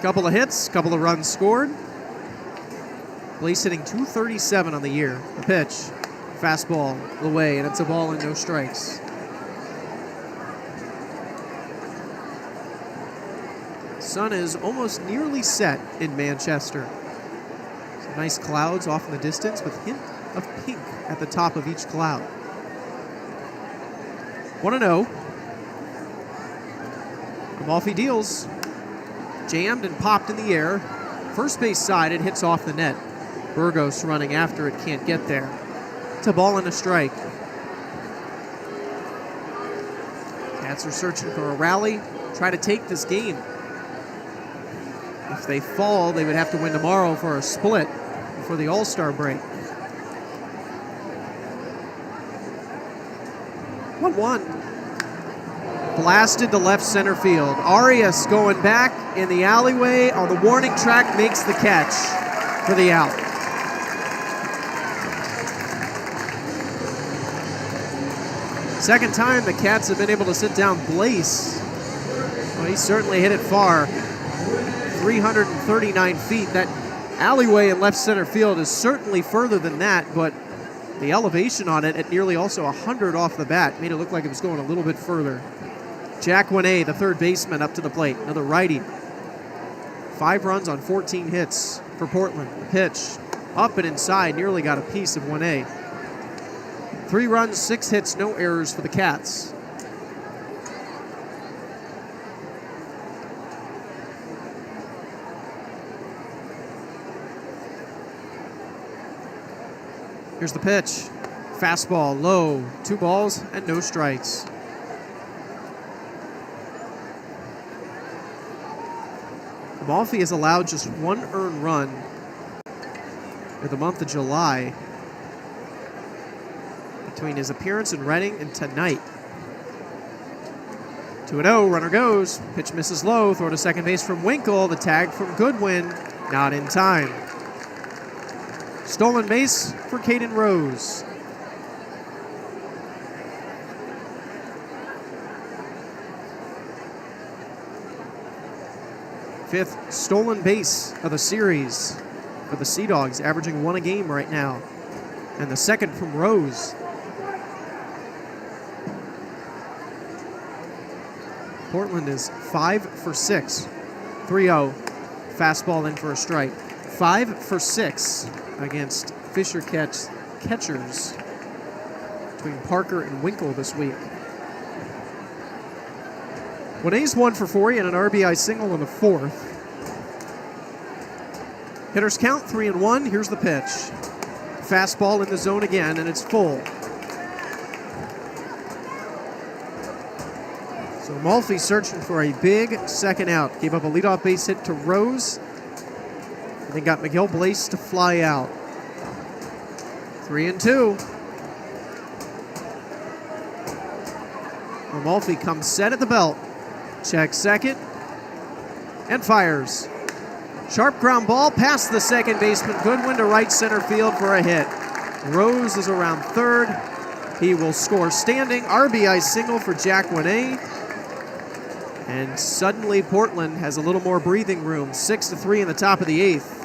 Couple of hits, couple of runs scored. Blaze hitting .237 on the year. The pitch, fastball away, and it's a ball and no strikes. Sun is almost nearly set in Manchester. Some nice clouds off in the distance with a hint of pink at the top of each cloud. 1-0. Amalfi deals. Jammed and popped in the air. First base side, it hits off the net. Burgos running after it, can't get there. It's a ball and a strike. Cats are searching for a rally, try to take this game. If they fall, they would have to win tomorrow for a split before the All-Star break. 1-1. Blasted to left center field. Arias going back in the alleyway on the warning track, makes the catch for the out. Second time the Cats have been able to sit down Blaze. Well, he certainly hit it far. 339 feet. That alleyway in left center field is certainly further than that, but the elevation on it at nearly also 100 off the bat made it look like it was going a little bit further. Jack Winney, the third baseman, up to the plate. Another righty. 5 runs on 14 hits for Portland. The pitch up and inside, nearly got a piece of Winney. 3 runs, 6 hits, no errors for the Cats. Here's the pitch. Fastball low, 2 balls and no strikes. Amalfi has allowed just 1 earned run for the month of July between his appearance in Reading and tonight. 2-0, runner goes. Pitch misses low, throw to second base from Winkle. The tag from Goodwin, not in time. Stolen base for Caden Rose. Fifth stolen base of the series for the Sea Dogs, averaging 1 a game right now. And the second from Rose. Portland is 5 for 6. 3-0. Fastball in for a strike. 5 for 6 against Fisher catchers between Parker and Winkle this week. Winney's 1 for 4. He had an RBI single in the 4th. Hitters count 3-1. Here's the pitch. Fastball in the zone again, and it's full. So Amalfi searching for a big second out. Gave up a leadoff base hit to Rose. And then got Miguel Blaze to fly out. 3-2. Amalfi comes set at the belt. Checks second. And fires. Sharp ground ball past the second baseman. Goodwin to right center field for a hit. Rose is around third. He will score standing. RBI single for Jack Winney. And suddenly Portland has a little more breathing room. 6-3 in the top of the 8th.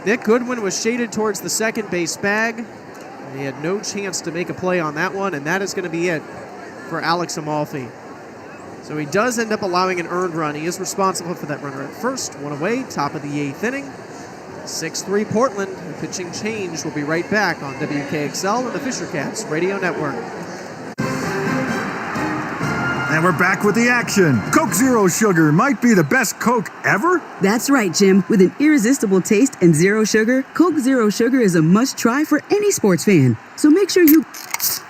Nick Goodwin was shaded towards the second base bag. And he had no chance to make a play on that one, and that is going to be it for Alex Amalfi. So he does end up allowing an earned run. He is responsible for that runner at first. 1 away, top of the 8th inning. 6-3 Portland. The pitching change. We'll be right back on WKXL and the Fisher Cats Radio Network. And we're back with the action. Coke Zero Sugar might be the best Coke ever. That's right, Jim. With an irresistible taste and zero sugar, Coke Zero Sugar is a must-try for any sports fan. So make sure you...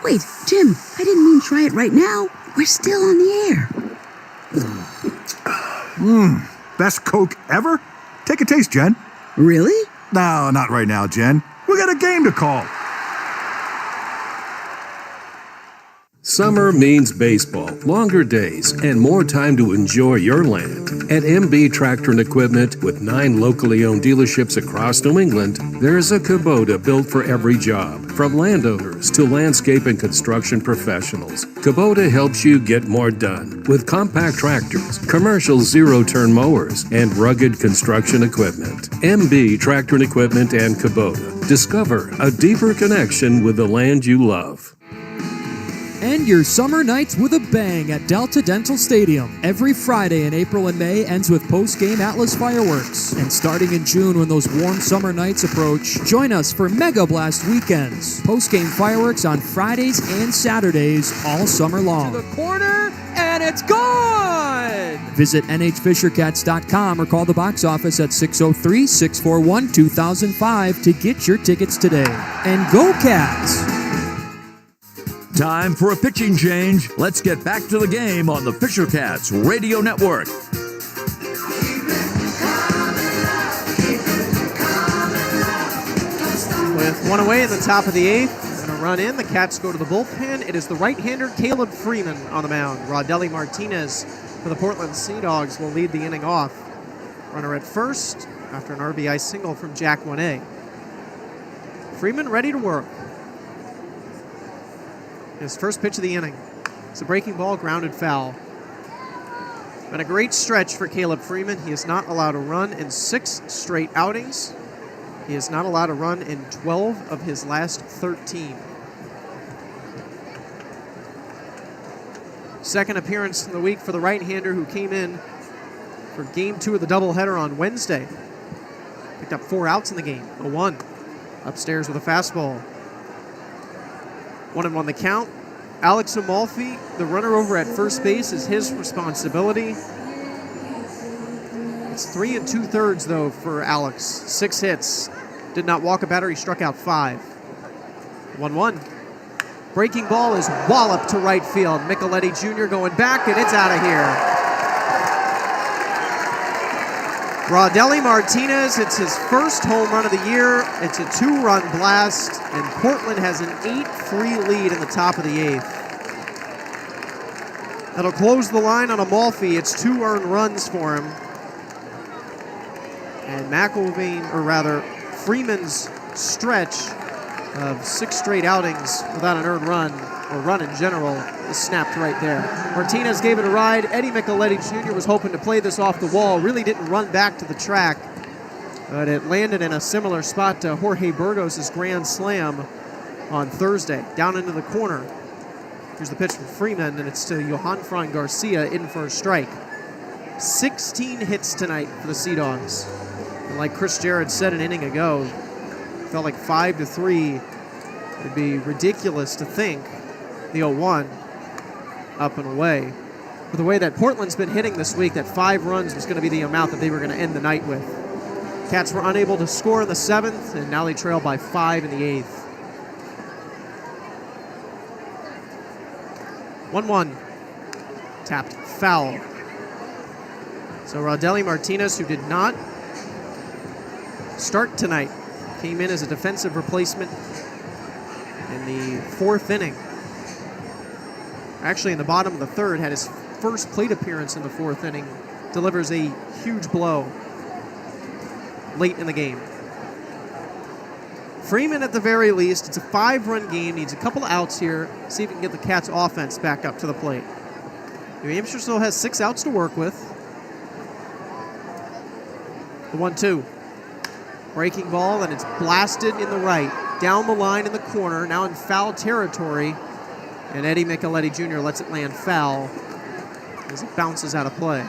Wait, Jim, I didn't mean try it right now. We're still on the air. Best Coke ever? Take a taste, Jen. Really? No, not right now, Jen. We got a game to call. Summer means baseball, longer days, and more time to enjoy your land. At MB Tractor and Equipment, with 9 locally owned dealerships across New England, there's a Kubota built for every job. From landowners to landscape and construction professionals, Kubota helps you get more done with compact tractors, commercial zero-turn mowers, and rugged construction equipment. MB Tractor and Equipment and Kubota. Discover a deeper connection with the land you love. End your summer nights with a bang at Delta Dental Stadium. Every Friday in April and May ends with post-game Atlas fireworks. And starting in June when those warm summer nights approach, join us for Mega Blast weekends. Post-game fireworks on Fridays and Saturdays all summer long. To the corner, and it's gone! Visit nhfishercats.com or call the box office at 603-641-2005 to get your tickets today. And go Cats! Time for a pitching change. Let's get back to the game on the Fisher Cats Radio Network. With one away in the top of the 8th and a run in, the Cats go to the bullpen. It is the right-hander Caleb Freeman on the mound. Rodelli Martinez for the Portland Sea Dogs will lead the inning off. Runner at first after an RBI single from Jack 1A. Freeman ready to work. His first pitch of the inning. It's a breaking ball, grounded foul. Been a great stretch for Caleb Freeman. He is not allowed a run in 6 straight outings. He is not allowed a run in 12 of his last 13. Second appearance in the week for the right-hander who came in for Game 2 of the doubleheader on Wednesday. Picked up 4 outs in the game. 0-1. Upstairs with a fastball. 1-1 the count. Alex Amalfi, the runner over at first base, is his responsibility. It's 3 2/3 though for Alex. 6 hits. Did not walk a batter. He struck out 5. 1-1. Breaking ball is walloped to right field. Micheletti Jr. going back, and it's out of here. Rodelli Martinez, it's his first home run of the year. It's a 2-run blast, and Portland has an 8-3 lead in the top of the 8th. That'll close the line on Amalfi. It's 2 earned runs for him. And Freeman's stretch of 6 straight outings without an earned run, or run in general, is snapped right there. Martinez gave it a ride. Eddie Micheletti Jr. was hoping to play this off the wall. Really didn't run back to the track, but it landed in a similar spot to Jorge Burgos' grand slam on Thursday, down into the corner. Here's the pitch from Freeman, and it's to Johanfran Garcia in for a strike. 16 hits tonight for the Sea Dogs. And like Chris Jarrett said an inning ago, felt like 5-3 would be ridiculous to think the 0-1 up and away. But the way that Portland's been hitting this week, that 5 runs was going to be the amount that they were going to end the night with. Cats were unable to score in the 7th, and now they trail by 5 in the 8th. 1-1. Tapped foul. So Rodelli Martinez, who did not start tonight, came in as a defensive replacement in the 4th inning. Actually, in the bottom of the 3rd, had his first plate appearance in the 4th inning. Delivers a huge blow late in the game. Freeman, at the very least, it's a 5-run game, needs a couple of outs here, see if he can get the Cats' offense back up to the plate. New Hampshire still has 6 outs to work with. The 1-2. Breaking ball, and it's blasted in the right. Down the line in the corner, now in foul territory. And Eddie Micheletti Jr. lets it land foul as it bounces out of play.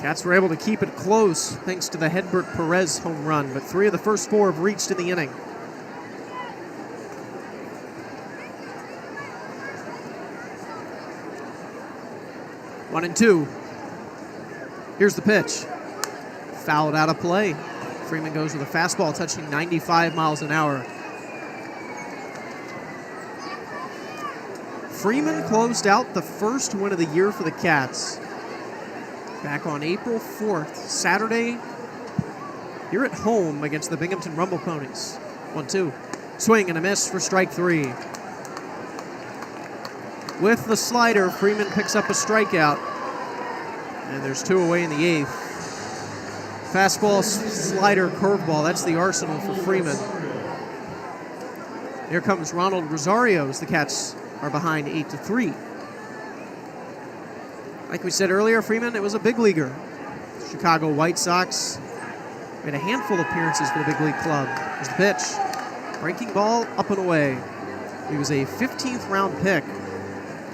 Cats were able to keep it close thanks to the Hedbert Perez home run, but 3 of the first 4 have reached in the inning. 1-2. Here's the pitch. Fouled out of play. Freeman goes with a fastball touching 95 miles an hour. Freeman closed out the first win of the year for the Cats back on April 4th, Saturday, here at home against the Binghamton Rumble Ponies. 1-2. Swing and a miss for strike 3. With the slider, Freeman picks up a strikeout. And there's 2 away in the 8th. Fastball, slider, curveball. That's the arsenal for Freeman. Here comes Ronald Rosario as the Cats are behind 8-3. Like we said earlier, Freeman, it was a big leaguer. Chicago White Sox made a handful of appearances for the big league club. Here's the pitch. Breaking ball up and away. He was a 15th round pick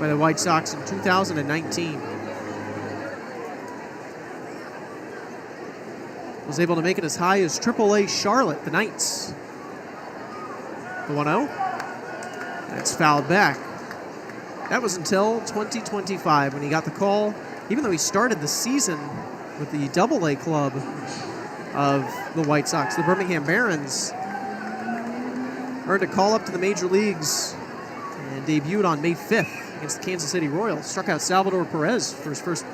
by the White Sox in 2019. Was able to make it as high as AAA Charlotte, the Knights. The 1-0. That's fouled back. That was until 2025 when he got the call, even though he started the season with the AA club of the White Sox. The Birmingham Barons earned a call up to the major leagues and debuted on May 5th against the Kansas City Royals. Struck out Salvador Perez for his first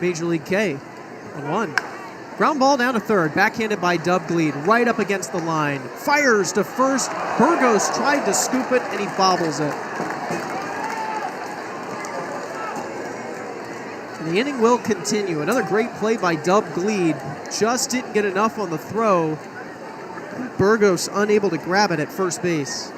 major league K. 1-1. Ground ball down to third, backhanded by Dub Gleed, right up against the line. Fires to first. Burgos tried to scoop it, and he bobbles it. And the inning will continue. Another great play by Dub Gleed. Just didn't get enough on the throw. Burgos unable to grab it at first base.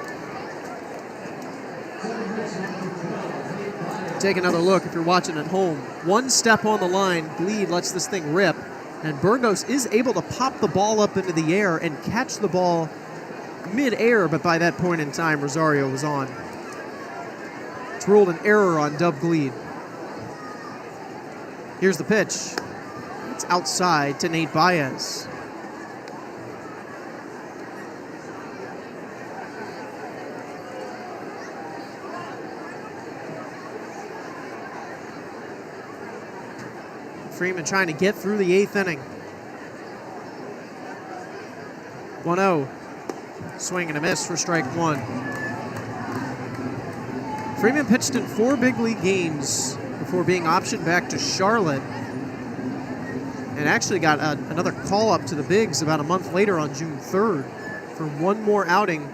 Take another look if you're watching at home. One step on the line, Gleed lets this thing rip. And Burgos is able to pop the ball up into the air and catch the ball mid-air, but by that point in time, Rosario was on. It's ruled an error on Dub Gleed. Here's the pitch. It's outside to Nate Baez. Freeman trying to get through the 8th inning. 1-0. Swing and a miss for strike 1. Freeman pitched in 4 big league games before being optioned back to Charlotte. And actually got another call up to the bigs about a month later on June 3rd for one more outing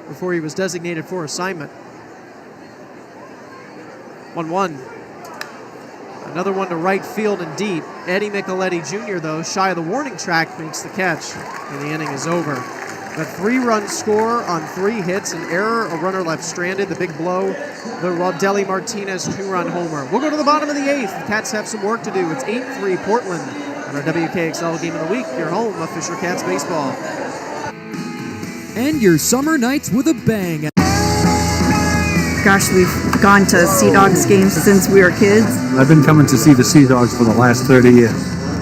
before he was designated for assignment. 1-1. Another one to right field and deep. Eddie Micheletti Jr., though, shy of the warning track, makes the catch, and the inning is over. A 3-run score on 3 hits, an error, a runner left stranded, the big blow, the Rodelli Martinez 2-run homer. We'll go to the bottom of the 8th. The Cats have some work to do. It's 8-3 Portland on our WKXL Game of the Week, your home of Fisher Cats baseball. End your summer nights with a bang. Gosh, we've gone to Sea Dogs games since we were kids. I've been coming to see the Sea Dogs for the last 30 years.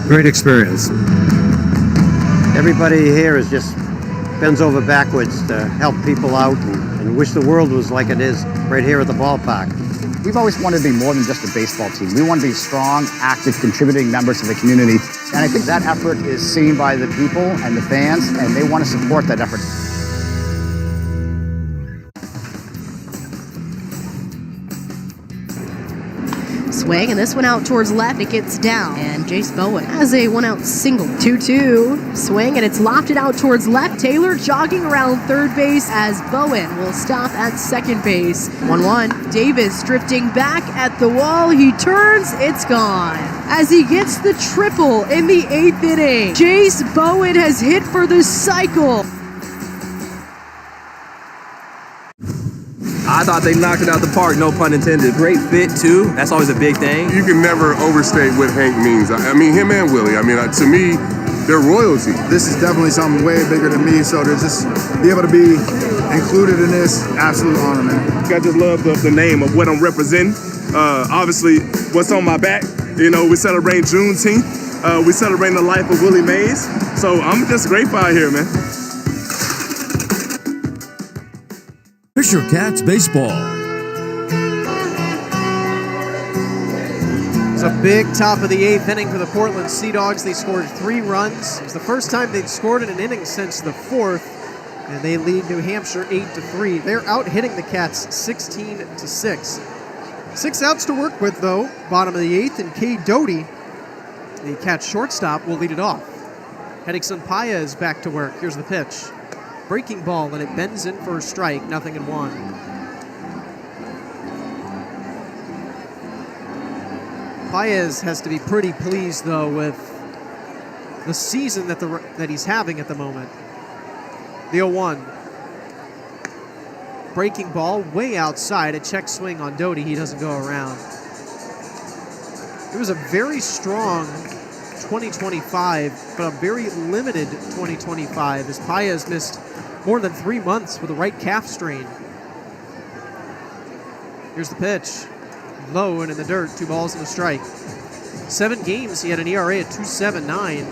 Great experience. Everybody here is just bends over backwards to help people out and wish the world was like it is right here at the ballpark. We've always wanted to be more than just a baseball team. We want to be strong, active, contributing members of the community. And I think that effort is seen by the people and the fans, and they want to support that effort. Swing, and this one out towards left. It gets down, and Jace Bowen has a 1-out single. 2-2. Swing, and it's lofted out towards left. Taylor jogging around third base as Bowen will stop at second base. 1-1. Davis drifting back at the wall. He turns. It's gone. As he gets the triple in the 8th inning, Jace Bowen has hit for the cycle. I thought they knocked it out the park, no pun intended. Great fit, too. That's always a big thing. You can never overstate what Hank means. I mean, him and Willie. I mean, to me, they're royalty. This is definitely something way bigger than me, so to just be able to be included in this, absolute honor, man. I just love the name of what I'm representing. Obviously, what's on my back. You know, we celebrate Juneteenth. We celebrate the life of Willie Mays. So I'm just grateful out here, man. Fisher Cats Baseball. It's a big top of the 8th inning for the Portland Sea Dogs. They scored 3 runs. It was the first time they'd scored in an inning since the 4th, and they lead New Hampshire 8-3. They're out hitting the Cats 16-6. 6 outs to work with, though. Bottom of the 8th, and Cade Doty, the Cats shortstop, will lead it off. Hedrickson Paez back to work. Here's the pitch. Breaking ball, and it bends in for a strike. 0-1. Paez has to be pretty pleased, though, with the season that he's having at the moment. The 0-1. Breaking ball way outside. A check swing on Doty. He doesn't go around. It was a very strong 2025, but a very limited 2025 as Paez missed more than 3 months with a right calf strain. Here's the pitch. Low and in the dirt, 2 balls and a strike. 7 games, he had an ERA at 2.79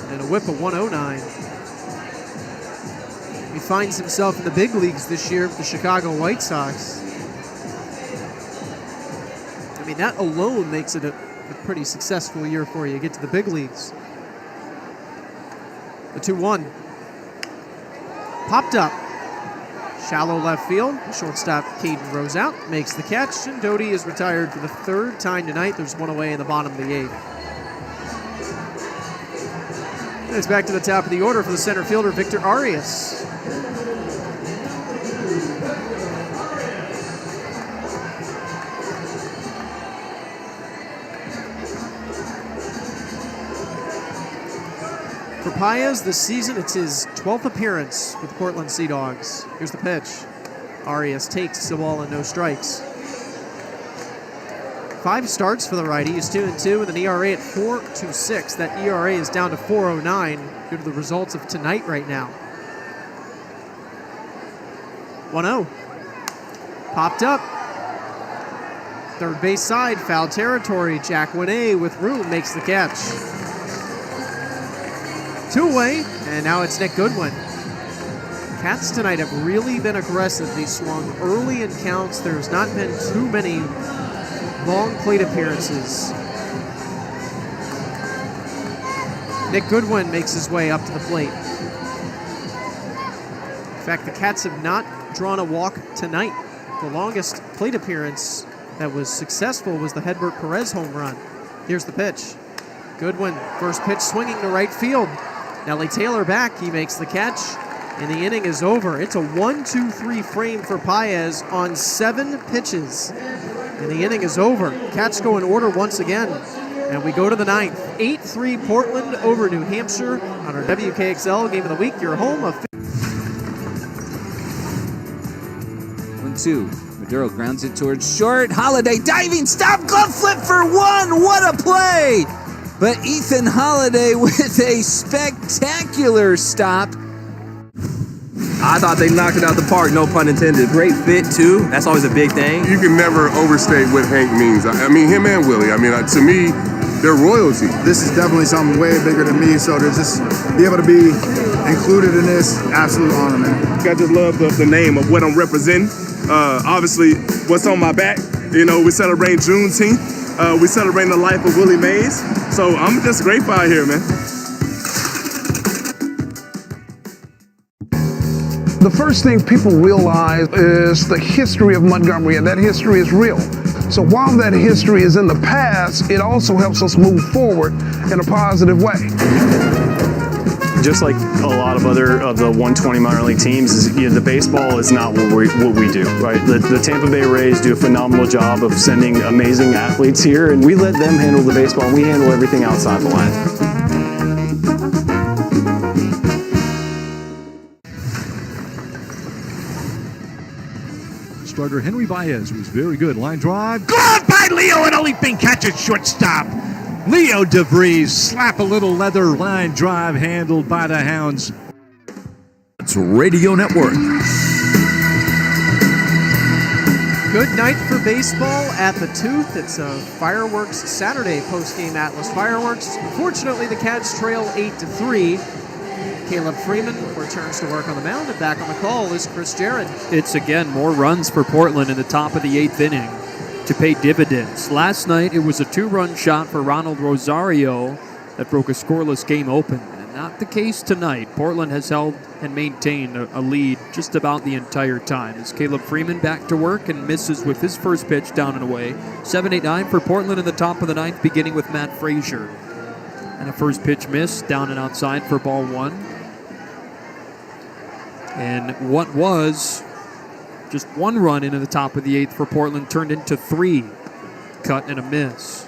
and a whip of 1.09. He finds himself in the big leagues this year with the Chicago White Sox. I mean, that alone makes it a pretty successful year for you. Get to the big leagues. The 2-1. Popped up. Shallow left field. Shortstop Caden Rose out, makes the catch, and Doty is retired for the 3rd time tonight. There's 1 away in the bottom of the 8th. And it's back to the top of the order for the center fielder, Victor Arias. For Paez this season, it's his 12th appearance with the Portland Sea Dogs. Here's the pitch. Arias takes the ball and no strikes. 5 starts for the righty. He's 2-2 with an ERA at 4.26. That ERA is down to 4.09 due to the results of tonight right now. 1-0. Popped up. Third base side, foul territory. Jack Winay with room makes the catch. 2 away, and now it's Nick Goodwin. Cats tonight have really been aggressive. They swung early in counts. There's not been too many long plate appearances. Nick Goodwin makes his way up to the plate. In fact, the Cats have not drawn a walk tonight. The longest plate appearance that was successful was the Hedbert Perez home run. Here's the pitch. Goodwin, first pitch swinging to right field. Nellie Taylor back, he makes the catch, and the inning is over. It's a 1-2-3 frame for Paez on 7 pitches, and the inning is over. Cats go in order once again, and we go to the 9th. 8-3 Portland over New Hampshire on our WKXL Game of the Week. Your home of 1-2. Maduro grounds it towards short. Holiday diving, stop, glove flip for 1. What a play! But Ethan Holiday with a spectacular stop. I thought they knocked it out the park, no pun intended. Great fit, too. That's always a big thing. You can never overstate what Hank means. I mean, him and Willie. I mean, to me, they're royalty. This is definitely something way bigger than me, so to just be able to be included in this, absolute honor, man. I just love the name of what I'm representing. Obviously, what's on my back. You know, we celebrate Juneteenth. We celebrating the life of Willie Mays. So I'm just grateful out here, man. The first thing people realize is the history of Montgomery, and that history is real. So while that history is in the past, it also helps us move forward in a positive way. Just like a lot of other of the 120 minor league teams, the baseball is not what we do, right? The Tampa Bay Rays do a phenomenal job of sending amazing athletes here, and we let them handle the baseball, and we handle everything outside the line. Starter Henry Baez was very good. Line drive. Glove by Leo and a leaping catch at shortstop. Leo DeVries slap a little leather Line drive handled by the Hounds. It's Radio Network. Good night for baseball at the Tooth. It's a fireworks Saturday post-game Atlas Fireworks. Unfortunately, the Cats trail 8-3. Caleb Freeman returns to work on the mound, and back on the call is Chris Jarrett. It's again more runs for Portland in the top of the 8th inning. to pay dividends. Last night, it was a 2-run shot for Ronald Rosario that broke a scoreless game open. And not the case tonight. Portland has held and maintained a lead just about the entire time. As Caleb Freeman back to work and misses with his first pitch down and away. 7-8-9 for Portland in the top of the ninth, beginning with Matt Frazier. And a first pitch miss down and outside for ball 1. And what was just 1 run into the top of the 8th for Portland turned into 3. Cut and a miss.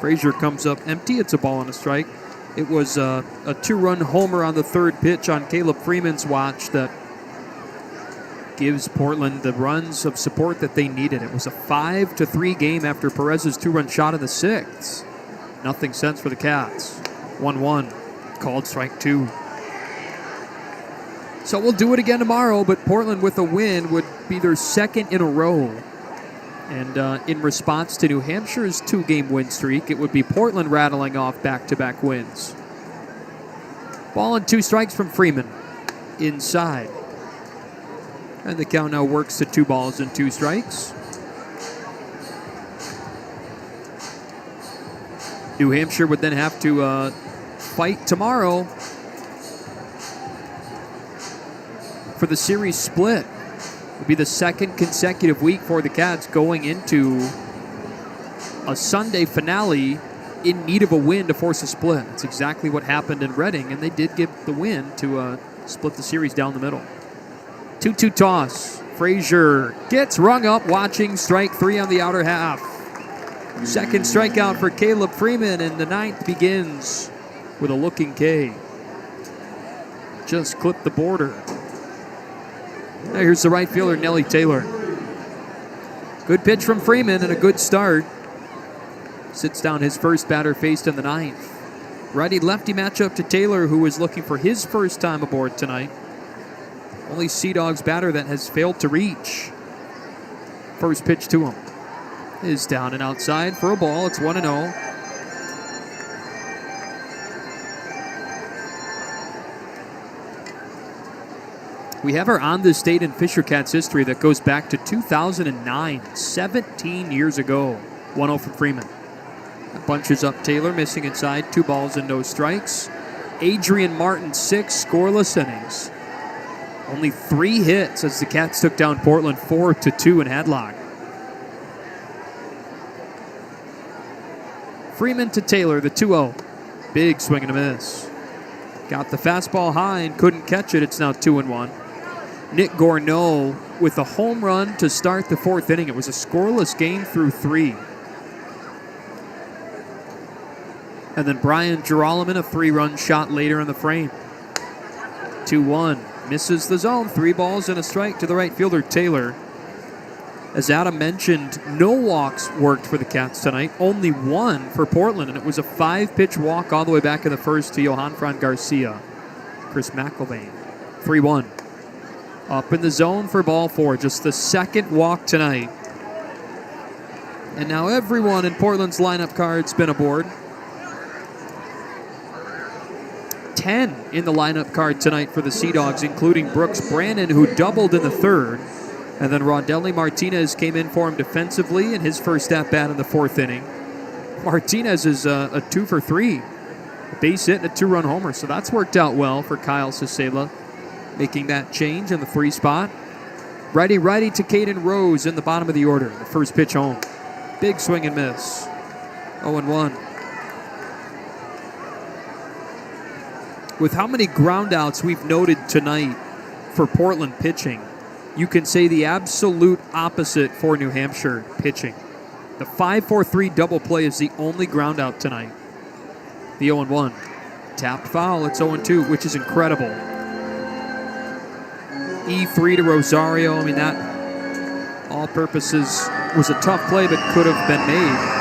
Frazier comes up empty. It's a ball and a strike. It was a 2-run homer on the 3rd pitch on Caleb Freeman's watch that gives Portland the runs of support that they needed. It was a 5-3 game after Perez's 2-run shot in the 6th. Nothing since for the Cats. 1-1. Called strike 2. So we'll do it again tomorrow, but Portland with a win would be their 2nd in a row. And in response to New Hampshire's 2-game win streak, it would be Portland rattling off back-to-back wins. Ball and 2 strikes from Freeman. Inside. And the count now works to 2 balls and 2 strikes. New Hampshire would then have to fight tomorrow for the series split. It would be the 2nd consecutive week for the Cats going into a Sunday finale in need of a win to force a split. That's exactly what happened in Reading, and they did give the win to split the series down the middle. 2-2 toss. Frazier gets rung up watching strike 3 on the outer half. 2nd strikeout for Caleb Freeman, and the 9th begins with a looking K. Just clipped the border. Now here's the right fielder, Nelly Taylor. Good pitch from Freeman and a good start. Sits down his first batter faced in the 9th. Righty-lefty matchup to Taylor, who is looking for his first time aboard tonight. Only Sea Dogs batter that has failed to reach. First pitch to him is down and outside for a ball. It's 1-0. We have our On This Date in Fisher Cats history that goes back to 2009, 17 years ago. 1-0 from Freeman. Bunches up Taylor, missing inside, 2 balls and no strikes. Adrian Martin, 6 scoreless innings. Only 3 hits as the Cats took down Portland 4-2 in Hadlock. Freeman to Taylor, the 2-0. Big swing and a miss. Got the fastball high and couldn't catch it. It's now 2-1. Nick Gourneau with a home run to start the 4th inning. It was a scoreless game through 3. And then Brian Girolamo, a 3-run shot later in the frame. 2-1. Misses the zone. 3 balls and a strike to the right fielder, Taylor. As Adam mentioned, no walks worked for the Cats tonight. Only 1 for Portland, and it was a 5-pitch walk all the way back in the first to Johanfran Garcia. Chris McElvain. 3-1. Up in the zone for ball 4. Just the 2nd walk tonight. And now everyone in Portland's lineup card's been aboard. 10 in the lineup card tonight for the Sea Dogs, including Brooks Brannon, who doubled in the 3rd. And then Rondelli Martinez came in for him defensively in his first at-bat in the 4th inning. Martinez is a 2 for 3. A base hit and a 2-run homer, so that's worked out well for Kyle Sisela, making that change in the 3 spot. Righty-righty to Caden Rose in the bottom of the order. The first pitch home. Big swing and miss. 0-1. With how many groundouts we've noted tonight for Portland pitching, you can say the absolute opposite for New Hampshire pitching. The 5-4-3 double play is the only groundout tonight. The 0-1. Tapped foul. It's 0-2, which is incredible. E3 to Rosario. I mean, that all purposes was a tough play, but could have been made.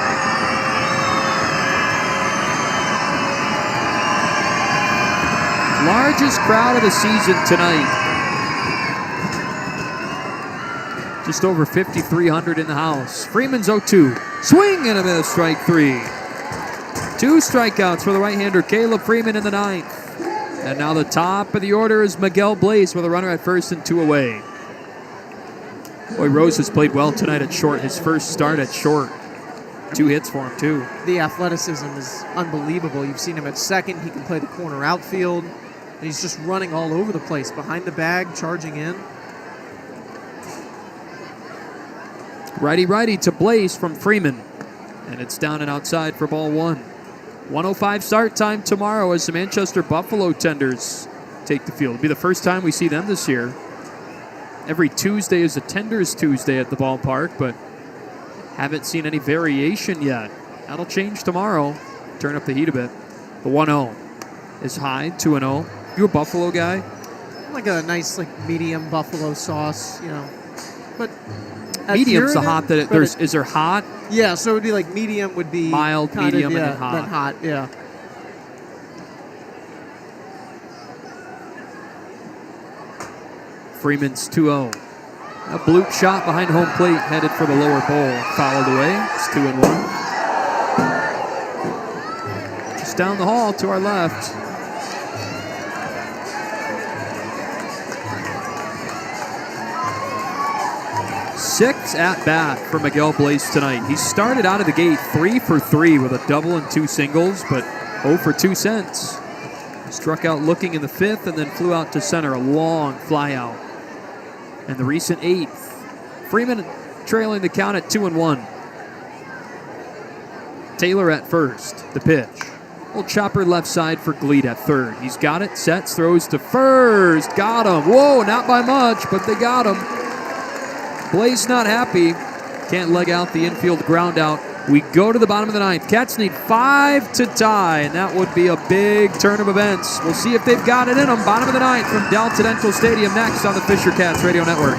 Largest crowd of the season tonight. Just over 5,300 in the house. Freeman's 0-2. Swing and a miss, strike 3. 2 strikeouts for the right-hander Caleb Freeman in the 9th. And now the top of the order is Miguel Blaze with a runner at first and 2 away. Boy, Rose has played well tonight at short. His first start at short. 2 hits for him, too. The athleticism is unbelievable. You've seen him at second. He can play the corner outfield. And he's just running all over the place. Behind the bag, charging in. Righty to Blaze from Freeman. And it's down and outside for ball 1. 1:05 start time tomorrow as the Manchester Buffalo Tenders take the field. It'll be the first time we see them this year. Every Tuesday is a Tenders Tuesday at the ballpark, but haven't seen any variation yet. That'll change tomorrow. Turn up the heat a bit. The 1-0 is high, 2-0. You a Buffalo guy? Like a nice, medium buffalo sauce, But medium's the hot that is there hot? Yeah, so it would be medium would be mild, medium, and then hot. Then hot, yeah. Freeman's 2-0. A bloop shot behind home plate headed for the lower bowl. Fouled away. It's 2-1. Just down the hall to our left. Sixth at bat for Miguel Blaze tonight. He started out of the gate 3 for 3 with a double and 2 singles, but 0 for 2 since. He struck out looking in the 5th and then flew out to center, a long fly out. And the recent 8th. Freeman trailing the count at 2-1. Taylor at first, the pitch. Little chopper left side for Gleed at third. He's got it, sets, throws to first. Got him. Whoa, not by much, but they got him. Blaze not happy. Can't leg out the infield ground out. We go to the bottom of the 9th. Cats need 5 to tie, and that would be a big turn of events. We'll see if they've got it in them. Bottom of the 9th from Delta Dental Stadium next on the Fisher Cats Radio Network.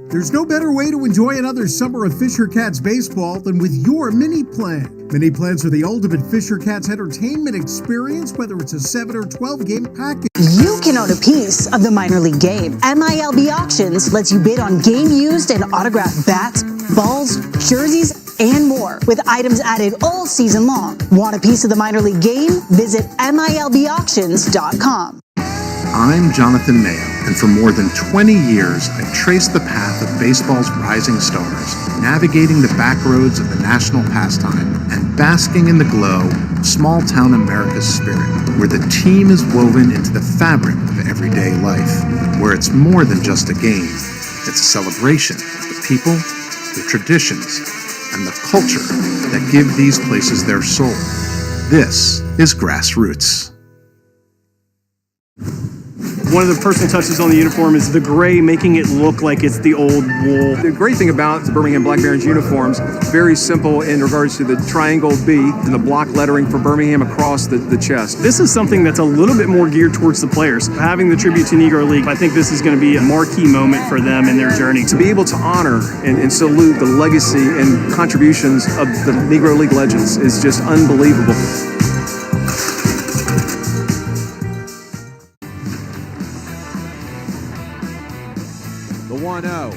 There's no better way to enjoy another summer of Fisher Cats baseball than with your mini plan. Mini plans are the ultimate Fisher Cats entertainment experience, whether it's a 7 or 12 game package. You can own a piece of the minor league game. MILB Auctions lets you bid on game used and autographed bats, balls, jerseys, and more, with items added all season long. Want a piece of the minor league game? Visit MILBauctions.com. I'm Jonathan Mayo, and for more than 20 years, I've traced the path of baseball's rising stars, navigating the back roads of the national pastime and basking in the glow of small-town America's spirit, where the team is woven into the fabric of everyday life, where it's more than just a game. It's a celebration of the people, the traditions, and the culture that give these places their soul. This is Grassroots. One of the personal touches on the uniform is the gray, making it look like it's the old wool. The great thing about the Birmingham Black Barons uniforms, very simple in regards to the triangle B and the block lettering for Birmingham across the chest. This is something that's a little bit more geared towards the players. Having the tribute to Negro League, I think this is going to be a marquee moment for them in their journey. To be able to honor and salute the legacy and contributions of the Negro League legends is just unbelievable. The 1-0.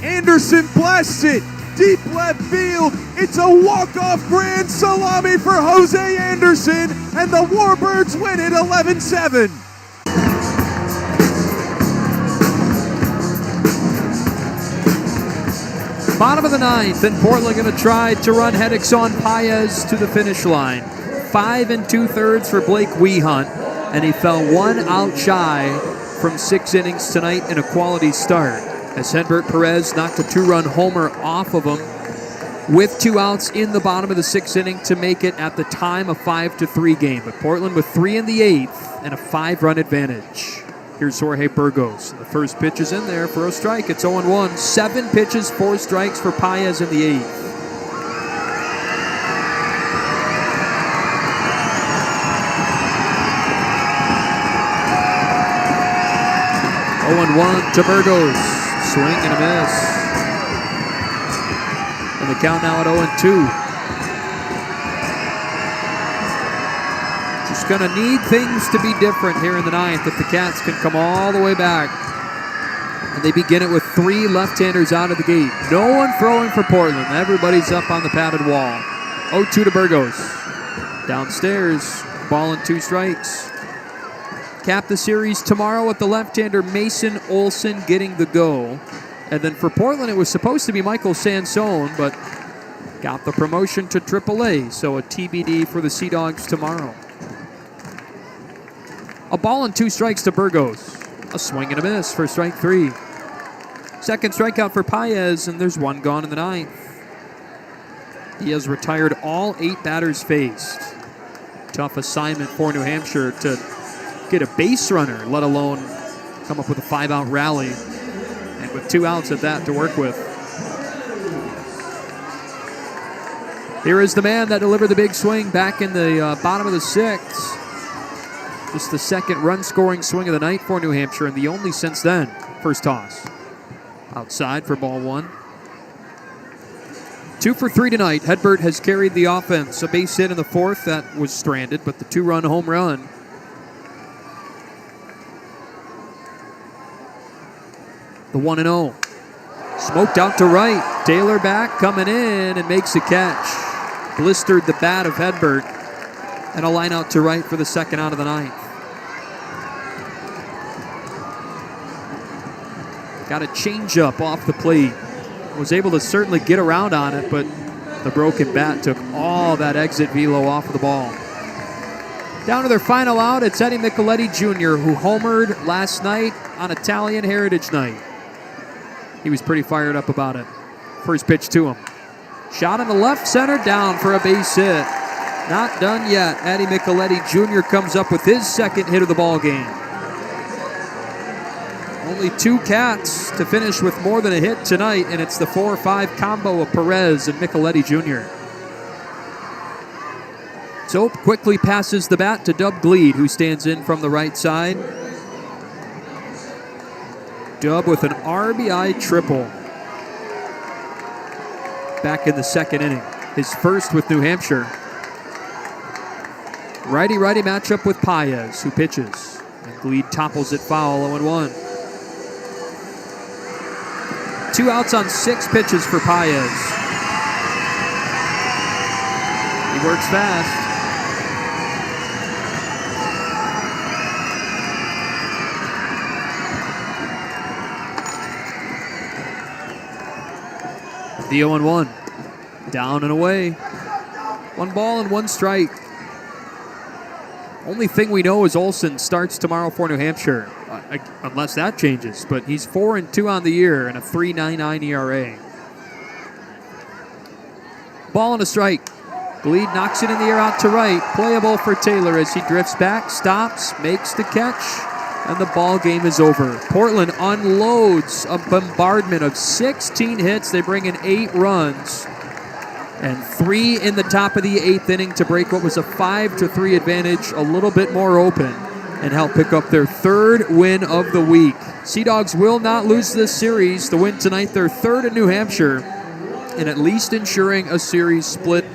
Anderson blasts it deep left field. It's a walk-off grand salami for Jose Anderson, and the Warbirds win it 11-7. Bottom of the 9th, and Portland going to try to run Hedixon Paez to the finish line. 5 2/3 for Blake Wehunt, and he fell 1 out shy from 6 innings tonight in a quality start, as Hedbert Perez knocked a 2-run homer off of him with 2 outs in the bottom of the 6th inning to make it at the time a 5-3 game. But Portland with 3 in the 8th and a 5-run advantage. Here's Jorge Burgos. The first pitch is in there for a strike. It's 0-1. 7 pitches, 4 strikes for Paez in the 8th. 0-1 to Burgos. Swing and a miss. And the count now at 0-2. Just going to need things to be different here in the 9th if the Cats can come all the way back. And they begin it with 3 left-handers out of the gate. No one throwing for Portland. Everybody's up on the padded wall. 0-2 to Burgos. Downstairs, ball and 2 strikes. Cap the series tomorrow with the left-hander Mason Olson getting the go. And then for Portland, it was supposed to be Michael Sansone, but got the promotion to AAA, so a TBD for the Sea Dogs tomorrow. A ball and 2 strikes to Burgos. A swing and a miss for strike 3. Second strikeout for Paez, and there's 1 gone in the 9th. He has retired all 8 batters faced. Tough assignment for New Hampshire to get a base runner, let alone come up with a 5-out rally. And with 2 outs at that to work with. Here is the man that delivered the big swing back in the bottom of the 6th. Just the second run-scoring swing of the night for New Hampshire, and the only since then. First toss. Outside for ball 1. 2 for 3 tonight. Hedbert has carried the offense. A base hit in the 4th that was stranded, but the 2-run home run. The 1-0. Smoked out to right. Taylor back, coming in, and makes a catch. Blistered the bat of Hedbert. And a line out to right for the second out of the 9th. Got a changeup off the plate. Was able to certainly get around on it, but the broken bat took all that exit velo off of the ball. Down to their final out, it's Eddie Micheletti Jr., who homered last night on Italian Heritage Night. He was pretty fired up about it. First pitch to him. Shot in the left center, down for a base hit. Not done yet. Eddie Micheletti Jr. comes up with his second hit of the ball game. Only 2 Cats to finish with more than a hit tonight, and it's the 4-5 combo of Perez and Micheletti Jr. Soap quickly passes the bat to Dub Gleed, who stands in from the right side. Dub with an RBI triple. Back in the second inning. His first with New Hampshire. Righty-righty matchup with Paez, who pitches. And Gleed topples it foul, 0-1. 2 outs on 6 pitches for Paez. He works fast. The 0-1. Down and away. 1 ball and 1 strike. Only thing we know is Olsen starts tomorrow for New Hampshire, unless that changes. But he's 4-2 on the year and a 3.99 ERA. Ball and a strike. Gleed knocks it in the air out to right. Playable for Taylor as he drifts back, stops, makes the catch, and the ball game is over. Portland unloads a bombardment of 16 hits. They bring in 8 runs. And 3 in the top of the 8th inning to break what was a 5-3 advantage, a little bit more open, and help pick up their 3rd win of the week. Sea Dogs will not lose this series. The win tonight, their 3rd in New Hampshire, and at least ensuring a series split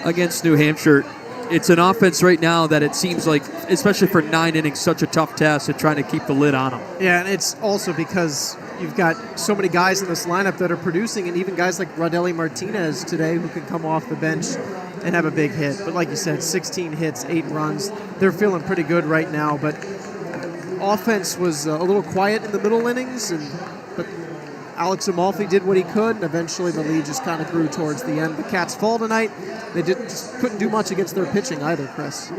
against New Hampshire. It's an offense right now that it seems like, especially for 9 innings, such a tough task at trying to keep the lid on them. Yeah, and it's also because you've got so many guys in this lineup that are producing, and even guys like Rodelli Martinez today who can come off the bench and have a big hit. But like you said, 16 hits, 8 runs. They're feeling pretty good right now, but offense was a little quiet in the middle innings, but Alex Amalfi did what he could, and eventually the lead just kind of grew towards the end. The Cats fall tonight. They just couldn't do much against their pitching either, Chris.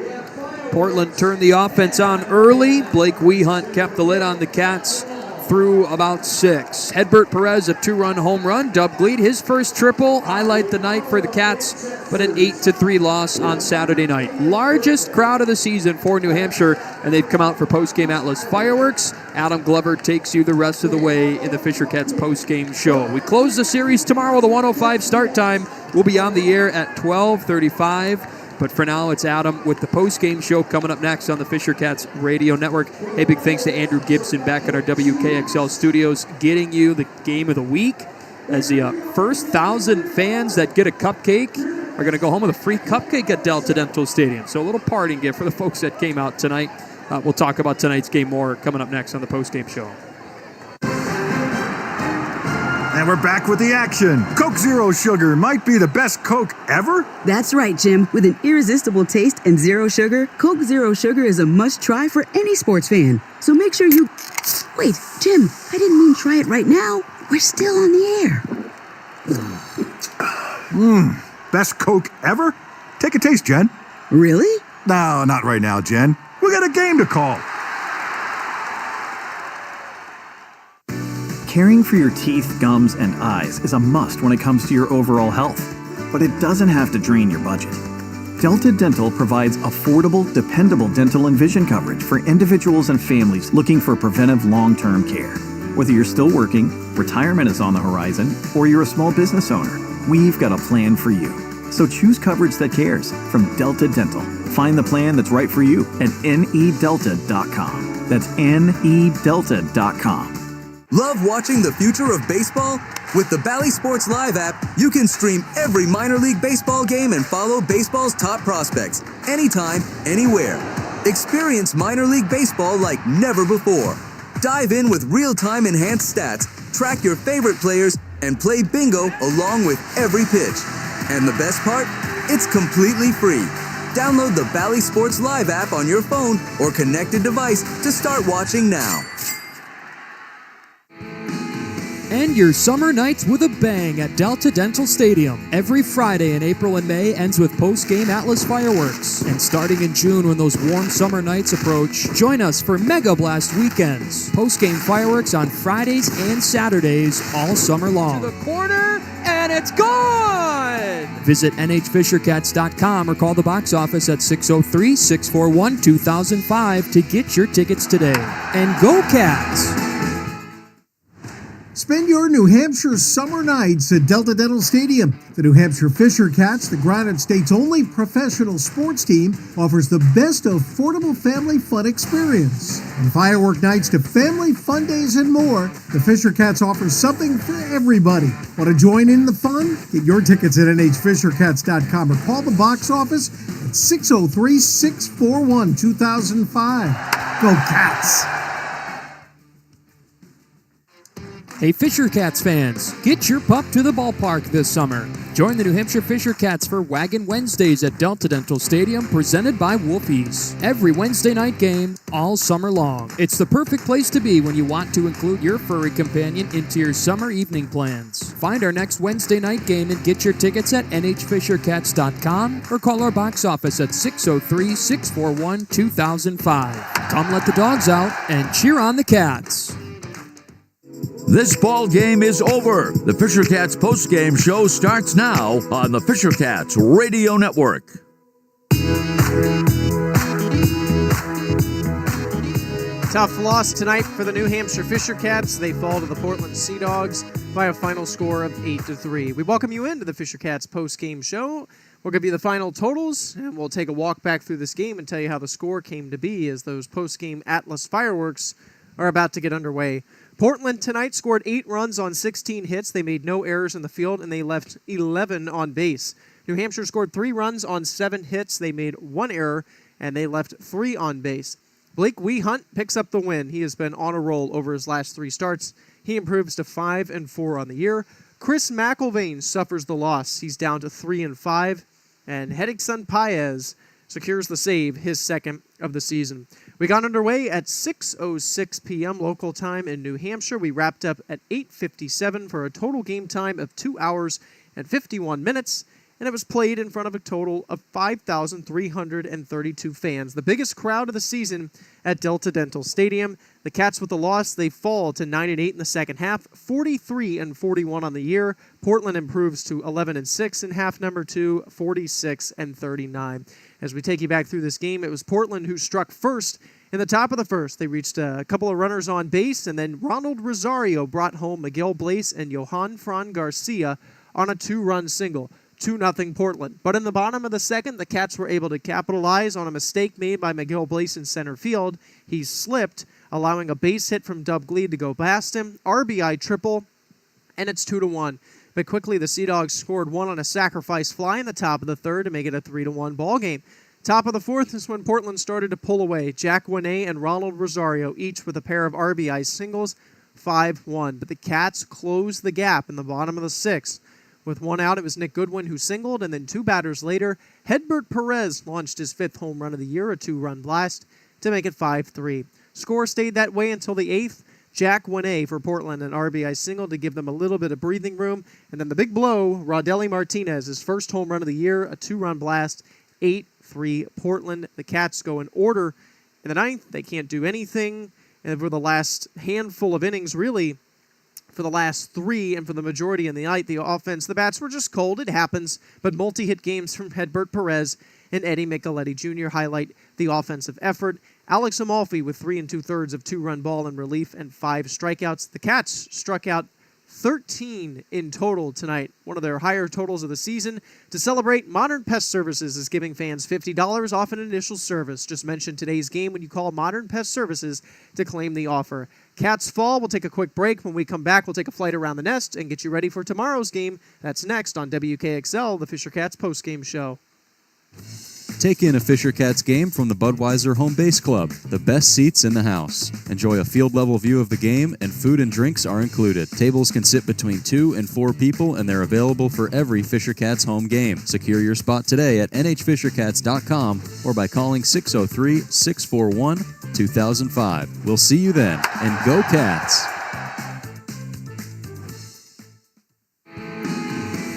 Portland turned the offense on early. Blake Wehunt kept the lid on the Cats through about 6. Hedbert Perez, a 2-run home run. Dub Gleed, his first triple, highlight the night for the Cats, but an 8-3 loss on Saturday night. Largest crowd of the season for New Hampshire, and they've come out for post-game Atlas fireworks. Adam Glover takes you the rest of the way in the Fisher Cats post-game show. We close the series tomorrow with a 1:05 start time. We'll be on the air at 12:35. But for now, it's Adam with the post-game show coming up next on the Fisher Cats Radio Network. Hey, big thanks to Andrew Gibson back at our WKXL studios, getting you the game of the week. As the first 1,000 fans that get a cupcake are going to go home with a free cupcake at Delta Dental Stadium. So a little parting gift for the folks that came out tonight. We'll talk about tonight's game more coming up next on the post-game show. And we're back with the action. Coke Zero Sugar might be the best Coke ever. That's right, Jim. With an irresistible taste and zero sugar, Coke Zero Sugar is a must-try for any sports fan. So make sure you... Wait, Jim, I didn't mean try it right now. We're still on the air. Best Coke ever? Take a taste, Jen. Really? No, not right now, Jen. We got a game to call. Caring for your teeth, gums, and eyes is a must when it comes to your overall health, but it doesn't have to drain your budget. Delta Dental provides affordable, dependable dental and vision coverage for individuals and families looking for preventive long-term care. Whether you're still working, retirement is on the horizon, or you're a small business owner, we've got a plan for you. So choose coverage that cares from Delta Dental. Find the plan that's right for you at nedelta.com. That's nedelta.com. Love watching the future of baseball? With the Bally Sports Live app, you can stream every minor league baseball game and follow baseball's top prospects anytime, anywhere. Experience minor league baseball like never before. Dive in with real-time enhanced stats, track your favorite players, and play bingo along with every pitch. And the best part? It's completely free. Download the Bally Sports Live app on your phone or connected device to start watching now. End your summer nights with a bang at Delta Dental Stadium. Every Friday in April and May ends with post-game Atlas fireworks. And starting in June when those warm summer nights approach, join us for Mega Blast weekends. Post-game fireworks on Fridays and Saturdays all summer long. To the corner, and it's gone! Visit nhfishercats.com or call the box office at 603-641-2005 to get your tickets today. And go Cats! Spend your New Hampshire summer nights at Delta Dental Stadium. The New Hampshire Fisher Cats, the Granite State's only professional sports team, offers the best affordable family fun experience. From firework nights to family fun days and more, the Fisher Cats offers something for everybody. Want to join in the fun? Get your tickets at nhfishercats.com or call the box office at 603-641-2005. Go Cats! Hey Fisher Cats fans, get your pup to the ballpark this summer. Join the New Hampshire Fisher Cats for Wagon Wednesdays at Delta Dental Stadium, presented by Wolfies. Every Wednesday night game, all summer long. It's the perfect place to be when you want to include your furry companion into your summer evening plans. Find our next Wednesday night game and get your tickets at nhfishercats.com or call our box office at 603-641-2005. Come let the dogs out and cheer on the Cats. This ball game is over. The Fisher Cats postgame show starts now on the Fisher Cats Radio Network. Tough loss tonight for the New Hampshire Fisher Cats. They fall to the Portland Sea Dogs by a final score of 8-3. We welcome you into the Fisher Cats postgame show. We'll give you the final totals, and we'll take a walk back through this game and tell you how the score came to be as those postgame Atlas fireworks are about to get underway. Portland tonight scored 8 runs on 16 hits. They made no errors in the field, and they left 11 on base. New Hampshire scored 3 runs on 7 hits. They made 1 error, and they left 3 on base. Blake Wehunt picks up the win. He has been on a roll over his last 3 starts. He improves to 5-4 on the year. Chris McIlvaine suffers the loss. He's down to 3-5. And Hedrickson Paez secures the save, his second of the season. We got underway at 6:06 p.m. local time in New Hampshire. We wrapped up at 8:57 for a total game time of 2 hours and 51 minutes, and it was played in front of a total of 5,332 fans, the biggest crowd of the season at Delta Dental Stadium. The Cats with the loss, they fall to 9-8 in the second half, 43-41 on the year. Portland improves to 11-6 in half number 2, 46-39. As we take you back through this game, it was Portland who struck first in the top of the first. They reached a couple of runners on base, and then Ronald Rosario brought home Miguel Blaze and Johan Fran Garcia on a 2-run single. 2-0 Portland. But in the bottom of the second, the Cats were able to capitalize on a mistake made by Miguel Blaze in center field. He slipped, allowing a base hit from Dub Gleed to go past him. RBI triple, and it's 2-1. But quickly, the Sea Dogs scored 1 on a sacrifice fly in the top of the third to make it a 3-1 ball game. Top of the fourth is when Portland started to pull away. Jack Winney and Ronald Rosario, each with a pair of RBI singles, 5-1. But the Cats closed the gap in the bottom of the sixth. With 1 out, it was Nick Goodwin who singled, and then 2 batters later, Hedbert Perez launched his 5th home run of the year, a 2-run blast, to make it 5-3. Score stayed that way until the 8th. Jack 1A for Portland, an RBI single to give them a little bit of breathing room. And then the big blow, Rodelli Martinez, his first home run of the year, a 2-run blast, 8-3 Portland. The Cats go in order in the ninth. They can't do anything. And for the last handful of innings, really, for the last 3 and for the majority in the night, the offense, the bats were just cold. It happens. But multi-hit games from Hedbert Perez and Eddie Micheletti Jr. highlight the offensive effort. Alex Amalfi with 3 2/3 of 2-run ball in relief and 5 strikeouts. The Cats struck out 13 in total tonight, one of their higher totals of the season. To celebrate, Modern Pest Services is giving fans $50 off an initial service. Just mention today's game when you call Modern Pest Services to claim the offer. Cats fall. We'll take a quick break. When we come back, we'll take a flight around the nest and get you ready for tomorrow's game. That's next on WKXL, the Fisher Cats postgame show. Take in a Fisher Cats game from the Budweiser Home Base Club, the best seats in the house. Enjoy a field-level view of the game, and food and drinks are included. Tables can sit between 2 and 4 people, and they're available for every Fisher Cats home game. Secure your spot today at nhfishercats.com or by calling 603-641-2005. We'll see you then, and go Cats!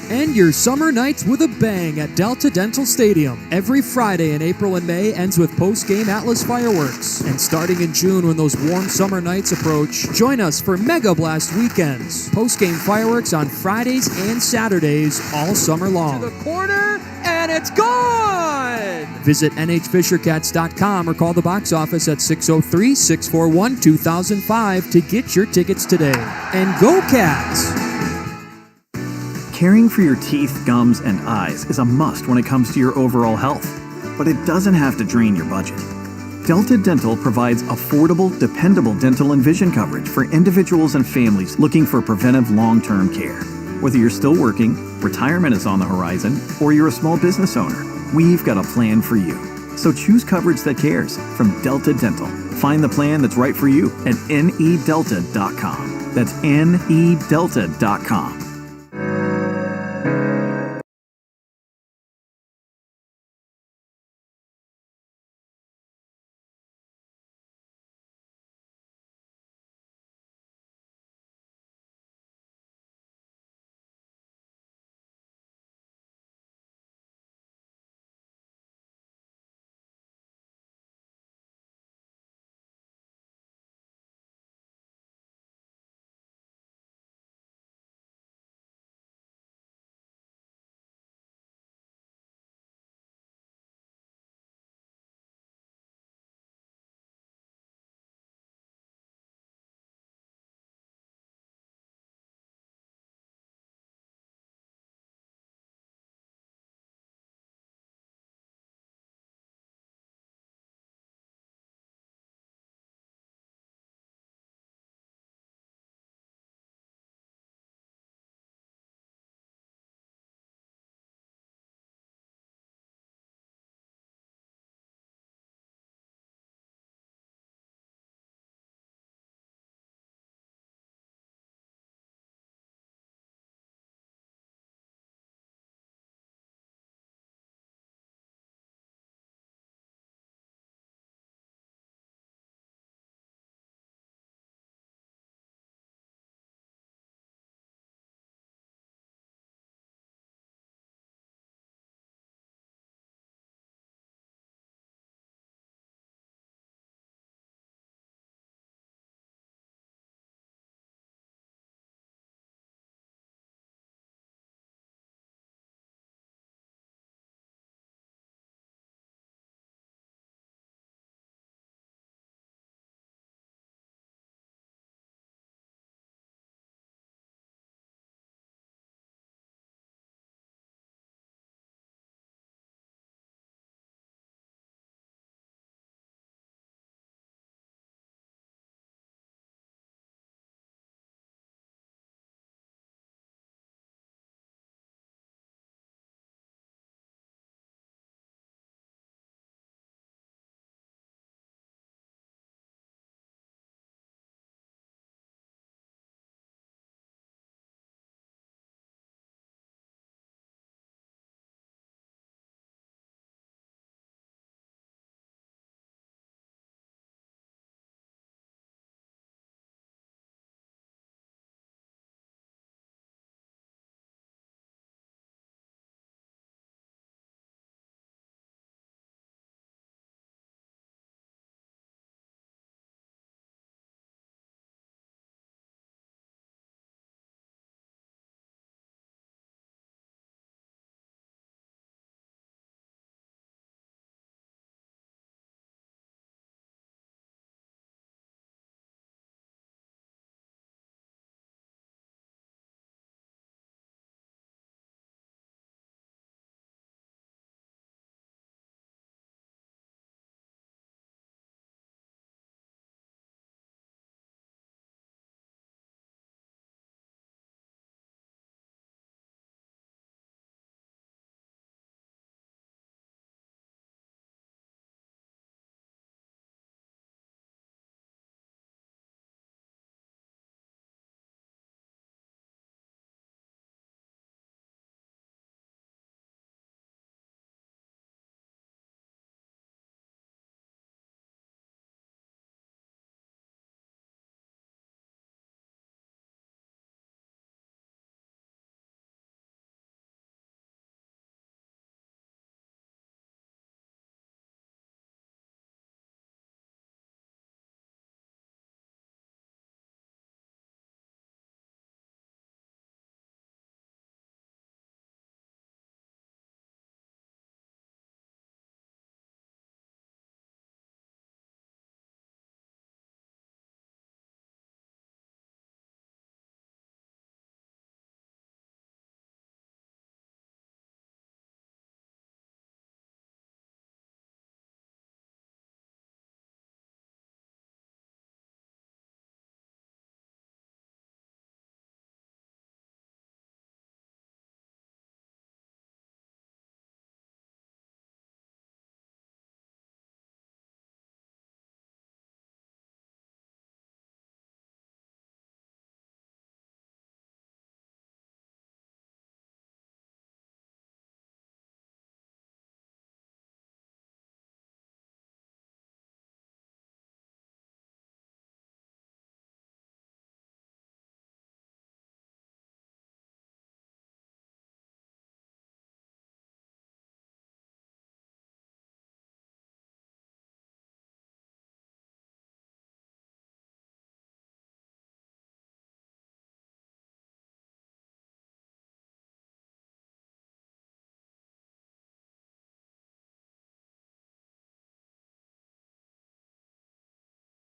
End your summer nights with a bang at Delta Dental Stadium. Every Friday in April and May ends with post-game Atlas fireworks. And starting in June when those warm summer nights approach, join us for Mega Blast weekends. Post-game fireworks on Fridays and Saturdays all summer long. To the corner, and it's gone! Visit nhfishercats.com or call the box office at 603-641-2005 to get your tickets today. And go Cats! Caring for your teeth, gums, and eyes is a must when it comes to your overall health, but it doesn't have to drain your budget. Delta Dental provides affordable, dependable dental and vision coverage for individuals and families looking for preventive long-term care. Whether you're still working, retirement is on the horizon, or you're a small business owner, we've got a plan for you. So choose coverage that cares from Delta Dental. Find the plan that's right for you at nedelta.com. That's nedelta.com.